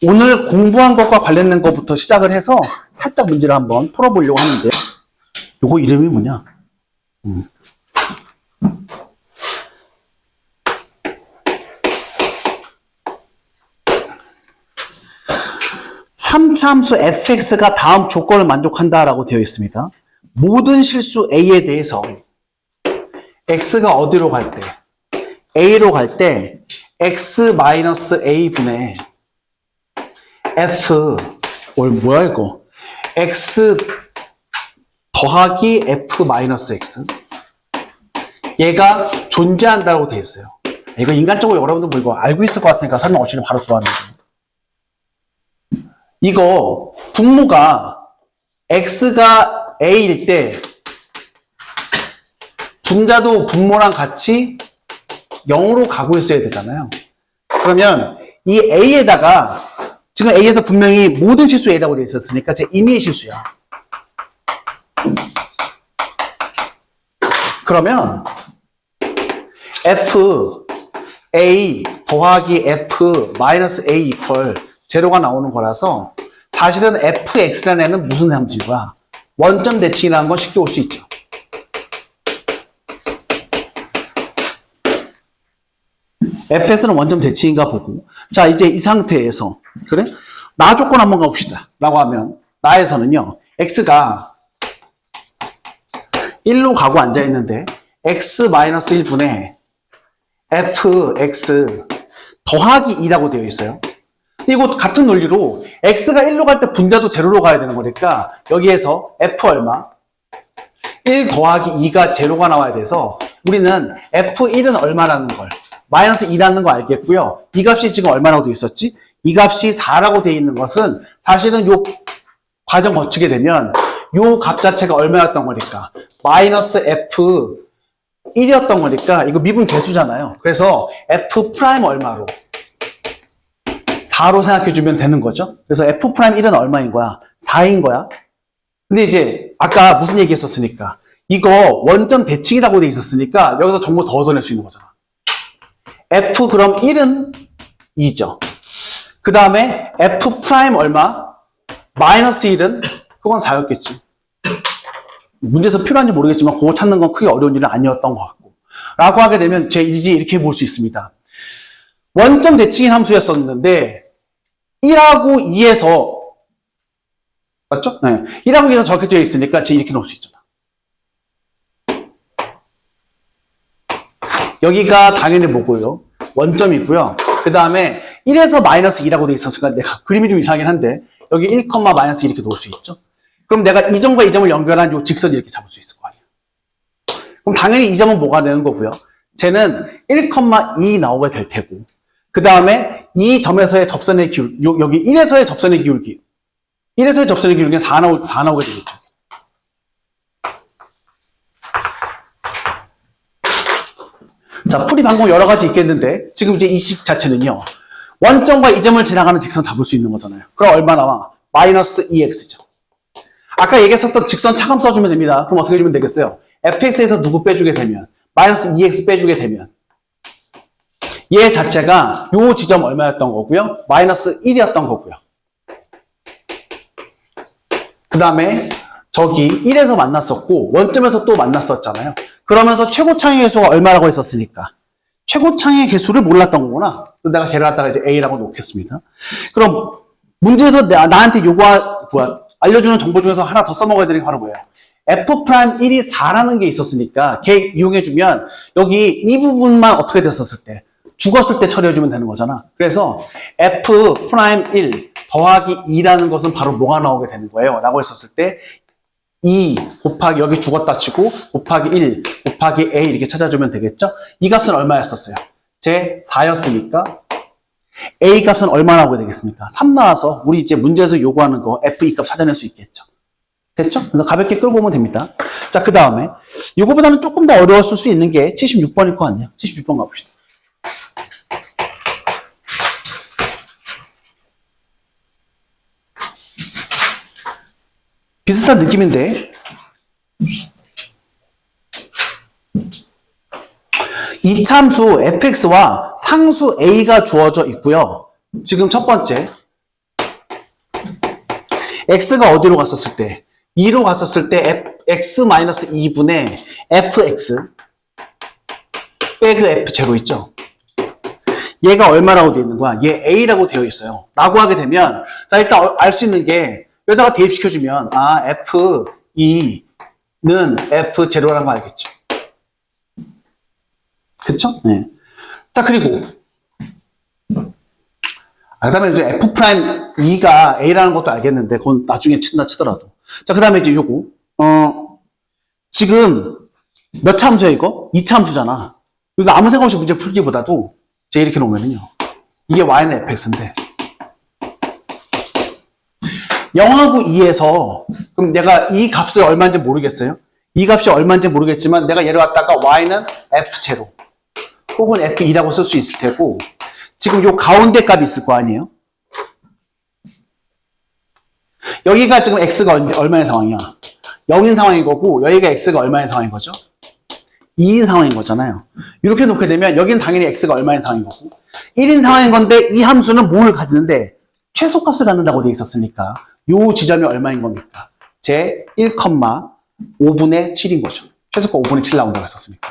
오늘 공부한 것과 관련된 것부터 시작을 해서 살짝 문제를 한번 풀어보려고 하는데 요거 이름이 뭐냐? 3차 함수 fx가 다음 조건을 만족한다라고 되어 있습니다. 모든 실수 a에 대해서 x가 어디로 갈 때 A로 갈 때 x-a분의 f, 뭐야 이거? x 더하기 f-x. 얘가 존재한다고 돼 있어요. 이거 인간적으로 여러분들 뭐 이거 알고 있을 것 같으니까 설명 없이 바로 들어왔는데. 이거 분모가 x가 a일 때 분자도 분모랑 같이 0으로 가고 있어야 되잖아요. 그러면 이 a에다가 지금 a에서 분명히 모든 실수 a라고 되어 있었으니까 제 임의의 실수야. 그러면 f a 더하기 f 마이너스 a 이퀄 제로가 나오는 거라서 사실은 fx라는 애는 무슨 함수인가? 원점 대칭이라는 건 쉽게 올 수 있죠. fs는 원점 대칭인가 보고, 자 이제 이 상태에서 그래? 나 조건 한번 가봅시다 라고 하면 나에서는요 x가 1로 가고 앉아있는데 x-1분의 fx 더하기 2라고 되어 있어요. 이거 같은 논리로 x가 1로 갈 때 분자도 제로로 가야 되는 거니까 여기에서 f 얼마? 1 더하기 2가 제로가 나와야 돼서 우리는 f1은 얼마라는 걸 마이너스 2라는 거 알겠고요. 이 값이 지금 얼마라고 되어 있었지? 이 값이 4라고 되어 있는 것은 사실은 요 과정 거치게 되면 요 값 자체가 얼마였던 거니까 마이너스 f1이었던 거니까 이거 미분 개수잖아요. 그래서 f 프라임 얼마로? 4로 생각해주면 되는 거죠. 그래서 f 프라임 1은 얼마인 거야? 4인 거야. 근데 이제 아까 무슨 얘기 했었으니까 이거 원점 대칭이라고 돼 있었으니까 여기서 정보 더 얻어낼 수 있는 거잖아. f 그럼 1은 2죠. 그 다음에 f 프라임 얼마? 마이너스 1은? 그건 4였겠지. 문제에서 필요한지 모르겠지만 그거 찾는 건 크게 어려운 일은 아니었던 것 같고 라고 하게 되면 제 이제 이렇게 볼 수 있습니다. 원점 대칭인 함수였었는데 1하고 2에서 맞죠? 네. 1하고 2에서 저렇게 되어 있으니까 제 이렇게 넣을 수 있잖아. 여기가 당연히 뭐고요? 원점이고요. 그 다음에 1에서 마이너스 2라고 되어 있었으니까 내가 그림이 좀 이상하긴 한데 여기 1, 마이너스 2 이렇게 놓을 수 있죠. 그럼 내가 이 점과 이 점을 연결한 이 직선을 이렇게 잡을 수 있을 거 아니야. 그럼 당연히 이 점은 뭐가 되는 거고요? 쟤는 1, 2 나오게 될 테고 그 다음에 이 점에서의 접선의 기울, 여기 1에서의 접선의 기울기 1에서의 접선의 기울기는 4 나오게 되겠죠. 자, 풀이 방법 여러 가지 있겠는데 지금 이제 이 식 자체는요. 원점과 이 점을 지나가는 직선 잡을 수 있는 거잖아요. 그럼 얼마 나와? 마이너스 2x죠. 아까 얘기했었던 직선 차감 써주면 됩니다. 그럼 어떻게 해주면 되겠어요? fx에서 누구 빼주게 되면 마이너스 2x 빼주게 되면 얘 자체가 요 지점 얼마였던 거고요? 마이너스 1이었던 거고요. 그 다음에 저기 1에서 만났었고 원점에서 또 만났었잖아요. 그러면서 최고창의 개수가 얼마라고 했었으니까 최고창의 개수를 몰랐던 거구나. 내가 걔를 갖다가 이제 A라고 놓겠습니다. 그럼 문제에서 나한테 알려주는 정보 중에서 하나 더 써먹어야 되는 게 바로 뭐예요? F'1이 4라는 게 있었으니까 걔 이용해주면 여기 이 부분만 어떻게 됐었을 때 죽었을 때 처리해주면 되는 거잖아. 그래서 F'1 더하기 2라는 것은 바로 뭐가 나오게 되는 거예요? 라고 했었을 때 2 곱하기 여기 죽었다 치고 곱하기 1 곱하기 A 이렇게 찾아주면 되겠죠? 이 값은 얼마였었어요? 제 4였으니까 A 값은 얼마 나오게 되겠습니까? 3 나와서 우리 이제 문제에서 요구하는 거 F2 값 찾아낼 수 있겠죠? 됐죠? 그래서 가볍게 끌고 오면 됩니다. 자, 그 다음에 요거보다는 조금 더 어려웠을 수 있는 게 76번일 것 같네요. 76번 가봅시다. 비슷한 느낌인데 이참수 fx와 상수 a가 주어져 있고요. 지금 첫 번째 x가 어디로 갔었을 때 2로 갔었을 때 x-2분의 fx 빼그 f0 있죠. 얘가 얼마라고 되어 있는 거야? 얘 a라고 되어 있어요. 라고 하게 되면 자 일단 알 수 있는 게 여기다가 대입시켜주면 f2는 f0라는 거 알겠죠? 그쵸? 네. 자, 그리고 그 다음에 이제 F'2가 A라는 것도 알겠는데, 그건 나중에 친다 치더라도. 자, 그 다음에 이제 요거. 지금 몇 차 함수야, 이거? 2차 함수잖아. 이거 아무 생각 없이 문제 풀기보다도, 이제 이렇게 놓으면요. 이게 y는 fx인데, 0하고 2에서, 그럼 내가 이 값을 얼마인지 모르겠어요? 이 값이 얼마인지 모르겠지만, 내가 얘를 갖다가 y는 f0, 혹은 f2라고 쓸 수 있을 테고, 지금 요 가운데 값이 있을 거 아니에요? 여기가 지금 x가 얼마의 상황이야? 0인 상황인 거고, 여기가 x가 얼마의 상황인 거죠? 2인 상황인 거잖아요. 이렇게 놓게 되면 여기는 당연히 x가 얼마인 상황인 거고, 1인 상황인 건데 이 함수는 뭘 가지는데 최소값을 갖는다고 되어 있었으니까 요 지점이 얼마인 겁니까? 제 1,5분의 7인 거죠. 최소값 5분의 7 나온다고 했었으니까.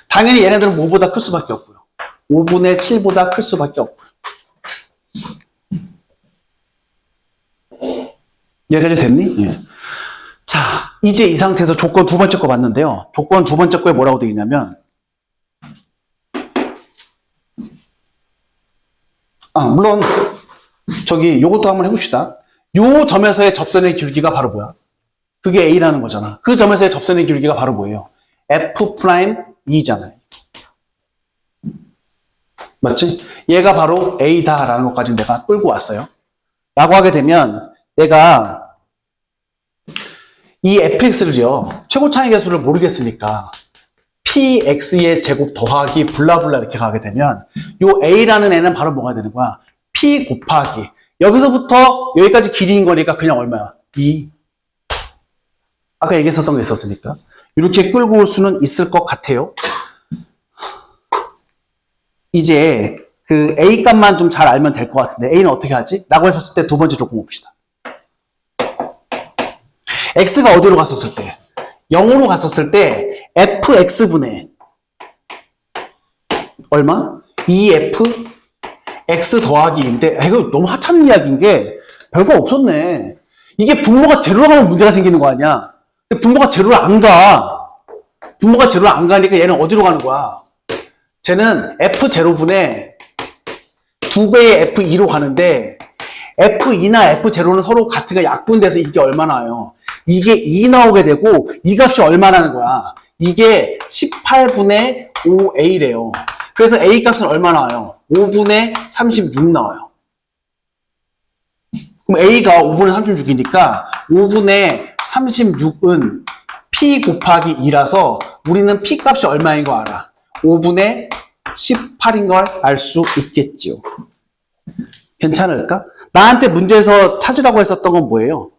당연히 얘네들은 뭐보다 클 수밖에 없고요. 5분의 7보다 클 수밖에 없고요. 여기까지 됐니? 예. 자, 이제 이 상태에서 조건 두 번째 거 봤는데요. 조건 두 번째 거에 뭐라고 되어 있냐면, 물론 저기 요것도 한번 해봅시다. 요 점에서의 접선의 길기가 바로 뭐야? 그게 A라는 거잖아. 그 점에서의 접선의 길기가 바로 뭐예요? F'2잖아요. 맞지? 얘가 바로 A다라는 것까지 내가 끌고 왔어요. 라고 하게 되면 내가 이 fx를요, 최고차의 개수를 모르겠으니까 px의 제곱 더하기 블라블라 이렇게 가게 되면 요 a라는 애는 바로 뭐가 되는 거야? p 곱하기 여기서부터 여기까지 길이인 거니까 그냥 얼마야? 2. 아까 얘기했었던 게 있었으니까 이렇게 끌고 올 수는 있을 것 같아요. 이제 그 a 값만 좀 잘 알면 될 것 같은데 a는 어떻게 하지? 라고 했었을 때 두 번째 조건 봅시다. x가 어디로 갔었을 때? 0으로 갔었을 때 fx분의 얼마? 2f x 더하기 2인데 이거 너무 하찮은 이야기인 게 별거 없었네. 이게 분모가 제로로 가면 문제가 생기는 거 아니야. 근데 분모가 제로로 안 가. 분모가 제로로 안 가니까 얘는 어디로 가는 거야? 쟤는 f0분의 2배의 f2로 가는데 f2나 f0는 서로 같으니까 약분돼서 이게 얼마 나와요? 이게 2 나오게 되고 이 값이 얼마 나는 거야? 이게 18분의 5a래요. 그래서 a 값은 얼마 나와요? 5분의 36 나와요. 그럼 a가 5분의 36이니까 5분의 36은 p 곱하기 2라서 우리는 p 값이 얼마인 거 알아? 5분의 18인 걸 알 수 있겠지요. 괜찮을까? 나한테 문제에서 찾으라고 했었던 건 뭐예요?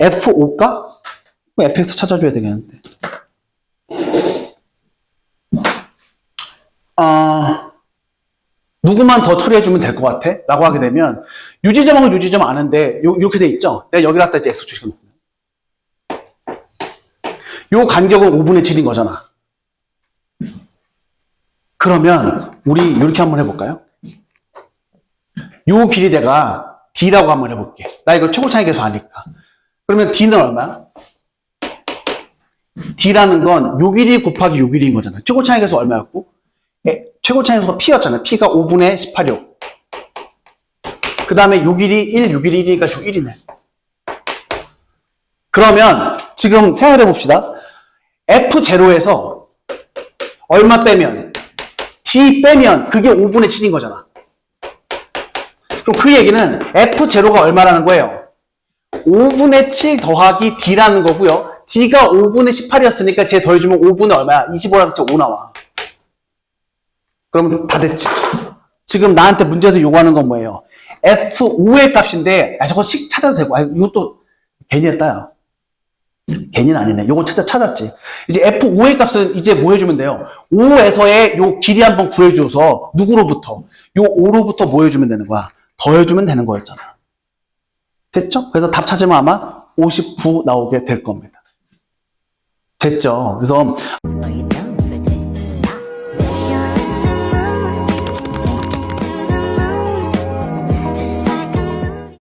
F5가? fx 찾아줘야 되겠는데. 누구만 더 처리해주면 될 것 같아? 라고 하게 되면, 유지점하고 유지점 아는데, 이렇게 돼 있죠? 내가 여기 갖다 이제 X축 시켜놓고. 요 간격은 5분의 7인 거잖아. 그러면, 우리 이렇게 한번 해볼까요? 요 길이 내가 D라고 한번 해볼게. 나 이거 최고차이 계수 아니까. 그러면 D는 얼마야? D라는 건 요 길이 곱하기 요 길이인 거잖아. 최고차이 계수 얼마였고? 최고차이 계수가 P였잖아요. P가 5분의 18이요. 그 다음에 요 길이 1, 요 길이 1이니까 저 1이네. 그러면 지금 생각해 봅시다. F0에서 얼마 빼면 D 빼면 그게 5분의 7인 거잖아. 그럼 그 얘기는 F0가 얼마라는 거예요? 5분의 7 더하기 D라는 거고요. D가 5분의 18이었으니까 쟤 더해주면 5분의 얼마야? 25라서 저 5 나와. 그러면 다 됐지. 지금 나한테 문제에서 요구하는 건 뭐예요? F5의 값인데, 저거 식 찾아도 되고, 이것도 괜히 했다요. 괜히는 아니네. 요거 찾았지. 이제 F5의 값은 이제 뭐 해주면 돼요? 5에서의 요 길이 한번 구해줘서, 누구로부터? 요 5로부터 뭐 해주면 되는 거야? 더해주면 되는 거였잖아. 됐죠? 그래서 답 찾으면 아마 59 나오게 될 겁니다. 됐죠? 그래서